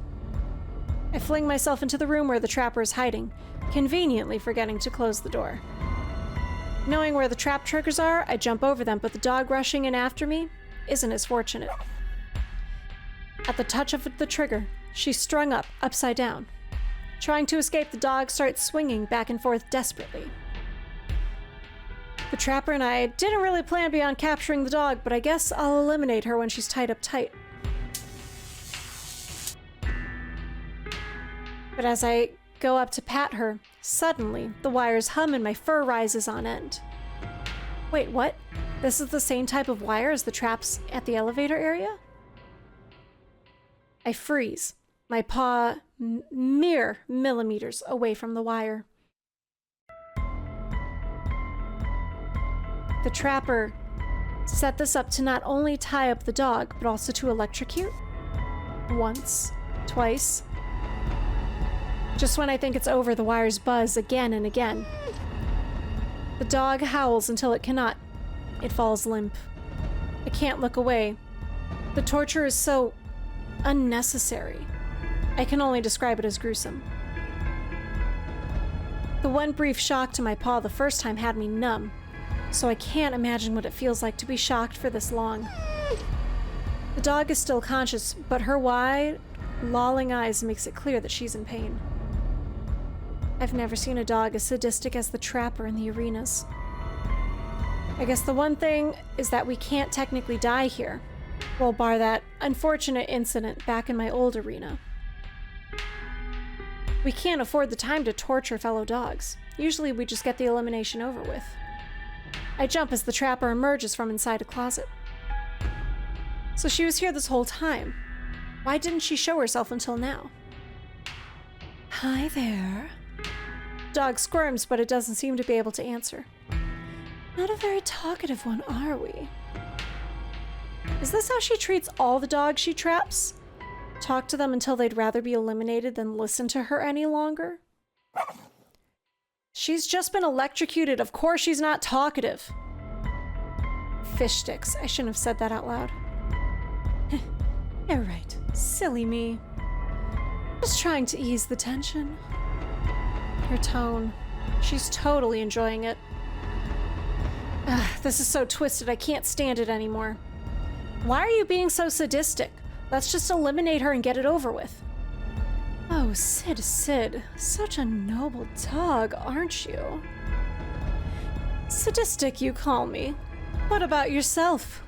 I fling myself into the room where the trapper is hiding, conveniently forgetting to close the door. Knowing where the trap triggers are, I jump over them, but the dog rushing in after me isn't as fortunate. At the touch of the trigger, she's strung up, upside down. Trying to escape, the dog starts swinging back and forth desperately. The trapper and I didn't really plan beyond capturing the dog, but I guess I'll eliminate her when she's tied up tight. But as I go up to pat her, suddenly the wires hum and my fur rises on end. Wait, what? This is the same type of wire as the traps at the elevator area? I freeze, my paw mere millimeters away from the wire. The trapper set this up to not only tie up the dog, but also to electrocute. Once, twice. Just when I think it's over, the wires buzz again and again. The dog howls until it cannot. It falls limp. I can't look away. The torture is so unnecessary. I can only describe it as gruesome. The one brief shock to my paw the first time had me numb, so I can't imagine what it feels like to be shocked for this long. The dog is still conscious, but her wide, lolling eyes makes it clear that she's in pain. I've never seen a dog as sadistic as the trapper in the ARInas. I guess the one thing is that we can't technically die here. Well, bar that unfortunate incident back in my old ARIna. We can't afford the time to torture fellow dogs. Usually we just get the elimination over with. I jump as the trapper emerges from inside a closet. So she was here this whole time. Why didn't she show herself until now? Hi there. Dog squirms, but it doesn't seem to be able to answer. Not a very talkative one, are we? Is this how she treats all the dogs she traps? Talk to them until they'd rather be eliminated than listen to her any longer? She's just been electrocuted. Of course she's not talkative. Fish sticks. I shouldn't have said that out loud. You're right. Silly me. Just trying to ease the tension. Her tone. She's totally enjoying it. This is so twisted. I can't stand it anymore. Why are you being so sadistic? Let's just eliminate her and get it over with. Oh, Sid. Such a noble dog, aren't you? Sadistic, you call me. What about yourself?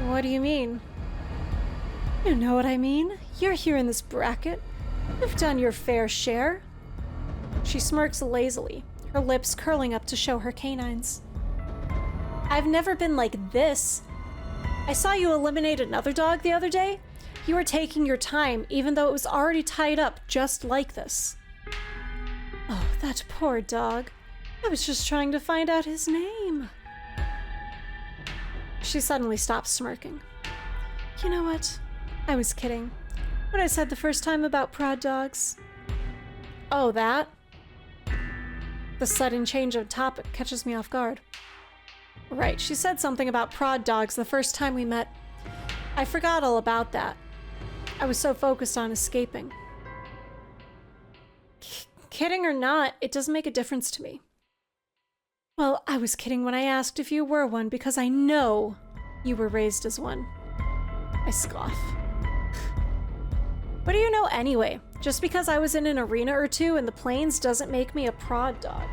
What do you mean? You know what I mean. You're here in this bracket. You've done your fair share. She smirks lazily, her lips curling up to show her canines. I've never been like this. I saw you eliminate another dog the other day. You were taking your time, even though it was already tied up just like this. Oh, that poor dog. I was just trying to find out his name. She suddenly stops smirking. You know what? I was kidding. What I said the first time about prod dogs. Oh, that? The sudden change of topic catches me off guard. Right, she said something about prod dogs the first time we met. I forgot all about that. I was so focused on escaping. Kidding or not, it doesn't make a difference to me. Well, I was kidding when I asked if you were one because I know you were raised as one. I scoff. What do you know anyway? Just because I was in an ARIna or two in the plains doesn't make me a prod dog.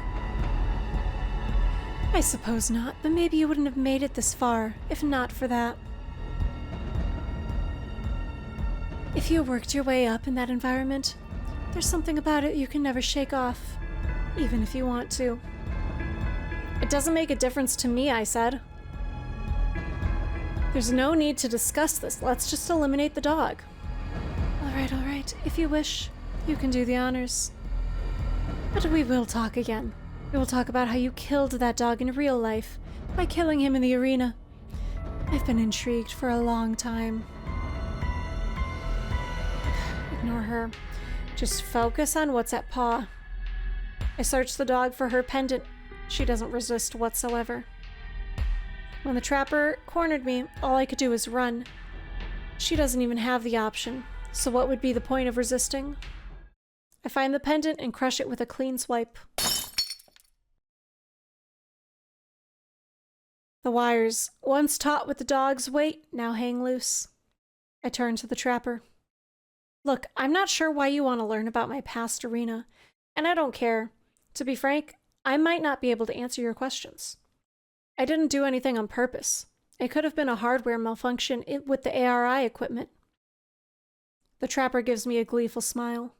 I suppose not, but maybe you wouldn't have made it this far if not for that. If you worked your way up in that environment, there's something about it you can never shake off, even if you want to. It doesn't make a difference to me, I said. There's no need to discuss this. Let's just eliminate the dog. All right. If you wish, you can do the honors. But we will talk again. We will talk about how you killed that dog in real life by killing him in the ARIna. I've been intrigued for a long time. Ignore her. Just focus on what's at paw. I searched the dog for her pendant. She doesn't resist whatsoever. When the trapper cornered me, all I could do was run. She doesn't even have the option, so what would be the point of resisting? I find the pendant and crush it with a clean swipe. The wires, once taut with the dog's weight, now hang loose. I turn to the trapper. Look, I'm not sure why you want to learn about my past ARIna, and I don't care. To be frank, I might not be able to answer your questions. I didn't do anything on purpose. It could have been a hardware malfunction with the ARI equipment. The trapper gives me a gleeful smile.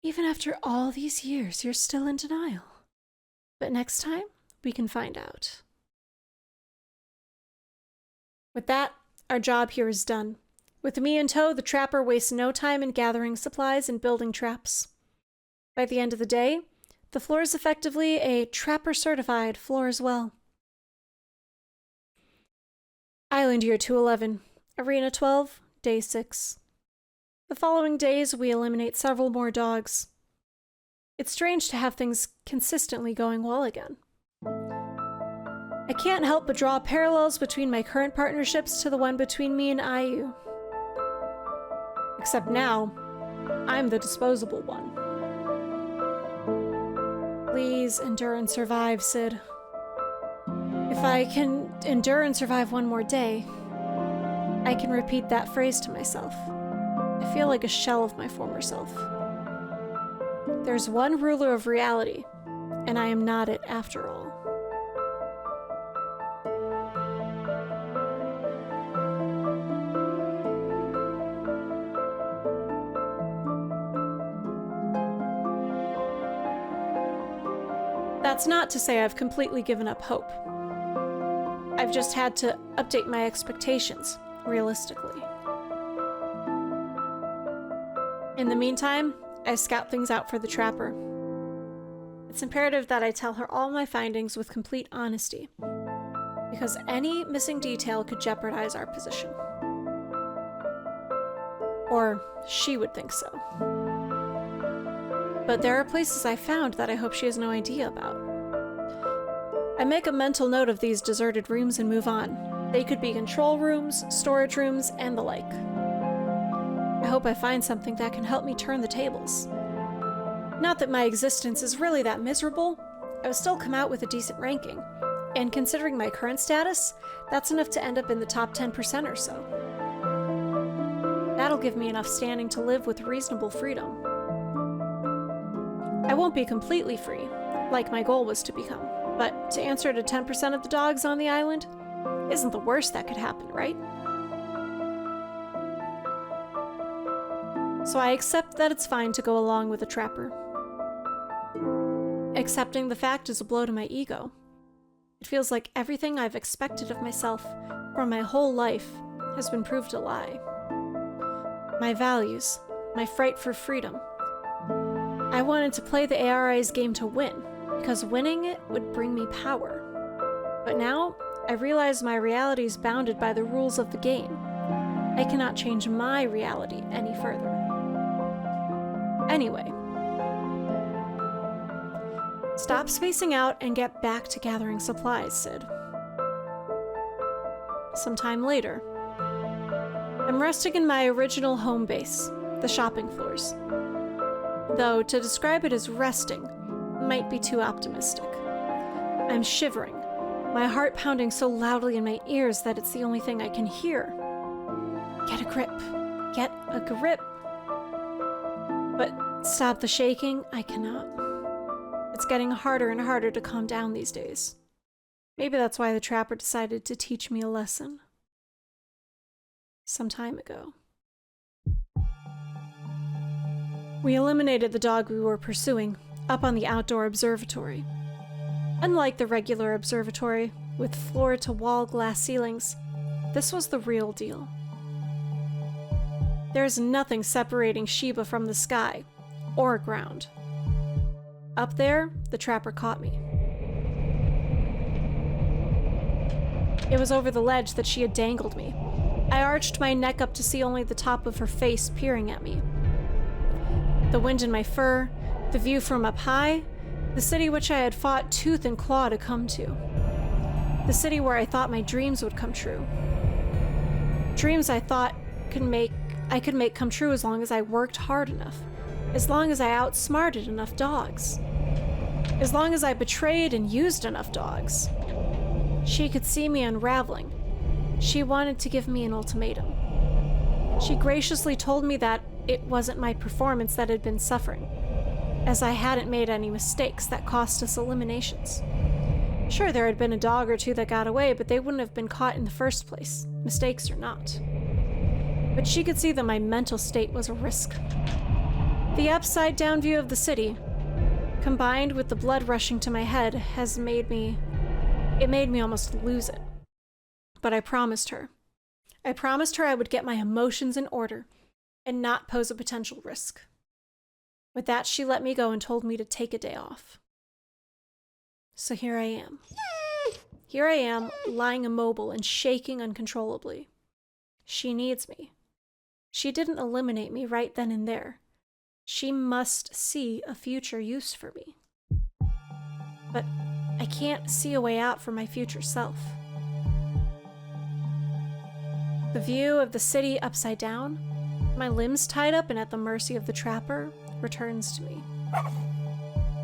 Even after all these years, you're still in denial. But next time, we can find out. With that, our job here is done. With me in tow, the trapper wastes no time in gathering supplies and building traps. By the end of the day, the floor is effectively a trapper-certified floor as well. Island Year 211, ARIna 12, Day 6. The following days, we eliminate several more dogs. It's strange to have things consistently going well again. I can't help but draw parallels between my current partnerships to the one between me and Ayu. Except now, I'm the disposable one. Please endure and survive, Sid. If I can endure and survive one more day, I can repeat that phrase to myself. I feel like a shell of my former self. There's one ruler of reality, and I am not it after all. That's not to say I've completely given up hope. I've just had to update my expectations, realistically. In the meantime, I scout things out for the trapper. It's imperative that I tell her all my findings with complete honesty, because any missing detail could jeopardize our position. Or she would think so. But there are places I found that I hope she has no idea about. I make a mental note of these deserted rooms and move on. They could be control rooms, storage rooms, and the like. I hope I find something that can help me turn the tables. Not that my existence is really that miserable. I would still come out with a decent ranking, and considering my current status, that's enough to end up in the top 10% or so. That'll give me enough standing to live with reasonable freedom. I won't be completely free, like my goal was to become, but to answer to 10% of the dogs on the island isn't the worst that could happen, right? So I accept that it's fine to go along with the trapper. Accepting the fact is a blow to my ego. It feels like everything I've expected of myself for my whole life has been proved a lie. My values, my fight for freedom. I wanted to play the ARI's game to win, because winning it would bring me power. But now, I realize my reality is bounded by the rules of the game. I cannot change my reality any further. Anyway, stop spacing out and get back to gathering supplies, Sid. Sometime later, I'm resting in my original home base, the shopping floors. Though to describe it as resting might be too optimistic. I'm shivering, my heart pounding so loudly in my ears that it's the only thing I can hear. Get a grip. Get a grip. But stop the shaking, I cannot. It's getting harder and harder to calm down these days. Maybe that's why the trapper decided to teach me a lesson. Some time ago. We eliminated the dog we were pursuing, up on the outdoor observatory. Unlike the regular observatory, with floor-to-wall glass ceilings, this was the real deal. There's nothing separating ShIba from the sky, or ground. Up there, the trapper caught me. It was over the ledge that she had dangled me. I arched my neck up to see only the top of her face peering at me. The wind in my fur, the view from up high, the city which I had fought tooth and claw to come to. The city where I thought my dreams would come true. Dreams I thought I could make come true as long as I worked hard enough, as long as I outsmarted enough dogs, as long as I betrayed and used enough dogs. She could see me unraveling. She wanted to give me an ultimatum. She graciously told me that it wasn't my performance that had been suffering. as I hadn't made any mistakes that cost us eliminations. Sure, there had been a dog or two that got away, but they wouldn't have been caught in the first place, mistakes or not. But she could see that my mental state was a risk. The upside-down view of the city, combined with the blood rushing to my head, made me almost lose it. But I promised her. I promised her I would get my emotions in order and not pose a potential risk. With that, she let me go and told me to take a day off. So here I am. Here I am, lying immobile and shaking uncontrollably. She needs me. She didn't eliminate me right then and there. She must see a future use for me. But I can't see a way out for my future self. The view of the city upside down, my limbs tied up and at the mercy of the trapper, returns to me.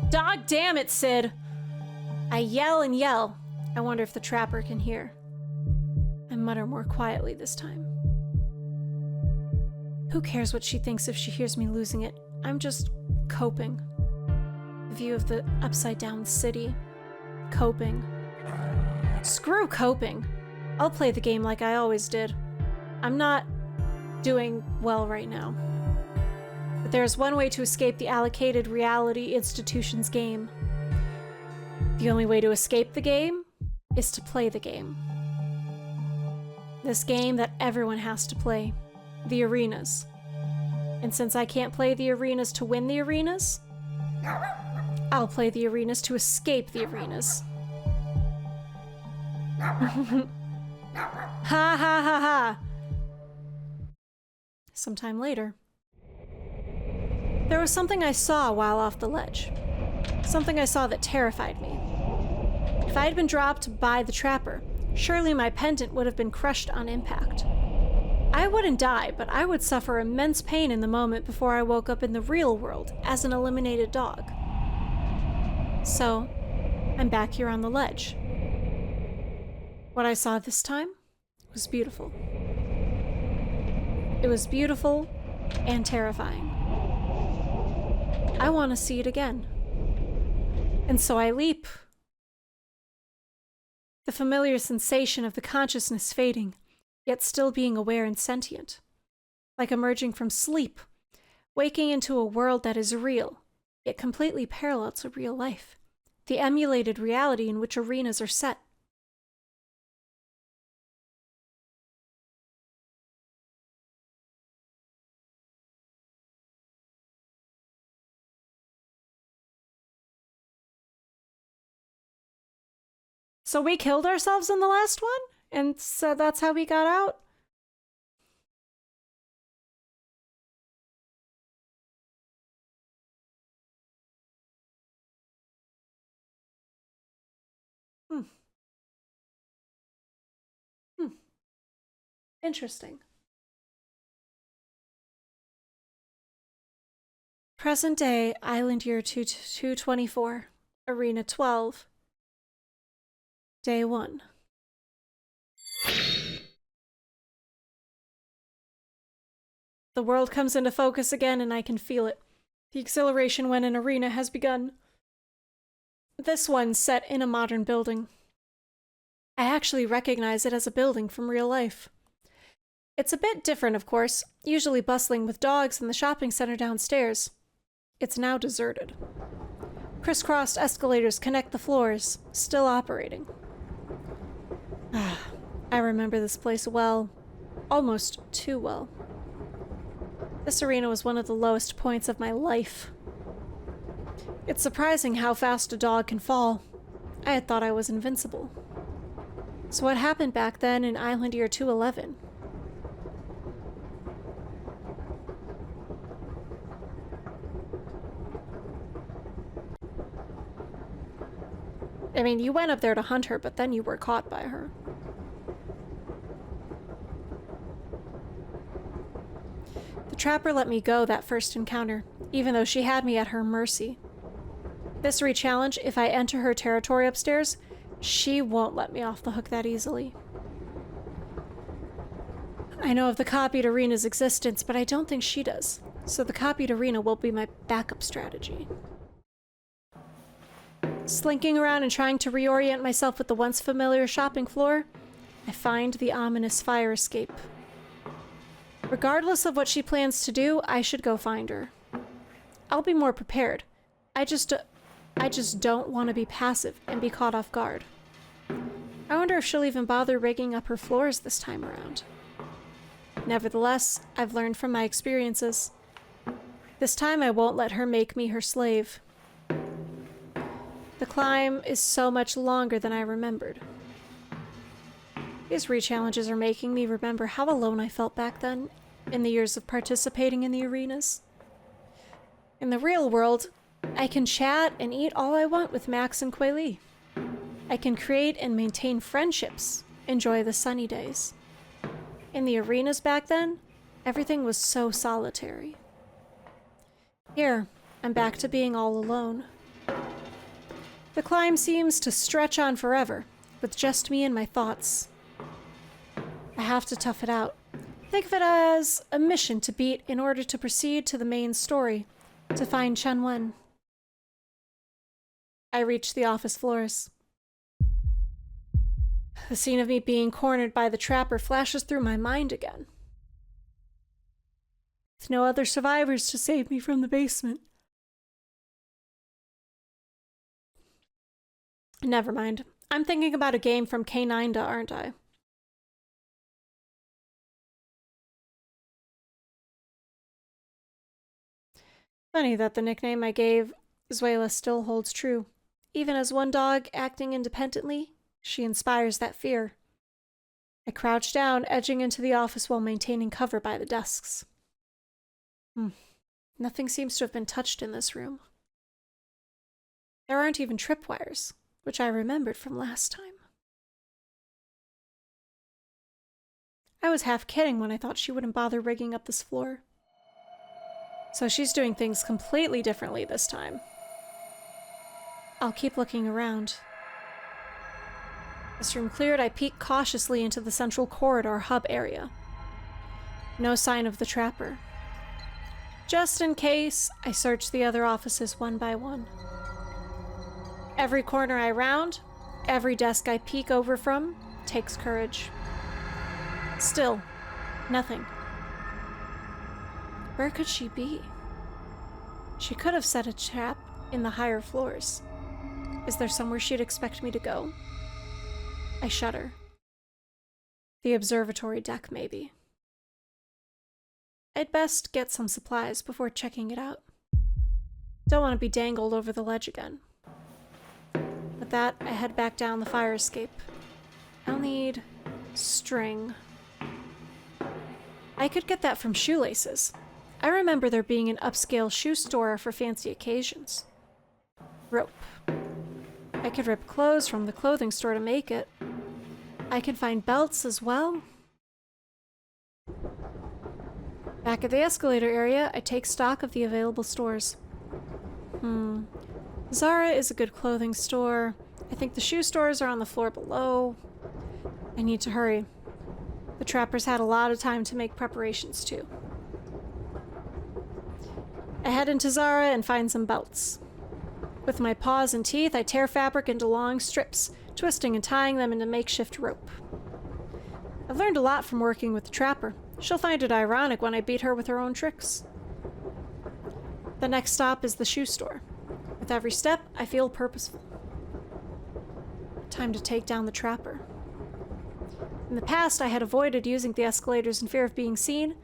Dog damn it, Sid! I yell and yell. I wonder if the trapper can hear. I mutter more quietly this time. Who cares what she thinks if she hears me losing it? I'm just coping. The view of the upside-down city. Coping. Screw coping. I'll play the game like I always did. I'm not doing well right now. But there's one way to escape the allocated reality institution's game. The only way to escape the game is to play the game. This game that everyone has to play. The arenas. And since I can't play the arenas to win the arenas, I'll play the arenas to escape the arenas. Ha ha ha ha! Sometime later. There was something I saw while off the ledge. Something I saw that terrified me. If I had been dropped by the trapper, surely my pendant would have been crushed on impact. I wouldn't die, but I would suffer immense pain in the moment before I woke up in the real world as an eliminated dog. So, I'm back here on the ledge. What I saw this time was beautiful. It was beautiful and terrifying. I want to see it again. And so I leap. The familiar sensation of the consciousness fading, yet still being aware and sentient. Like emerging from sleep, waking into a world that is real, yet completely parallel to real life. The emulated reality in which arenas are set. So we killed ourselves in the last one? And so that's how we got out? Interesting. Present day, Island Year 224, Arena 12, Day 1. The world comes into focus again and I can feel it. The exhilaration when an arena has begun. This one's set in a modern building. I actually recognize it as a building from real life. It's a bit different, of course, usually bustling with dogs in the shopping center downstairs. It's now deserted. Crisscrossed escalators connect the floors, still operating. I remember this place well. Almost too well. This arena was one of the lowest points of my life. It's surprising how fast a dog can fall. I had thought I was invincible. So what happened back then in Island Year 211? I mean, you went up there to hunt her, but then you were caught by her. The trapper let me go that first encounter, even though she had me at her mercy. This re-challenge, if I enter her territory upstairs, she won't let me off the hook that easily. I know of the copied arena's existence, but I don't think she does, so the copied arena will be my backup strategy. Slinking around and trying to reorient myself with the once familiar shopping floor, I find the ominous fire escape. Regardless of what she plans to do, I should go find her. I'll be more prepared. I just don't want to be passive and be caught off guard. I wonder if she'll even bother rigging up her floors this time around. Nevertheless, I've learned from my experiences. This time I won't let her make me her slave. The climb is so much longer than I remembered. These re-challenges are making me remember how alone I felt back then, in the years of participating in the arenas. In the real world, I can chat and eat all I want with Max and Kuei Li. I can create and maintain friendships, enjoy the sunny days. In the arenas back then, everything was so solitary. Here, I'm back to being all alone. The climb seems to stretch on forever, with just me and my thoughts. I have to tough it out. Think of it as a mission to beat in order to proceed to the main story, to find Chen Wen. I reach the office floors. The scene of me being cornered by the trapper flashes through my mind again. With no other survivors to save me from the basement. Never mind. I'm thinking about a game from K9, aren't I? Funny that the nickname I gave Zuela still holds true. Even as one dog acting independently, she inspires that fear. I crouch down, edging into the office while maintaining cover by the desks. Nothing seems to have been touched in this room. There aren't even tripwires, which I remembered from last time. I was half kidding when I thought she wouldn't bother rigging up this floor. So she's doing things completely differently this time. I'll keep looking around. This room cleared, I peek cautiously into the central corridor hub area. No sign of the trapper. Just in case, I search the other offices one by one. Every corner I round, every desk I peek over from, takes courage. Still, nothing. Where could she be? She could have set a trap in the higher floors. Is there somewhere she'd expect me to go? I shudder. The observatory deck, maybe. I'd best get some supplies before checking it out. Don't want to be dangled over the ledge again. With that, I head back down the fire escape. I'll need string. I could get that from shoelaces. I remember there being an upscale shoe store for fancy occasions. Rope. I could rip clothes from the clothing store to make it. I could find belts as well. Back at the escalator area, I take stock of the available stores. Zara is a good clothing store. I think the shoe stores are on the floor below. I need to hurry. The trappers had a lot of time to make preparations too. I head into Zara and find some belts. With my paws and teeth, I tear fabric into long strips, twisting and tying them into makeshift rope. I've learned a lot from working with the trapper. She'll find it ironic when I beat her with her own tricks. The next stop is the shoe store. With every step, I feel purposeful. Time to take down the trapper. In the past, I had avoided using the escalators in fear of being seen,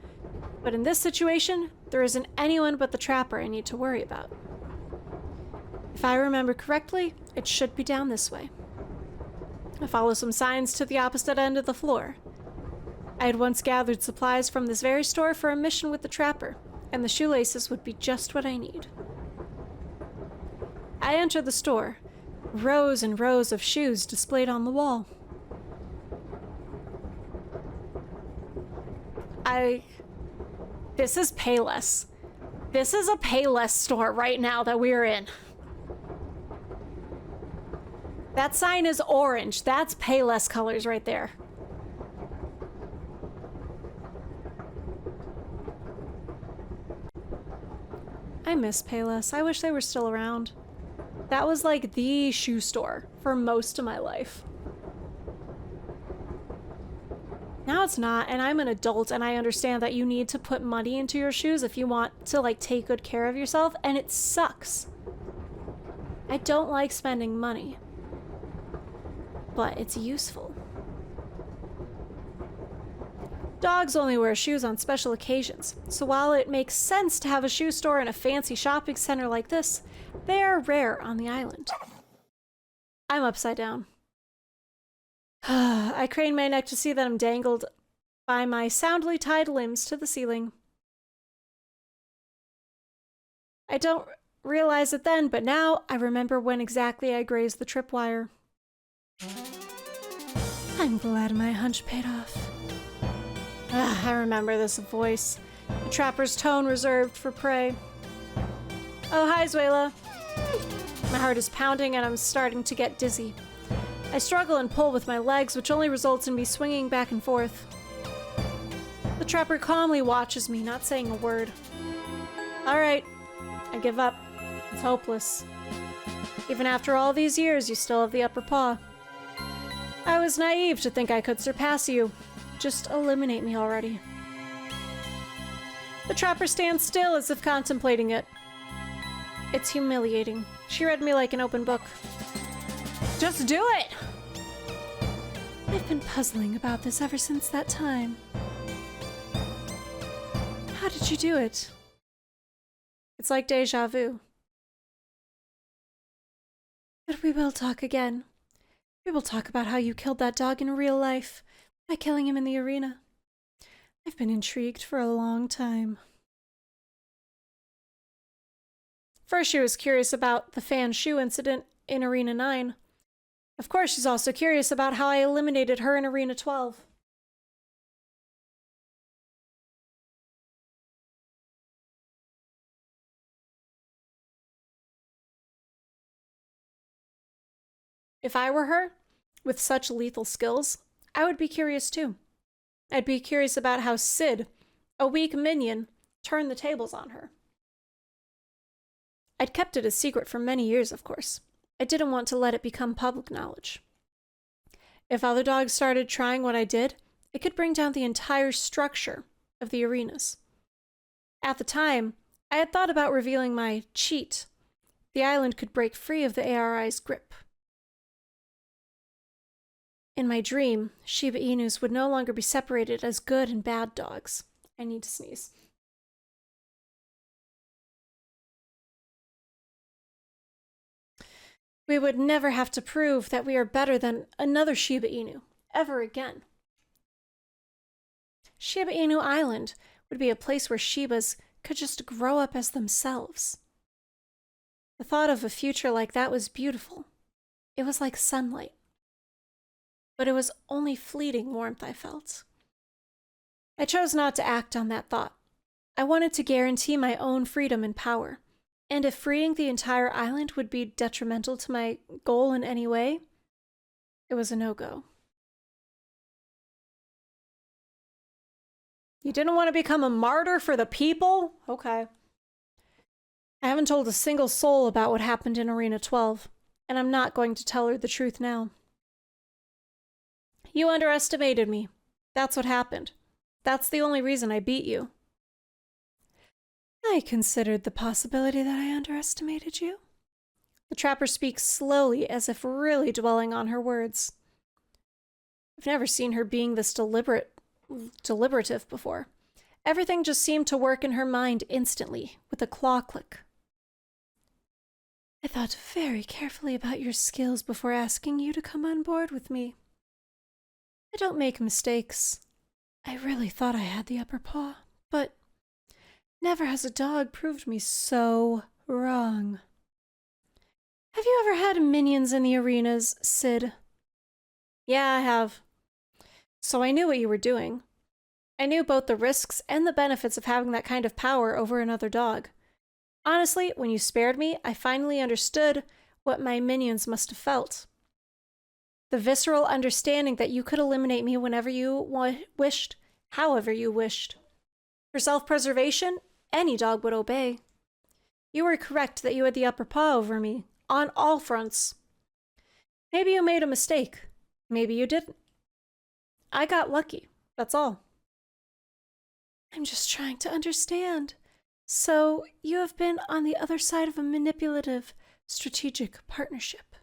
but in this situation, there isn't anyone but the trapper I need to worry about. If I remember correctly, it should be down this way. I follow some signs to the opposite end of the floor. I had once gathered supplies from this very store for a mission with the trapper, and the shoelaces would be just what I need. I enter the store, rows and rows of shoes displayed on the wall. This is Payless. This is a Payless store right now that we're in. That sign is orange. That's Payless colors right there. I miss Payless. I wish they were still around. That was like the shoe store for most of my life. Now it's not, and I'm an adult, and I understand that you need to put money into your shoes if you want to, like, take good care of yourself, and it sucks. I don't like spending money, but it's useful. Dogs only wear shoes on special occasions, so while it makes sense to have a shoe store in a fancy shopping center like this, they are rare on the island. I'm upside down. I crane my neck to see that I'm dangled by my soundly tied limbs to the ceiling. I don't realize it then, but now I remember when exactly I grazed the tripwire. I'm glad my hunch paid off. I remember this voice, the trapper's tone reserved for prey. Oh, hi, Zuela. My heart is pounding and I'm starting to get dizzy. I struggle and pull with my legs, which only results in me swinging back and forth. The trapper calmly watches me, not saying a word. All right, I give up. It's hopeless. Even after all these years, you still have the upper paw. I was naive to think I could surpass you. Just eliminate me already. The trapper stands still as if contemplating it. It's humiliating. She read me like an open book. Just do it! I've been puzzling about this ever since that time. How did you do it? It's like deja vu. But we will talk again. We will talk about how you killed that dog in real life by killing him in the arena. I've been intrigued for a long time. First, she was curious about the fan shoe incident in Arena 9. Of course, she's also curious about how I eliminated her in Arena 12. If I were her, with such lethal skills, I would be curious too. I'd be curious about how Sid, a weak minion, turned the tables on her. I'd kept it a secret for many years, of course. I didn't want to let it become public knowledge. If other dogs started trying what I did, it could bring down the entire structure of the arenas. At the time, I had thought about revealing my cheat. The island could break free of the ARI's grip. In my dream, Shiba Inus would no longer be separated as good and bad dogs. I need to sneeze. We would never have to prove that we are better than another Shiba Inu, ever again. Shiba Inu Island would be a place where Shibas could just grow up as themselves. The thought of a future like that was beautiful. It was like sunlight. But it was only fleeting warmth I felt. I chose not to act on that thought. I wanted to guarantee my own freedom and power. And if freeing the entire island would be detrimental to my goal in any way, it was a no-go. You didn't want to become a martyr for the people? Okay. I haven't told a single soul about what happened in Arena 12, and I'm not going to tell her the truth now. You underestimated me. That's what happened. That's the only reason I beat you. I considered the possibility that I underestimated you. The trapper speaks slowly, as if really dwelling on her words. I've never seen her being this deliberative before. Everything just seemed to work in her mind instantly, with a claw click. I thought very carefully about your skills before asking you to come on board with me. I don't make mistakes. I really thought I had the upper paw, but never has a dog proved me so wrong. Have you ever had minions in the arenas, Sid? Yeah, I have. So I knew what you were doing. I knew both the risks and the benefits of having that kind of power over another dog. Honestly, when you spared me, I finally understood what my minions must have felt. The visceral understanding that you could eliminate me whenever you wished, however you wished. For self-preservation, any dog would obey. You were correct that you had the upper paw over me, on all fronts. Maybe you made a mistake. Maybe you didn't. I got lucky. That's all. I'm just trying to understand. So, you have been on the other side of a manipulative, strategic partnership.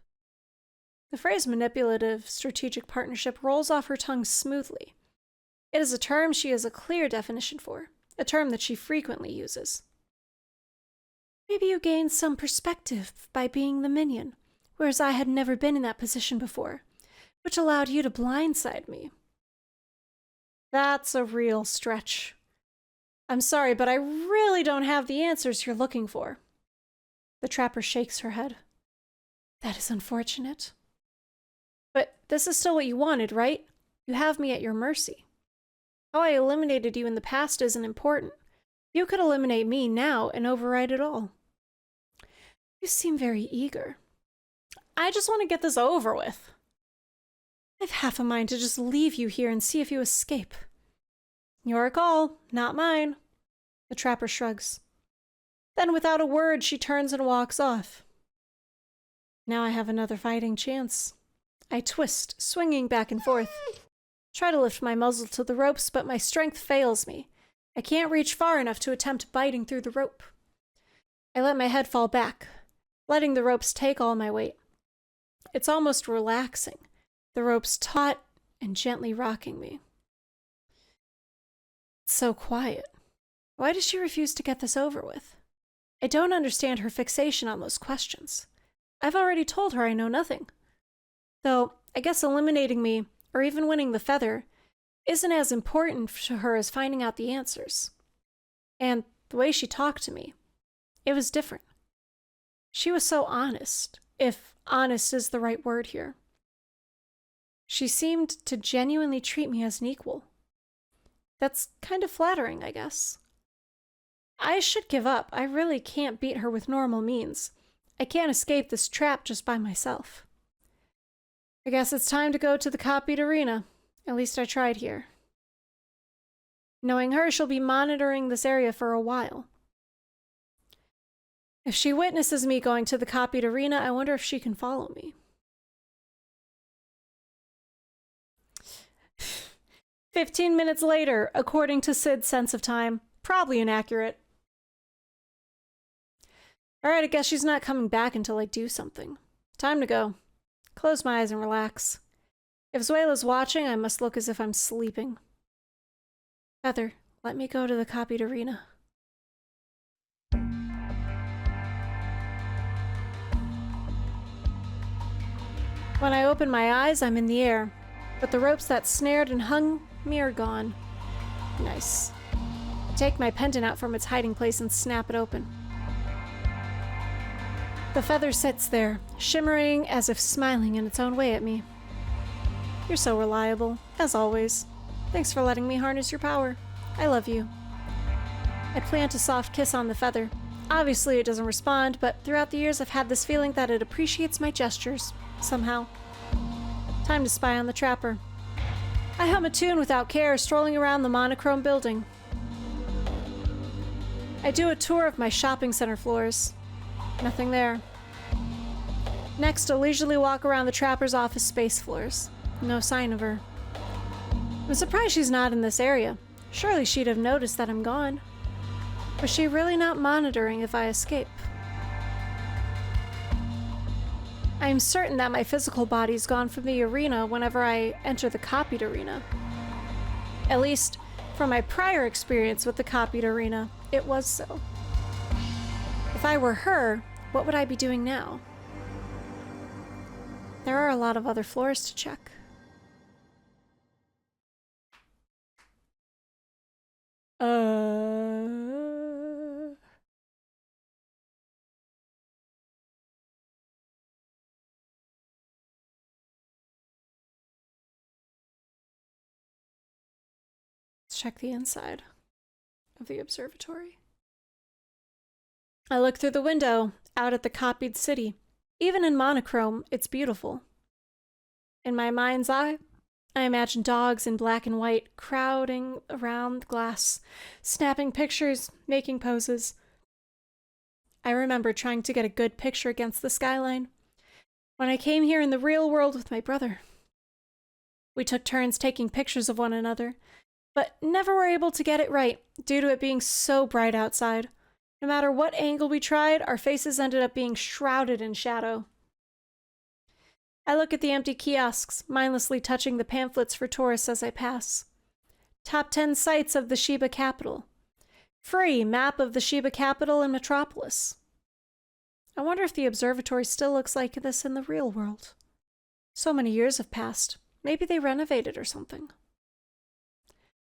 The phrase manipulative, strategic partnership rolls off her tongue smoothly. It is a term she has a clear definition for, a term that she frequently uses. Maybe you gained some perspective by being the minion, whereas I had never been in that position before, which allowed you to blindside me. That's a real stretch. I'm sorry, but I really don't have the answers you're looking for. The trapper shakes her head. That is unfortunate. But this is still what you wanted, right? You have me at your mercy. How I eliminated you in the past isn't important. You could eliminate me now and override it all. You seem very eager. I just want to get this over with. I've half a mind to just leave you here and see if you escape. Your call, not mine. The trapper shrugs. Then without a word, she turns and walks off. Now I have another fighting chance. I twist, swinging back and forth. Try to lift my muzzle to the ropes, but my strength fails me. I can't reach far enough to attempt biting through the rope. I let my head fall back, letting the ropes take all my weight. It's almost relaxing, the ropes taut and gently rocking me. It's so quiet. Why does she refuse to get this over with? I don't understand her fixation on those questions. I've already told her I know nothing. Though, I guess eliminating me, or even winning the feather, isn't as important to her as finding out the answers. And the way she talked to me, it was different. She was so honest, if honest is the right word here. She seemed to genuinely treat me as an equal. That's kind of flattering, I guess. I should give up. I really can't beat her with normal means. I can't escape this trap just by myself. I guess it's time to go to the copied ARIna. At least I tried here. Knowing her, she'll be monitoring this area for a while. If she witnesses me going to the copied ARIna, I wonder if she can follow me. 15 minutes later, according to Sid's sense of time. Probably inaccurate. Alright, I guess she's not coming back until I do something. Time to go. Close my eyes and relax. If Zuela's watching, I must look as if I'm sleeping. Feather, let me go to the copied ARIna. When I open my eyes, I'm in the air, but the ropes that snared and hung me are gone. Nice. I take my pendant out from its hiding place and snap it open. The feather sits there, shimmering as if smiling in its own way at me. You're so reliable, as always. Thanks for letting me harness your power. I love you. I plant a soft kiss on the feather. Obviously it doesn't respond, but throughout the years I've had this feeling that it appreciates my gestures, somehow. Time to spy on the trapper. I hum a tune without care, strolling around the monochrome building. I do a tour of my shopping center floors. Nothing there. Next, a leisurely walk around the trapper's office space floors. No sign of her. I'm surprised she's not in this area. Surely she'd have noticed that I'm gone. Was she really not monitoring if I escape? I'm certain that my physical body's gone from the ARIna whenever I enter the copied ARIna. At least, from my prior experience with the copied ARIna, it was so. If I were her, what would I be doing now? There are a lot of other floors to check. Let's check the inside of the observatory. I look through the window, out at the copied city. Even in monochrome, it's beautiful. In my mind's eye, I imagine dogs in black and white crowding around the glass, snapping pictures, making poses. I remember trying to get a good picture against the skyline when I came here in the real world with my brother. We took turns taking pictures of one another, but never were able to get it right due to it being so bright outside. No matter what angle we tried, our faces ended up being shrouded in shadow. I look at the empty kiosks, mindlessly touching the pamphlets for tourists as I pass. Top 10 sites of the ShIba capital. Free map of the ShIba capital and metropolis. I wonder if the observatory still looks like this in the real world. So many years have passed. Maybe they renovated or something.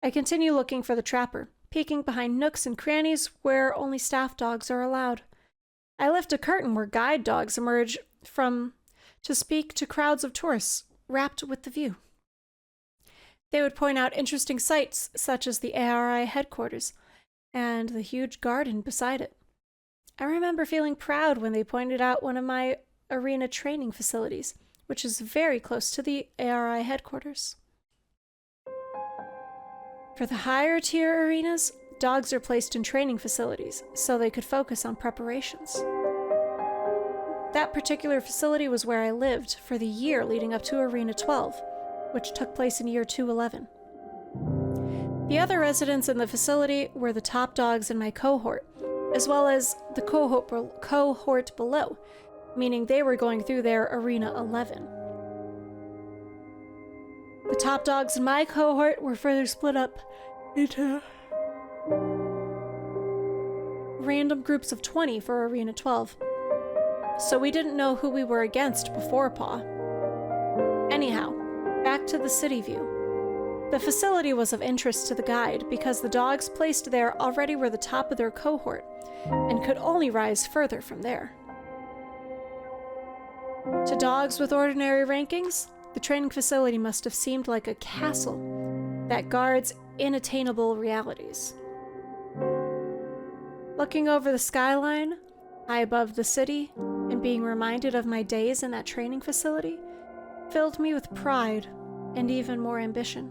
I continue looking for the trapper, peeking behind nooks and crannies where only staff dogs are allowed. I lift a curtain where guide dogs emerge to speak to crowds of tourists, wrapped with the view. They would point out interesting sights, such as the ARI headquarters, and the huge garden beside it. I remember feeling proud when they pointed out one of my ARIna training facilities, which is very close to the ARI headquarters. For the higher tier ARInas, dogs are placed in training facilities so they could focus on preparations. That particular facility was where I lived for the year leading up to ARIna 12, which took place in year 211. The other residents in the facility were the top dogs in my cohort, as well as the cohort below, meaning they were going through their ARIna 11. The top dogs in my cohort were further split up into random groups of 20 for ARIna 12. So we didn't know who we were against before Paw. Anyhow, back to the city view. The facility was of interest to the guide because the dogs placed there already were the top of their cohort and could only rise further from there. To dogs with ordinary rankings, the training facility must have seemed like a castle that guards inattainable realities. Looking over the skyline, high above the city, and being reminded of my days in that training facility filled me with pride and even more ambition.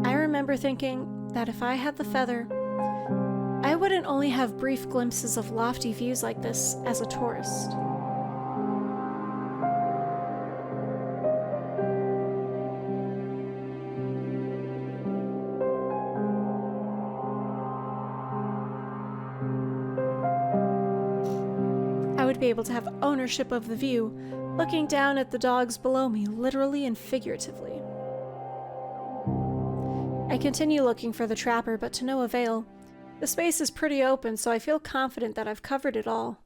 I remember thinking that if I had the feather, I wouldn't only have brief glimpses of lofty views like this as a tourist. I would be able to have ownership of the view, looking down at the dogs below me, literally and figuratively. I continue looking for the trapper, but to no avail. The space is pretty open, so I feel confident that I've covered it all.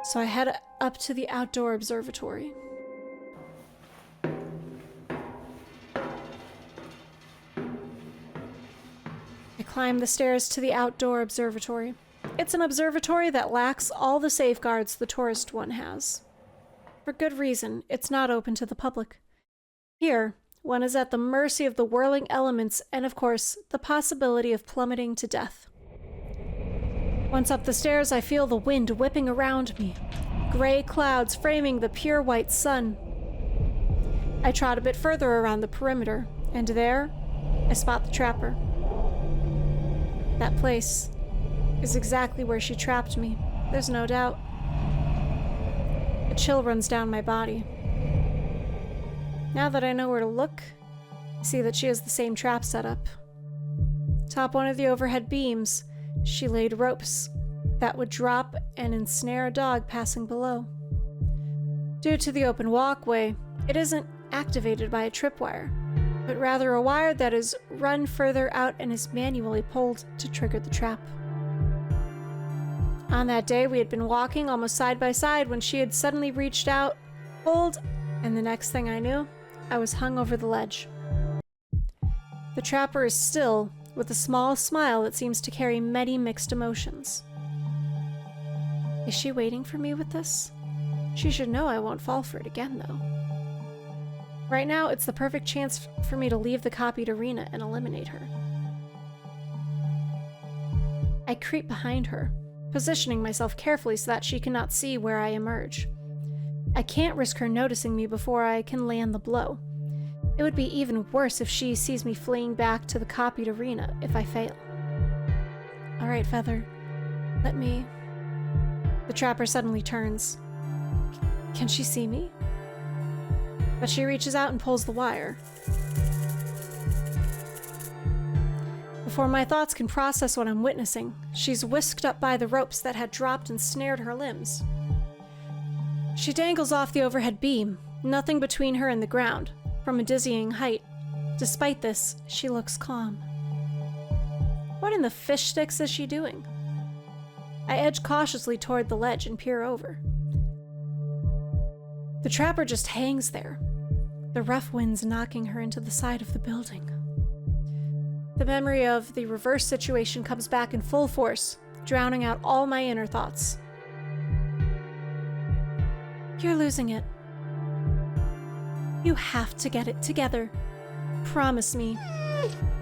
So I head up to the outdoor observatory. I climb the stairs to the outdoor observatory. It's an observatory that lacks all the safeguards the tourist one has. For good reason, it's not open to the public. Here, one is at the mercy of the whirling elements and, of course, the possibility of plummeting to death. Once up the stairs, I feel the wind whipping around me, gray clouds framing the pure white sun. I trot a bit further around the perimeter, and there, I spot the trapper. That place is exactly where she trapped me, there's no doubt. A chill runs down my body. Now that I know where to look, I see that she has the same trap set up. Atop one of the overhead beams, she laid ropes that would drop and ensnare a dog passing below. Due to the open walkway, it isn't activated by a tripwire, but rather a wire that is run further out and is manually pulled to trigger the trap. On that day, we had been walking almost side by side when she had suddenly reached out, pulled, and the next thing I knew, I was hung over the ledge. The trapper is still, with a small smile that seems to carry many mixed emotions. Is she waiting for me with this? She should know I won't fall for it again, though. Right now, it's the perfect chance for me to leave the copied ARIna and eliminate her. I creep behind her, positioning myself carefully so that she cannot see where I emerge. I can't risk her noticing me before I can land the blow. It would be even worse if she sees me fleeing back to the copied ARIna if I fail. All right, Feather. Let me... The trapper suddenly turns. Can she see me? But she reaches out and pulls the wire. Before my thoughts can process what I'm witnessing, she's whisked up by the ropes that had dropped and snared her limbs. She dangles off the overhead beam, nothing between her and the ground, from a dizzying height. Despite this, she looks calm. What in the fish sticks is she doing? I edge cautiously toward the ledge and peer over. The trapper just hangs there, the rough winds knocking her into the side of the building. The memory of the reverse situation comes back in full force, drowning out all my inner thoughts. You're losing it. You have to get it together. Promise me.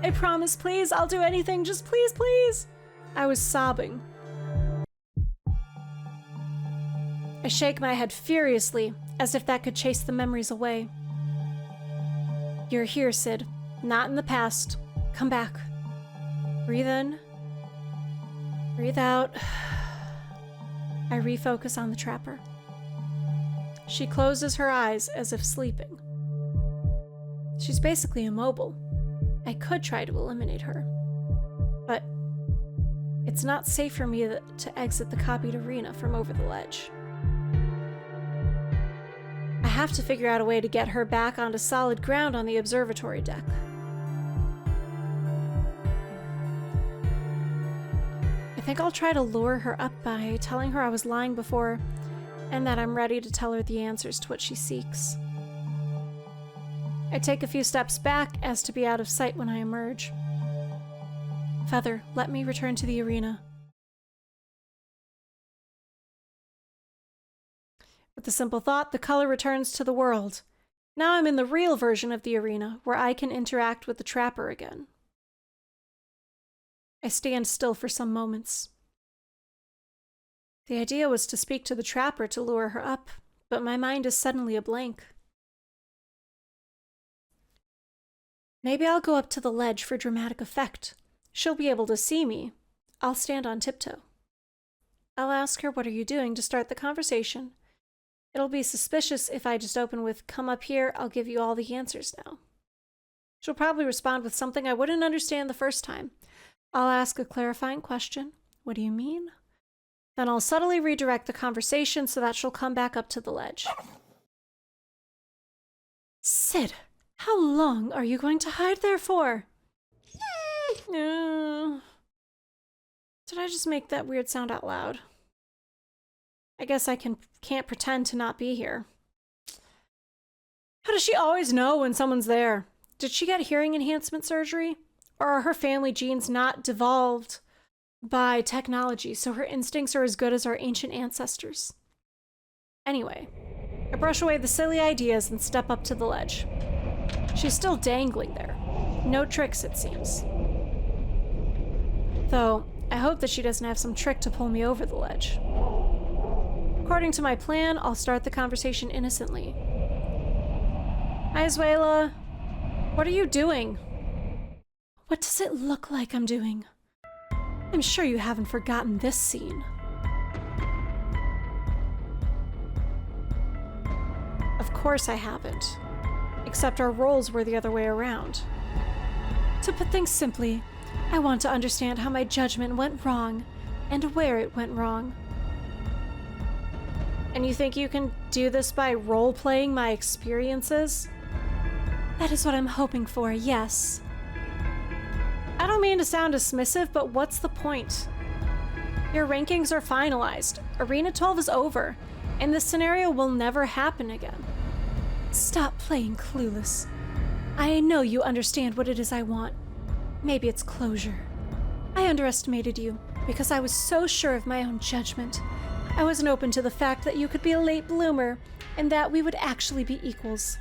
I promise, please. I'll do anything. Just please, please. I was sobbing. I shake my head furiously, as if that could chase the memories away. You're here, Sid. Not in the past. Come back. Breathe in. Breathe out. I refocus on the trapper. She closes her eyes as if sleeping. She's basically immobile. I could try to eliminate her. But it's not safe for me to exit the copied ARIna from over the ledge. I have to figure out a way to get her back onto solid ground on the observatory deck. I think I'll try to lure her up by telling her I was lying before, and that I'm ready to tell her the answers to what she seeks. I take a few steps back as to be out of sight when I emerge. Feather, let me return to the ARIna. With the simple thought, the color returns to the world. Now I'm in the real version of the ARIna, where I can interact with the trapper again. I stand still for some moments. The idea was to speak to the trapper to lure her up, but my mind is suddenly a blank. Maybe I'll go up to the ledge for dramatic effect. She'll be able to see me. I'll stand on tiptoe. I'll ask her, "What are you doing?" to start the conversation. It'll be suspicious if I just open with, "Come up here, I'll give you all the answers now." She'll probably respond with something I wouldn't understand the first time. I'll ask a clarifying question. "What do you mean?" Then I'll subtly redirect the conversation so that she'll come back up to the ledge. Sid, how long are you going to hide there for? Did I just make that weird sound out loud? I guess I can't pretend to not be here. How does she always know when someone's there? Did she get hearing enhancement surgery? Or are her family genes not devolved by technology, so her instincts are as good as our ancient ancestors? Anyway, I brush away the silly ideas and step up to the ledge. She's still dangling there. No tricks, it seems. Though, I hope that she doesn't have some trick to pull me over the ledge. According to my plan, I'll start the conversation innocently. "Hi, Zuela. What are you doing?" "What does it look like I'm doing? I'm sure you haven't forgotten this scene." Of course I haven't. Except our roles were the other way around. To put things simply, I want to understand how my judgment went wrong and where it went wrong. And you think you can do this by role-playing my experiences? That is what I'm hoping for, yes. I don't mean to sound dismissive, but what's the point? Your rankings are finalized. ARIna 12 is over, and this scenario will never happen again. Stop playing clueless. I know you understand what it is I want. Maybe it's closure. I underestimated you because I was so sure of my own judgment. I wasn't open to the fact that you could be a late bloomer and that we would actually be equals.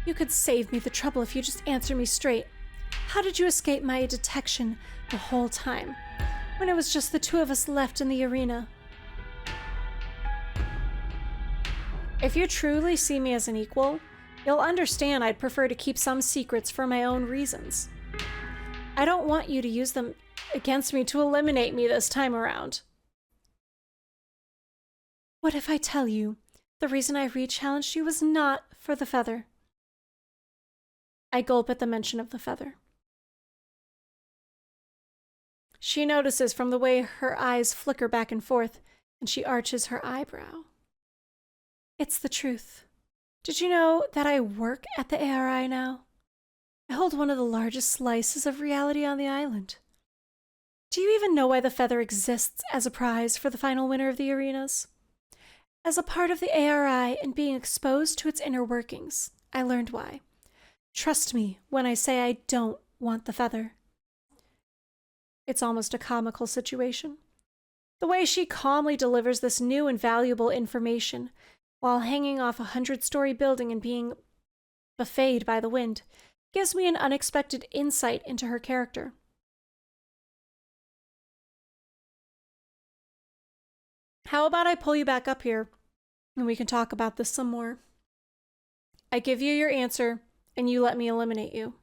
You could save me the trouble if you just answer me straight. How did you escape my detection the whole time, when it was just the two of us left in the ARIna? If you truly see me as an equal, you'll understand I'd prefer to keep some secrets for my own reasons. I don't want you to use them against me to eliminate me this time around. What if I tell you the reason I re-challenged you was not for the feather? I gulp at the mention of the feather. She notices from the way her eyes flicker back and forth, and she arches her eyebrow. It's the truth. Did you know that I work at the ARI now? I hold one of the largest slices of reality on the island. Do you even know why the feather exists as a prize for the final winner of the ARInas? As a part of the ARI and being exposed to its inner workings, I learned why. Trust me when I say I don't want the feather. It's almost a comical situation. The way she calmly delivers this new and valuable information while hanging off a 100-story building and being buffeted by the wind gives me an unexpected insight into her character. How about I pull you back up here and we can talk about this some more? I give you your answer and you let me eliminate you.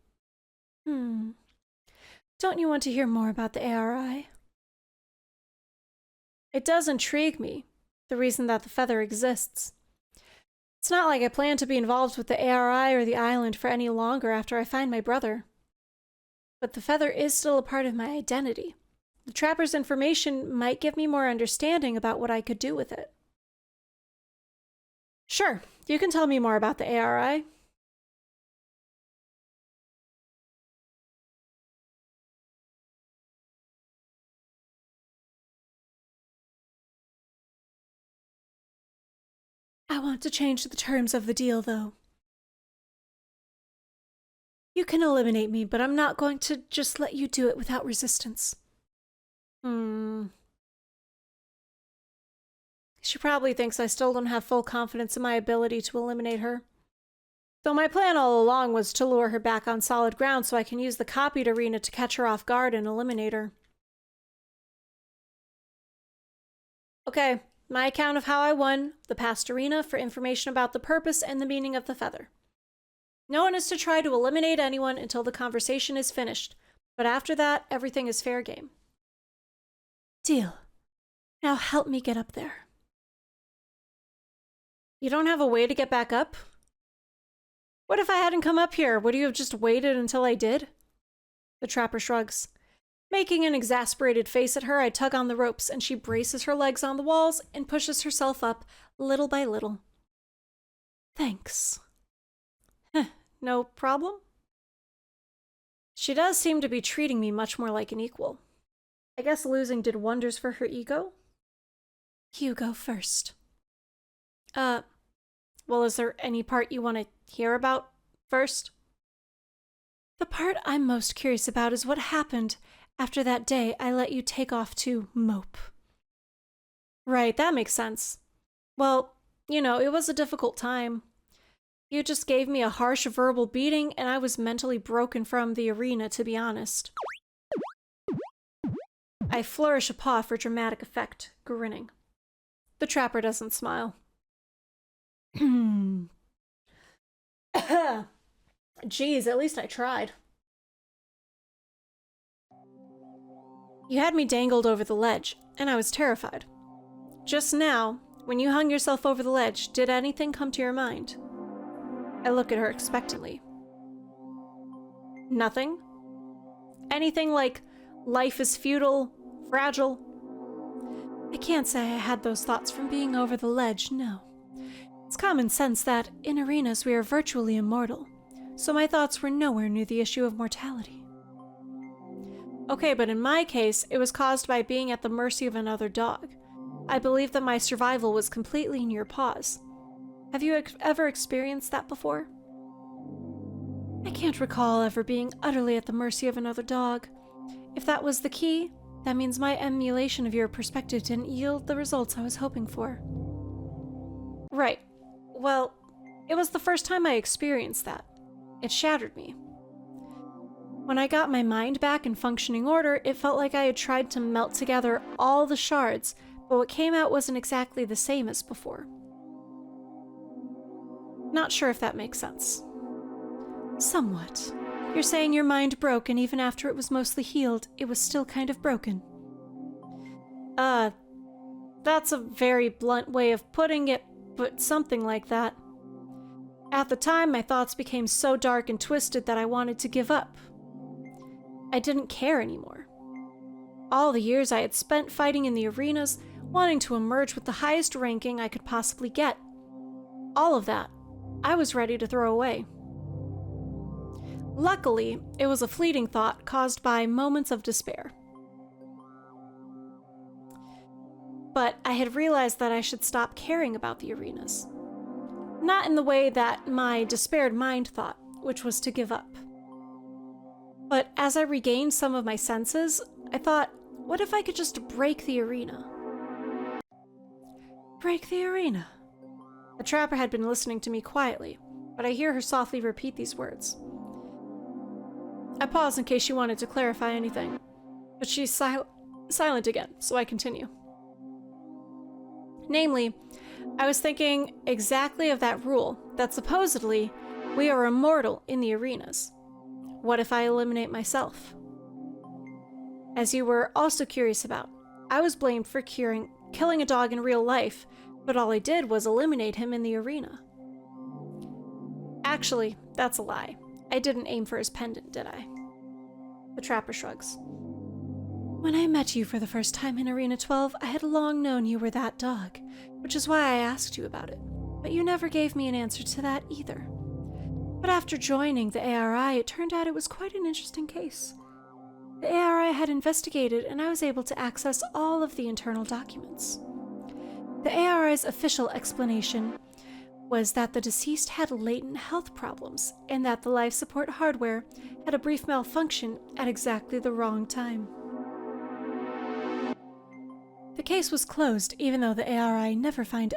Don't you want to hear more about the ARI? It does intrigue me, the reason that the feather exists. It's not like I plan to be involved with the ARI or the island for any longer after I find my brother. But the feather is still a part of my identity. The trapper's information might give me more understanding about what I could do with it. Sure, you can tell me more about the ARI. I want to change the terms of the deal, though. You can eliminate me, but I'm not going to just let you do it without resistance. She probably thinks I still don't have full confidence in my ability to eliminate her. Though my plan all along was to lure her back on solid ground so I can use the copied ARIna to catch her off guard and eliminate her. Okay, my account of how I won the past ARIna for information about the purpose and the meaning of the feather. No one is to try to eliminate anyone until the conversation is finished, but after that, everything is fair game. Deal. Now help me get up there. You don't have a way to get back up? What if I hadn't come up here? Would you have just waited until I did? The trapper shrugs. Making an exasperated face at her, I tug on the ropes and she braces her legs on the walls and pushes herself up little by little. Thanks. No problem? She does seem to be treating me much more like an equal. I guess losing did wonders for her ego? You go first. Well, is there any part you want to hear about first? The part I'm most curious about is what happened after that day I let you take off to mope. Right, that makes sense. Well, it was a difficult time. You just gave me a harsh verbal beating and I was mentally broken from the ARIna, to be honest. I flourish a paw for dramatic effect, grinning. The trapper doesn't smile. Geez, at least I tried. You had me dangled over the ledge, and I was terrified. Just now, when you hung yourself over the ledge, did anything come to your mind? I look at her expectantly. Nothing? Anything like life is futile, fragile? I can't say I had those thoughts from being over the ledge, no. It's common sense that, in ARInas, we are virtually immortal, so my thoughts were nowhere near the issue of mortality. Okay, but in my case, it was caused by being at the mercy of another dog. I believe that my survival was completely in your paws. Have you ever experienced that before? I can't recall ever being utterly at the mercy of another dog. If that was the key, that means my emulation of your perspective didn't yield the results I was hoping for. Right. Well, it was the first time I experienced that. It shattered me. When I got my mind back in functioning order, it felt like I had tried to melt together all the shards, but what came out wasn't exactly the same as before. Not sure if that makes sense. Somewhat. You're saying your mind broke, and even after it was mostly healed, it was still kind of broken. That's a very blunt way of putting it, but something like that. At the time, my thoughts became so dark and twisted that I wanted to give up. I didn't care anymore. All the years I had spent fighting in the arenas, wanting to emerge with the highest ranking I could possibly get. All of that, I was ready to throw away. Luckily, it was a fleeting thought caused by moments of despair. But I had realized that I should stop caring about the arenas. Not in the way that my despaired mind thought, which was to give up. But as I regained some of my senses, I thought, what if I could just break the arena? Break the arena? The trapper had been listening to me quietly, but I hear her softly repeat these words. I paused in case she wanted to clarify anything, but she's silent again, so I continue. Namely, I was thinking exactly of that rule that supposedly we are immortal in the arenas. What if I eliminate myself? As you were also curious about, I was blamed for killing a dog in real life, but all I did was eliminate him in the arena. Actually, that's a lie. I didn't aim for his pendant, did I? The trapper shrugs. When I met you for the first time in Arena 12, I had long known you were that dog, which is why I asked you about it. But you never gave me an answer to that either. But after joining the ARI, it turned out it was quite an interesting case. The ARI had investigated, and I was able to access all of the internal documents. The ARI's official explanation was that the deceased had latent health problems, and that the life support hardware had a brief malfunction at exactly the wrong time. The case was closed, even though the ARI never found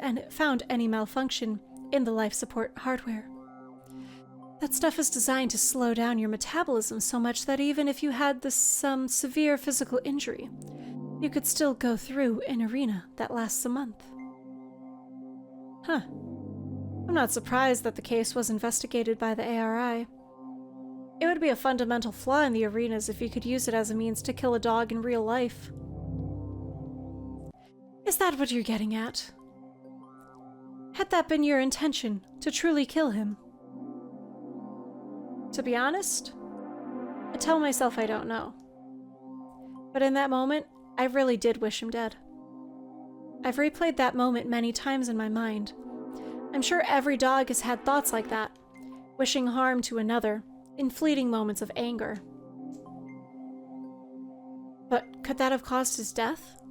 any malfunction in the life support hardware. That stuff is designed to slow down your metabolism so much that even if you had some severe physical injury, you could still go through an arena that lasts a month. Huh. I'm not surprised that the case was investigated by the ARI. It would be a fundamental flaw in the arenas if you could use it as a means to kill a dog in real life. Is that what you're getting at? Had that been your intention, to truly kill him? To be honest, I tell myself I don't know. But in that moment, I really did wish him dead. I've replayed that moment many times in my mind. I'm sure every dog has had thoughts like that, wishing harm to another, in fleeting moments of anger. But could that have caused his death?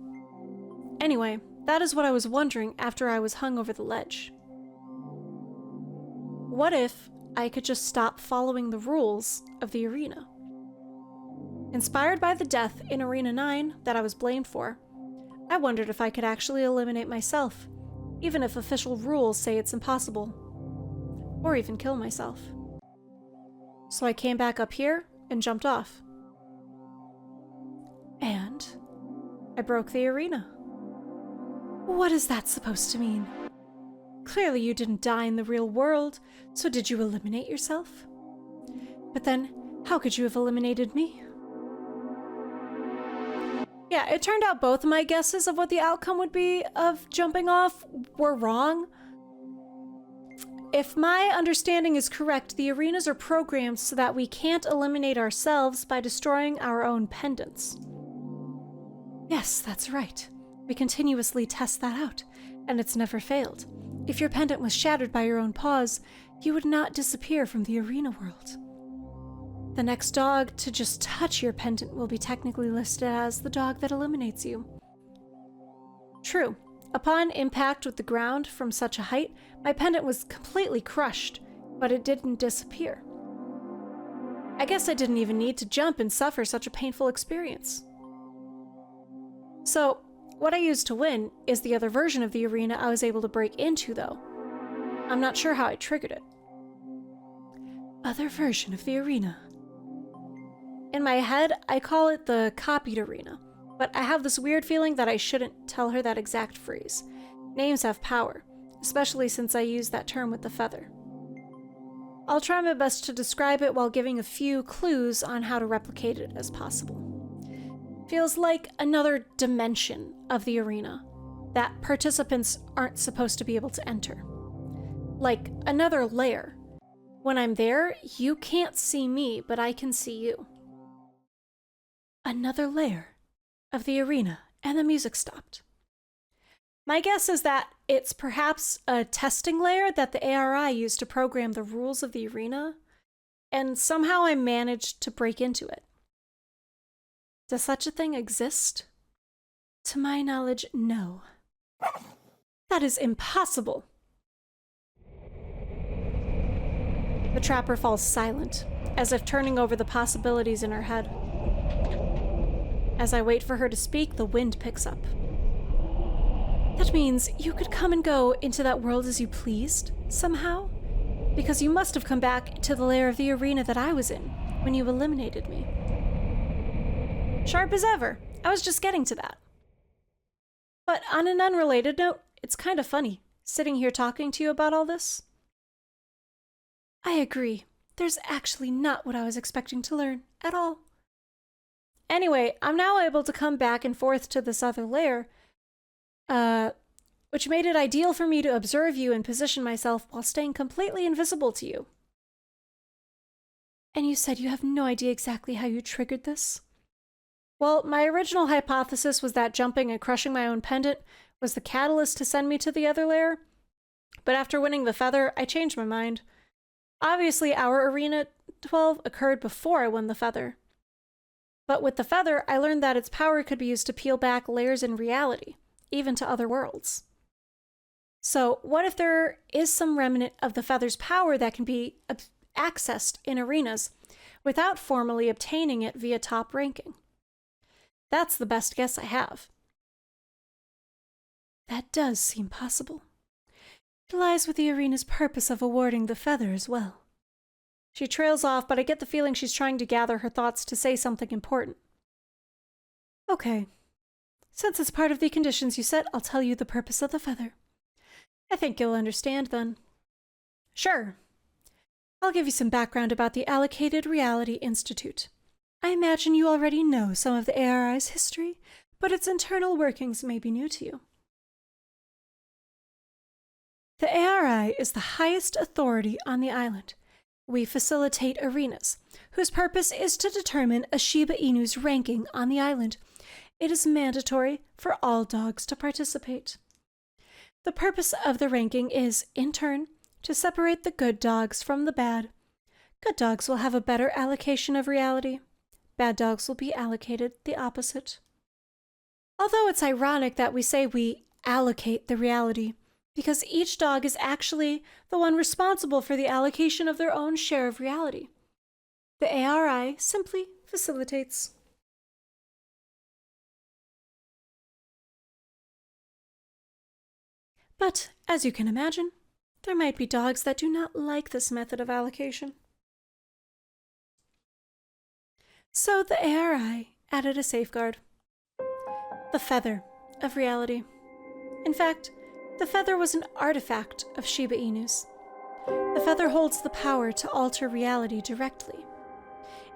Anyway, that is what I was wondering after I was hung over the ledge. What if I could just stop following the rules of the arena? Inspired by the death in Arena 9 that I was blamed for, I wondered if I could actually eliminate myself, even if official rules say it's impossible, or even kill myself. So I came back up here and jumped off. And I broke the arena. What is that supposed to mean? Clearly you didn't die in the real world, so did you eliminate yourself? But then, how could you have eliminated me? Yeah, it turned out both of my guesses of what the outcome would be of jumping off were wrong. If my understanding is correct, the arenas are programmed so that we can't eliminate ourselves by destroying our own pendants. Yes, that's right. We continuously test that out, and it's never failed. If your pendant was shattered by your own paws, you would not disappear from the arena world. The next dog to just touch your pendant will be technically listed as the dog that eliminates you. True, upon impact with the ground from such a height, my pendant was completely crushed, but it didn't disappear. I guess I didn't even need to jump and suffer such a painful experience. So, what I used to win is the other version of the arena I was able to break into, though. I'm not sure how I triggered it. Other version of the arena. In my head, I call it the copied arena, but I have this weird feeling that I shouldn't tell her that exact phrase. Names have power, especially since I use that term with the feather. I'll try my best to describe it while giving a few clues on how to replicate it as possible. Feels like another dimension of the arena that participants aren't supposed to be able to enter. Like another layer. When I'm there, you can't see me, but I can see you. Another layer of the arena, and the music stopped. My guess is that it's perhaps a testing layer that the ARI used to program the rules of the arena, and somehow I managed to break into it. Does such a thing exist? To my knowledge, no. That is impossible. The trapper falls silent, as if turning over the possibilities in her head. As I wait for her to speak, the wind picks up. That means you could come and go into that world as you pleased, somehow? Because you must have come back to the layer of the arena that I was in when you eliminated me. Sharp as ever. I was just getting to that. But on an unrelated note, it's kind of funny, sitting here talking to you about all this. I agree. There's actually not what I was expecting to learn at all. Anyway, I'm now able to come back and forth to this other layer, which made it ideal for me to observe you and position myself while staying completely invisible to you. And you said you have no idea exactly how you triggered this? Well, my original hypothesis was that jumping and crushing my own pendant was the catalyst to send me to the other layer, but after winning the feather, I changed my mind. Obviously, our ARIna 12 occurred before I won the feather. But with the feather, I learned that its power could be used to peel back layers in reality, even to other worlds. So, what if there is some remnant of the feather's power that can be accessed in arenas without formally obtaining it via top ranking? That's the best guess I have. That does seem possible. It lies with the arena's purpose of awarding the feather as well. She trails off, but I get the feeling she's trying to gather her thoughts to say something important. Okay. Since it's part of the conditions you set, I'll tell you the purpose of the feather. I think you'll understand then. Sure. I'll give you some background about the Allocated Reality Institute. I imagine you already know some of the ARI's history, but its internal workings may be new to you. The ARI is the highest authority on the island. We facilitate arenas, whose purpose is to determine a ShIba Inu's ranking on the island. It is mandatory for all dogs to participate. The purpose of the ranking is, in turn, to separate the good dogs from the bad. Good dogs will have a better allocation of reality. Bad dogs will be allocated the opposite. Although it's ironic that we say we allocate the reality, because each dog is actually the one responsible for the allocation of their own share of reality. The ARI simply facilitates. But, as you can imagine, there might be dogs that do not like this method of allocation. So the ARI added a safeguard. The feather of reality. In fact, the feather was an artifact of ShIba Inu's. The feather holds the power to alter reality directly.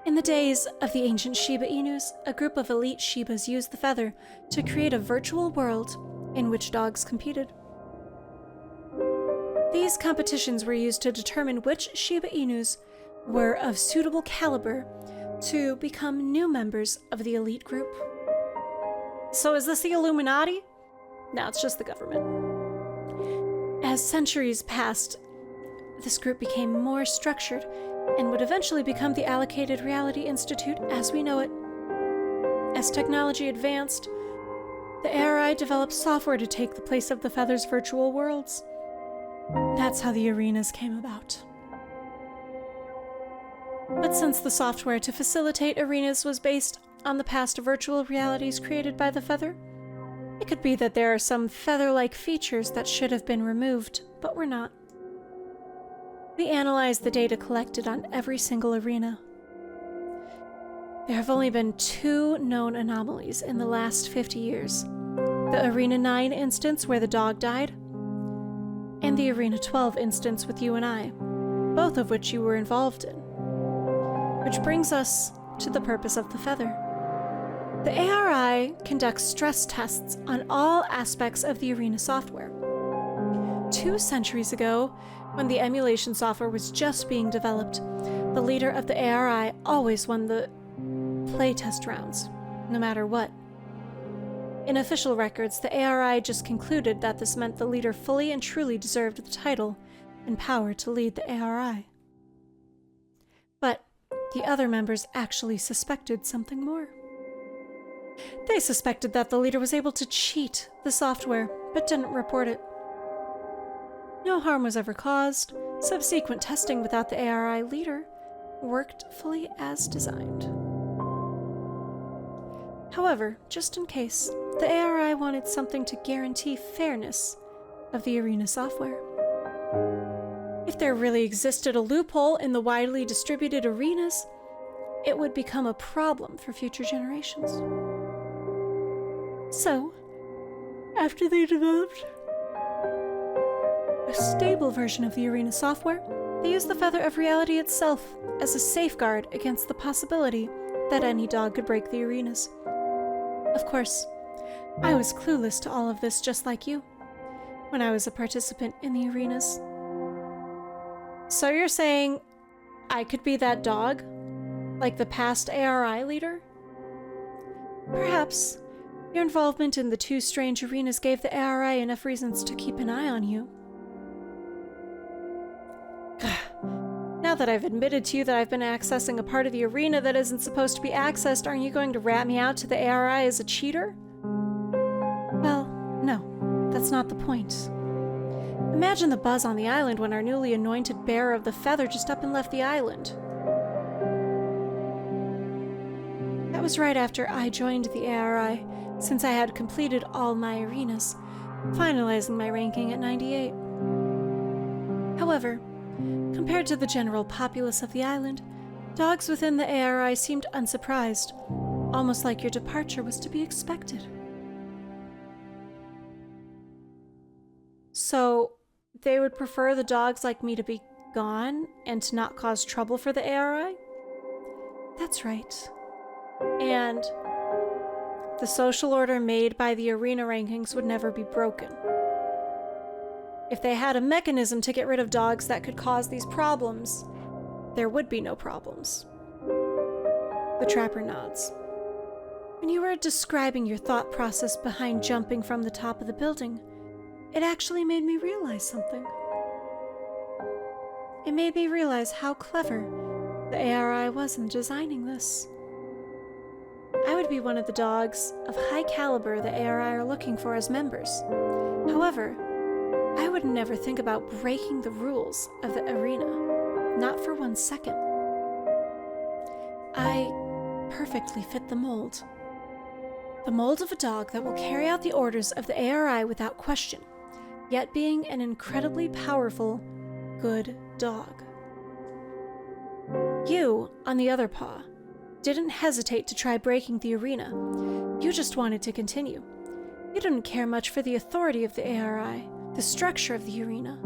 In the days of the ancient ShIba Inus, a group of elite Shibas used the feather to create a virtual world in which dogs competed. These competitions were used to determine which ShIba Inus were of suitable caliber to become new members of the elite group. So is this the Illuminati? No, it's just the government. As centuries passed, this group became more structured and would eventually become the Allocated Reality Institute as we know it. As technology advanced, the ARI developed software to take the place of the feather's virtual worlds. That's how the arenas came about. But since the software to facilitate arenas was based on the past virtual realities created by the feather, it could be that there are some feather-like features that should have been removed, but were not. We analyzed the data collected on every single arena. There have only been 2 known anomalies in the last 50 years. The ARIna 9 instance where the dog died, and the ARIna 12 instance with you and I. both of which you were involved in. Which brings us to the purpose of the feather. The ARI conducts stress tests on all aspects of the ARIna software. 2 centuries ago, when the emulation software was just being developed, the leader of the ARI always won the playtest rounds, no matter what. In official records, the ARI just concluded that this meant the leader fully and truly deserved the title and power to lead the ARI. But the other members actually suspected something more. They suspected that the leader was able to cheat the software, but didn't report it. No harm was ever caused. Subsequent testing without the ARI leader worked fully as designed. However, just in case, the ARI wanted something to guarantee fairness of the ARIna software. If there really existed a loophole in the widely distributed ARInas, it would become a problem for future generations. So, after they developed a stable version of the ARIna software, they used the Feather of Reality itself as a safeguard against the possibility that any dog could break the ARInas. Of course, I was clueless to all of this just like you, when I was a participant in the ARInas. So you're saying I could be that dog? Like the past ARI leader? Perhaps your involvement in the 2 strange ARInas gave the ARI enough reasons to keep an eye on you. Now that I've admitted to you that I've been accessing a part of the ARIna that isn't supposed to be accessed, aren't you going to rat me out to the ARI as a cheater? Well, no, that's not the point. Imagine the buzz on the island when our newly anointed bearer of the feather just up and left the island. That was right after I joined the ARI, since I had completed all my ARInas, finalizing my ranking at 98. However, compared to the general populace of the island, dogs within the ARI seemed unsurprised, almost like your departure was to be expected. So, they would prefer the dogs like me to be gone and to not cause trouble for the ARI? That's right. And the social order made by the ARIna rankings would never be broken. If they had a mechanism to get rid of dogs that could cause these problems, there would be no problems. The trapper nods. When you were describing your thought process behind jumping from the top of the building, it actually made me realize something. It made me realize how clever the ARI was in designing this. I would be one of the dogs of high caliber the ARI are looking for as members. However, I would never think about breaking the rules of the ARIna, not for 1 second. I perfectly fit the mold. The mold of a dog that will carry out the orders of the ARI without question, yet being an incredibly powerful, good dog. You, on the other paw, didn't hesitate to try breaking the ARIna. You just wanted to continue. You didn't care much for the authority of the ARI, the structure of the ARIna.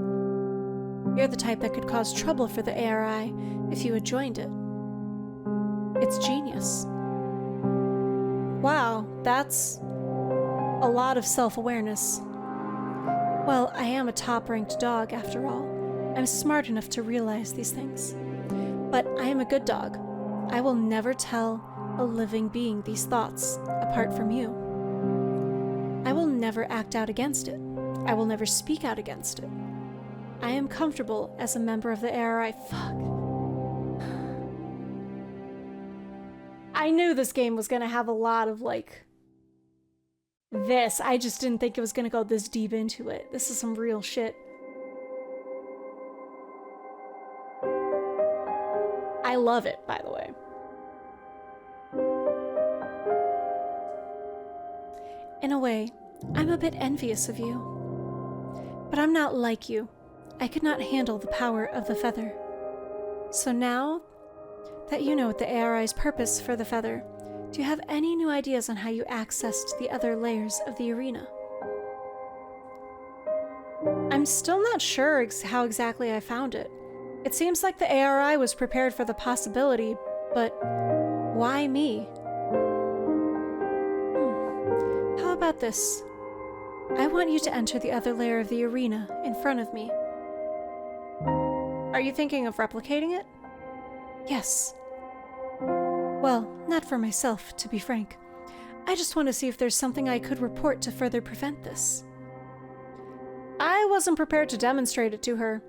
You're the type that could cause trouble for the ARI if you had joined it. It's genius. Wow, that's a lot of self-awareness. Well, I am a top-ranked dog, after all. I'm smart enough to realize these things. But I am a good dog. I will never tell a living being these thoughts, apart from you. I will never act out against it. I will never speak out against it. I am comfortable as a member of the ARI. Fuck. I knew this game was gonna have a lot of, like, this. I just didn't think it was gonna go this deep into it. This is some real shit. I love it, by the way. In a way, I'm a bit envious of you. But I'm not like you. I could not handle the power of the feather. So now that you know the ARI's purpose for the feather, do you have any new ideas on how you accessed the other layers of the ARIna? I'm still not sure how exactly I found it. It seems like the ARI was prepared for the possibility, but why me? How about this? I want you to enter the other layer of the ARIna in front of me. Are you thinking of replicating it? Yes. Well, not for myself, to be frank. I just want to see if there's something I could report to further prevent this. I wasn't prepared to demonstrate it to her.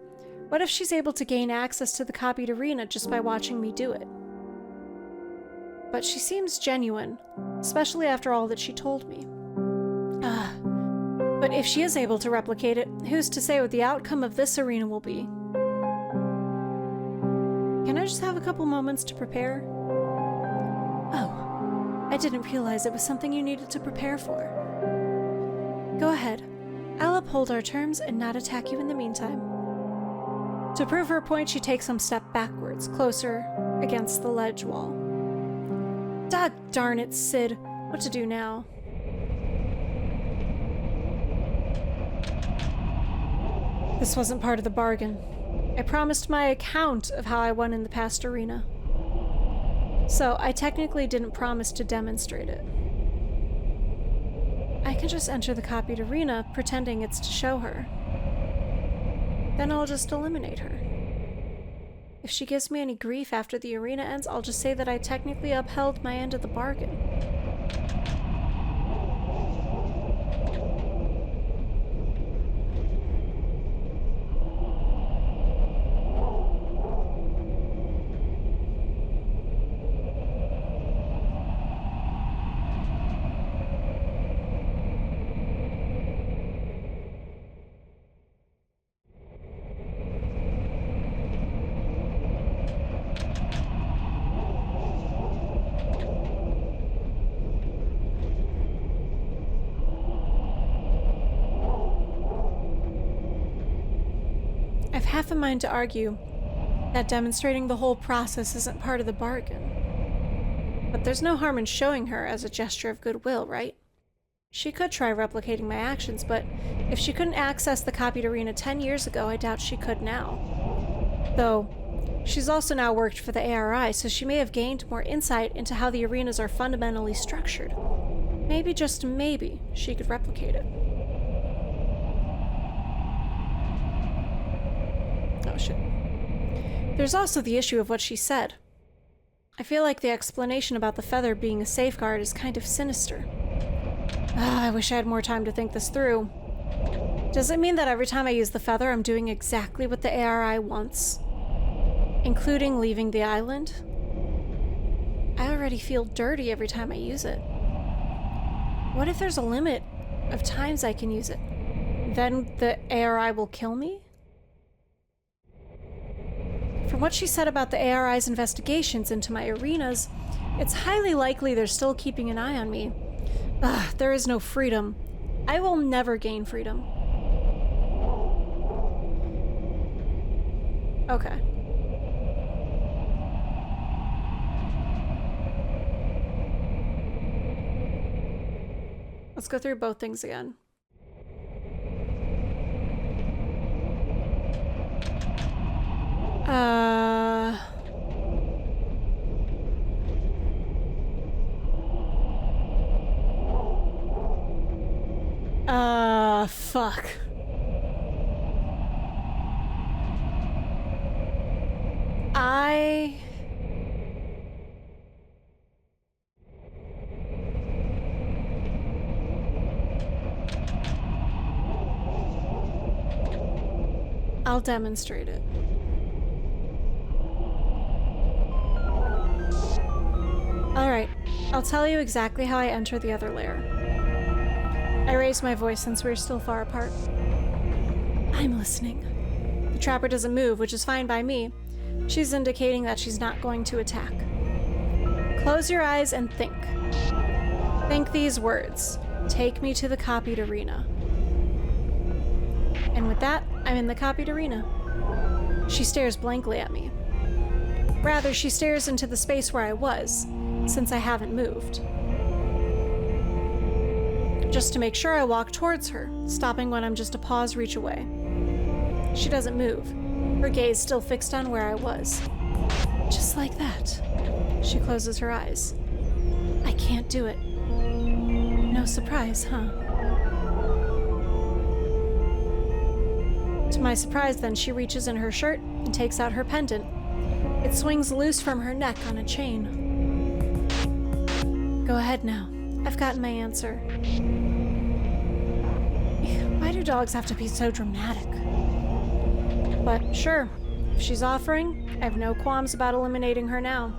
What if she's able to gain access to the copied ARIna just by watching me do it? But she seems genuine, especially after all that she told me. But if she is able to replicate it, who's to say what the outcome of this ARIna will be? Can I just have a couple moments to prepare? Oh, I didn't realize it was something you needed to prepare for. Go ahead. I'll uphold our terms and not attack you in the meantime. To prove her point, she takes some step backwards, closer against the ledge wall. Dog darn it, Sid. What to do now? This wasn't part of the bargain. I promised my account of how I won in the past ARIna. So I technically didn't promise to demonstrate it. I can just enter the copied ARIna, pretending it's to show her. Then I'll just eliminate her. If she gives me any grief after the ARIna ends, I'll just say that I technically upheld my end of the bargain. Half a mind to argue that demonstrating the whole process isn't part of the bargain. But there's no harm in showing her as a gesture of goodwill, right? She could try replicating my actions, but if she couldn't access the copied ARIna 10 years ago, I doubt she could now. Though, she's also now worked for the ARI, so she may have gained more insight into how the ARInas are fundamentally structured. Maybe, just maybe, she could replicate it. Oh shit. There's also the issue of what she said. I feel like the explanation about the feather being a safeguard is kind of sinister. I wish I had more time to think this through. Does it mean that every time I use the feather, I'm doing exactly what the ARI wants? Including leaving the island? I already feel dirty every time I use it. What if there's a limit of times I can use it? Then the ARI will kill me? From what she said about the ARI's investigations into my ARInas, it's highly likely they're still keeping an eye on me. There is no freedom. I will never gain freedom. Okay. Let's go through both things again. Fuck. I'll demonstrate it. Alright, I'll tell you exactly how I enter the other layer. I raised my voice since we're still far apart. I'm listening. The trapper doesn't move, which is fine by me. She's indicating that she's not going to attack. Close your eyes and think. Think these words. Take me to the copied ARIna. And with that, I'm in the copied ARIna. She stares blankly at me. Rather, she stares into the space where I was, since I haven't moved. Just to make sure, I walk towards her, stopping when I'm just a paw's reach away. She doesn't move. her gaze still fixed on where I was. Just like that. She closes her eyes. I can't do it. No surprise, huh? To my surprise, then, she reaches in her shirt and takes out her pendant. It swings loose from her neck on a chain. Go ahead now. I've gotten my answer. Why do dogs have to be so dramatic? But sure, if she's offering, I have no qualms about eliminating her now.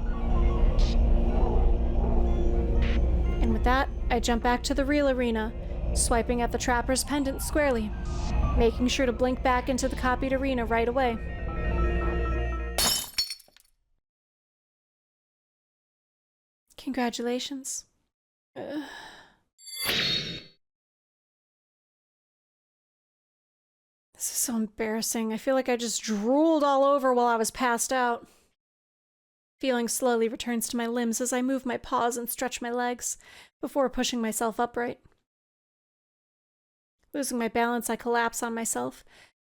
And with that, I jump back to the real ARIna, swiping at the trapper's pendant squarely, making sure to blink back into the copied ARIna right away. Congratulations. This is so embarrassing. I feel like I just drooled all over while I was passed out. Feeling slowly returns to my limbs as I move my paws and stretch my legs before pushing myself upright. Losing my balance, I collapse on myself,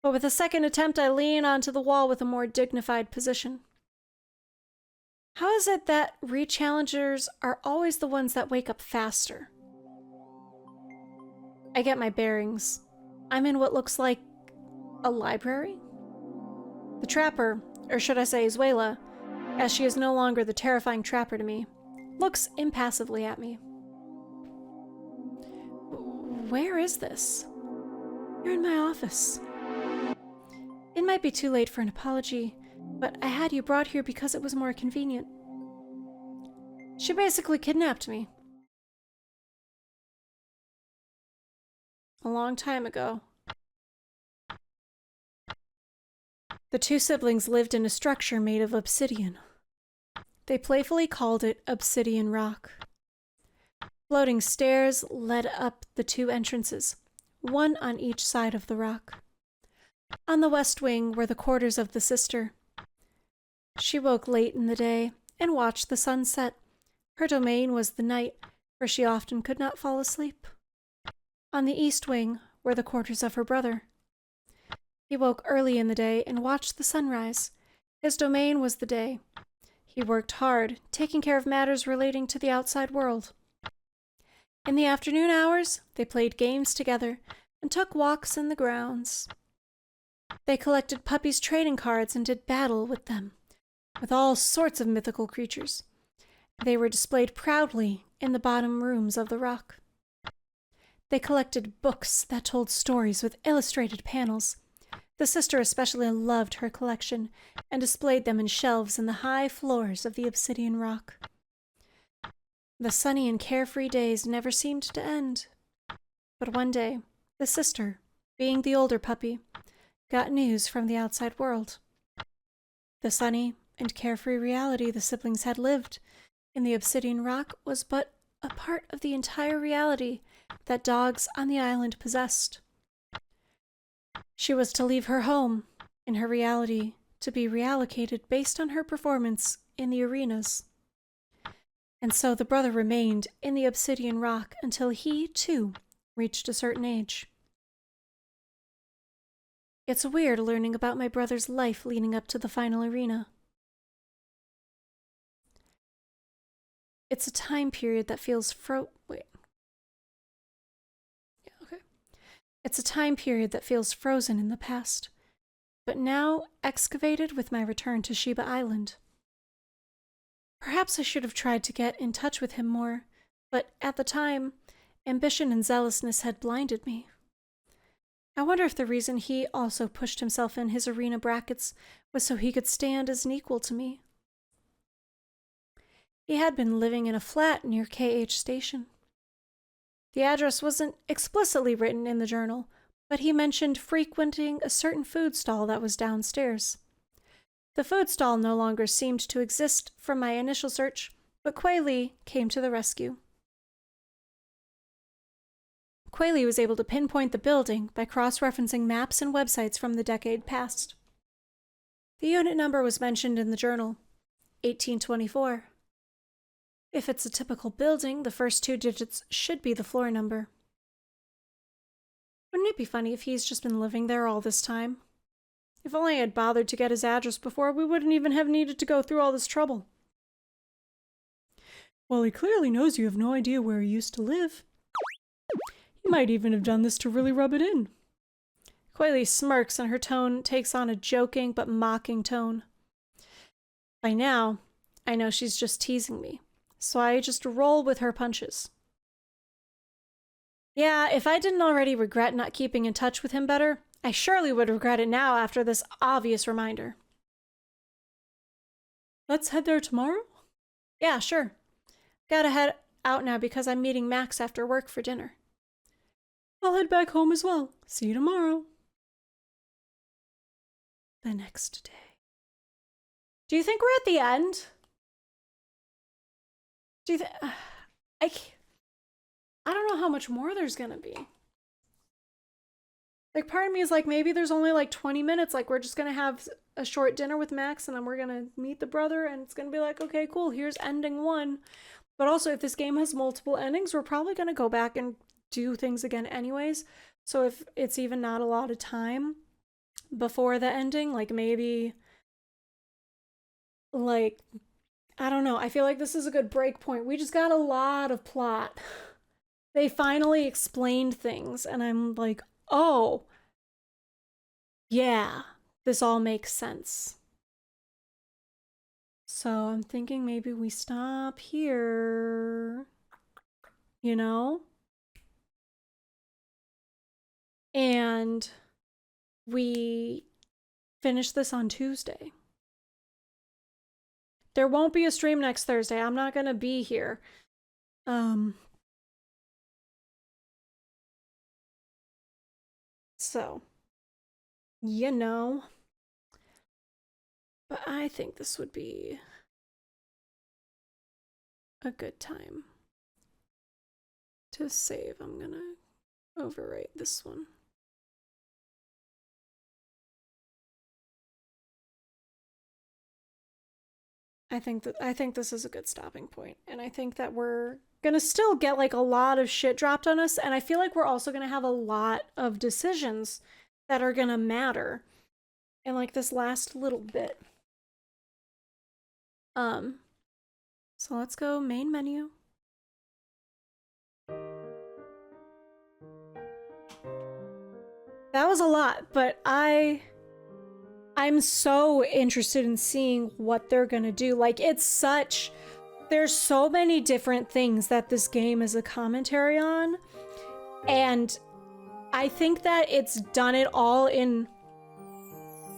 but with a second attempt, I lean onto the wall with a more dignified position. How is it that re-challengers are always the ones that wake up faster? I get my bearings. I'm in what looks like a library? The trapper, or should I say Zuela, as she is no longer the terrifying trapper to me, looks impassively at me. Where is this? You're in my office. It might be too late for an apology, but I had you brought here because it was more convenient. She basically kidnapped me. A long time ago. The two siblings lived in a structure made of obsidian. They playfully called it Obsidian Rock. Floating stairs led up the two entrances, one on each side of the rock. On the west wing were the quarters of the sister. She woke late in the day and watched the sun set. Her domain was the night, for she often could not fall asleep. On the east wing were the quarters of her brother. He woke early in the day and watched the sunrise. His domain was the day. He worked hard, taking care of matters relating to the outside world. In the afternoon hours, they played games together and took walks in the grounds. They collected puppies' trading cards and did battle with them, with all sorts of mythical creatures. They were displayed proudly in the bottom rooms of the rock. They collected books that told stories with illustrated panels. The sister especially loved her collection and displayed them in shelves in the high floors of the obsidian rock. The sunny and carefree days never seemed to end. But one day, the sister, being the older puppy, got news from the outside world. The sunny and carefree reality the siblings had lived in the obsidian rock was but a part of the entire reality that dogs on the island possessed. She was to leave her home, in her reality, to be reallocated based on her performance in the ARInas. And so the brother remained in the obsidian rock until he, too, reached a certain age. It's weird learning about my brother's life leading up to the final ARIna. It's a time period that feels It's a time period that feels frozen in the past, but now excavated with my return to ShIba Island. Perhaps I should have tried to get in touch with him more, but at the time, ambition and zealousness had blinded me. I wonder if the reason he also pushed himself in his ARIna brackets was so he could stand as an equal to me. He had been living in a flat near KH Station. The address wasn't explicitly written in the journal, but he mentioned frequenting a certain food stall that was downstairs. The food stall no longer seemed to exist from my initial search, but Quaylee came to the rescue. Quaylee was able to pinpoint the building by cross-referencing maps and websites from the decade past. The unit number was mentioned in the journal, 1824. If it's a typical building, the first two digits should be the floor number. Wouldn't it be funny if he's just been living there all this time? If only I had bothered to get his address before, we wouldn't even have needed to go through all this trouble. Well, he clearly knows you have no idea where he used to live. He might even have done this to really rub it in. Coily smirks and her tone takes on a joking but mocking tone. By now, I know she's just teasing me, so I just roll with her punches. Yeah, if I didn't already regret not keeping in touch with him better, I surely would regret it now after this obvious reminder. Let's head there tomorrow? Yeah, sure. Gotta head out now because I'm meeting Max after work for dinner. I'll head back home as well. See you tomorrow. The next day. Do you think we're at the end? Do you think... I don't know how much more there's gonna be. Like, part of me is like, maybe there's only like 20 minutes. Like, we're just gonna have a short dinner with Max and then we're gonna meet the brother and it's gonna be like, okay, cool, here's ending 1. But also, if this game has multiple endings, we're probably gonna go back and do things again anyways. So if it's even not a lot of time before the ending, like maybe, like, I don't know. I feel like this is a good break point. We just got a lot of plot. They finally explained things and I'm like, oh, yeah, this all makes sense. So I'm thinking maybe we stop here, you know? And we finish this on Tuesday. There won't be a stream next Thursday. I'm not gonna be here. So, you know. But I think this would be a good time to save. I'm gonna overwrite this one. I think this is a good stopping point, and I think that we're gonna still get like a lot of shit dropped on us, and I feel like we're also gonna have a lot of decisions that are gonna matter in like this last little bit. So let's go main menu. That was a lot, but I'm so interested in seeing what they're gonna do. Like, there's so many different things that this game is a commentary on, and I think that it's done it all in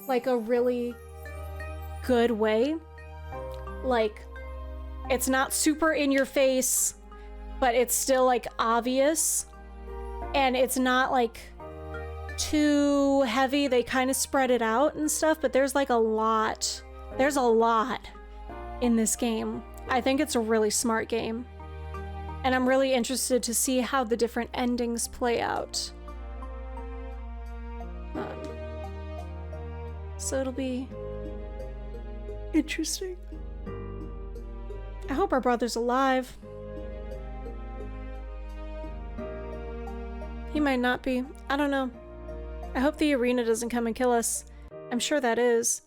like a really good way. Like, it's not super in your face, but it's still like obvious, and it's not like too heavy. They kind of spread it out and stuff, but there's like a lot in this game. I think it's a really smart game, and I'm really interested to see how the different endings play out. So it'll be interesting. I hope our brother's alive. He might not be. I don't know. I hope the ARIna doesn't come and kill us. I'm sure that is.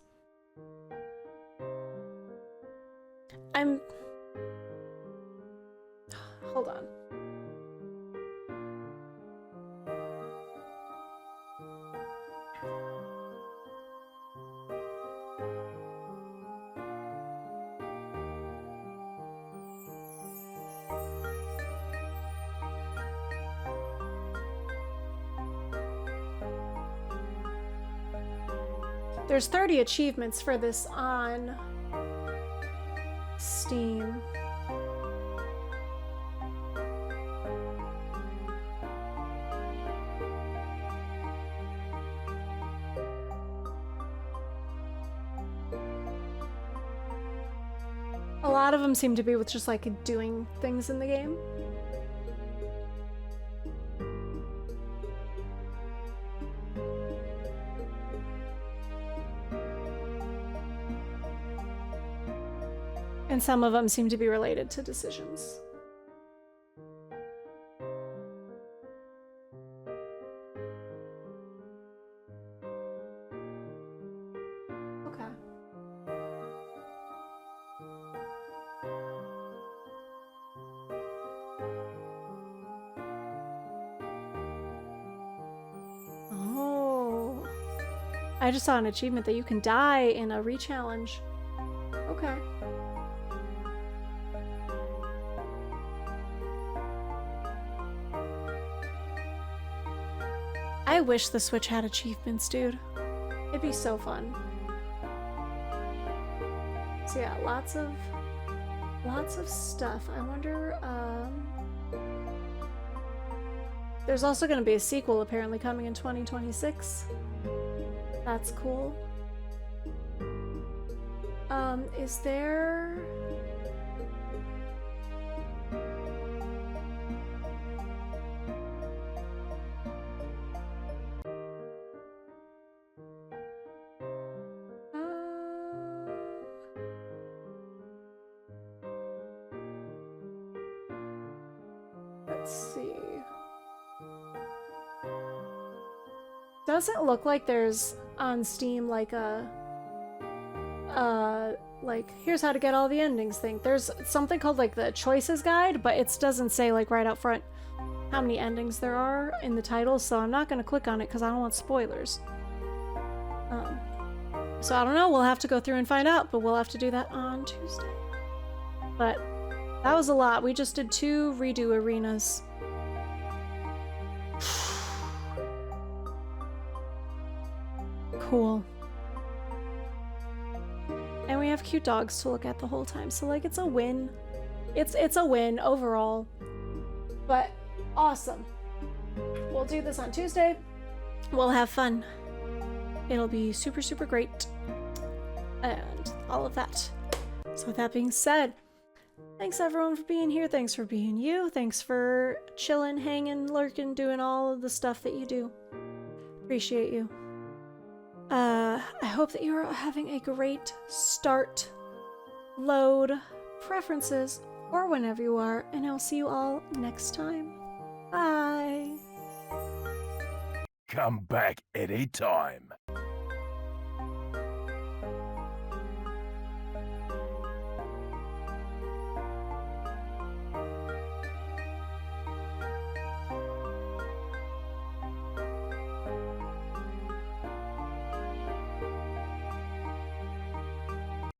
Hold on. There's 30 achievements for this on Steam. A lot of them seem to be with just like doing things in the game. And some of them seem to be related to decisions. I just saw an achievement that you can die in a re-challenge. Okay. I wish the Switch had achievements, dude. It'd be so fun. So yeah, lots of stuff. I wonder, there's also going to be a sequel apparently coming in 2026. That's cool. Is there... Let's see. Doesn't look like there's on Steam like a like here's how to get all the endings thing. There's something called like the choices guide, but it doesn't say like right out front how many endings there are in the title, so I'm not gonna click on it because I don't want spoilers. So I don't know, we'll have to go through and find out, but we'll have to do that on Tuesday. But that was a lot. We just did 2 redo arenas. Cool. And we have cute dogs to look at the whole time, so like it's a win. It's a win overall. But awesome. We'll do this on Tuesday. We'll have fun. It'll be super, super great. And all of that. So with that being said, thanks everyone for being here. Thanks for being you. Thanks for chilling, hanging, lurking, doing all of the stuff that you do. Appreciate you. I hope that you're having a great start, load, preferences, or whenever you are, and I'll see you all next time. Bye! Come back anytime.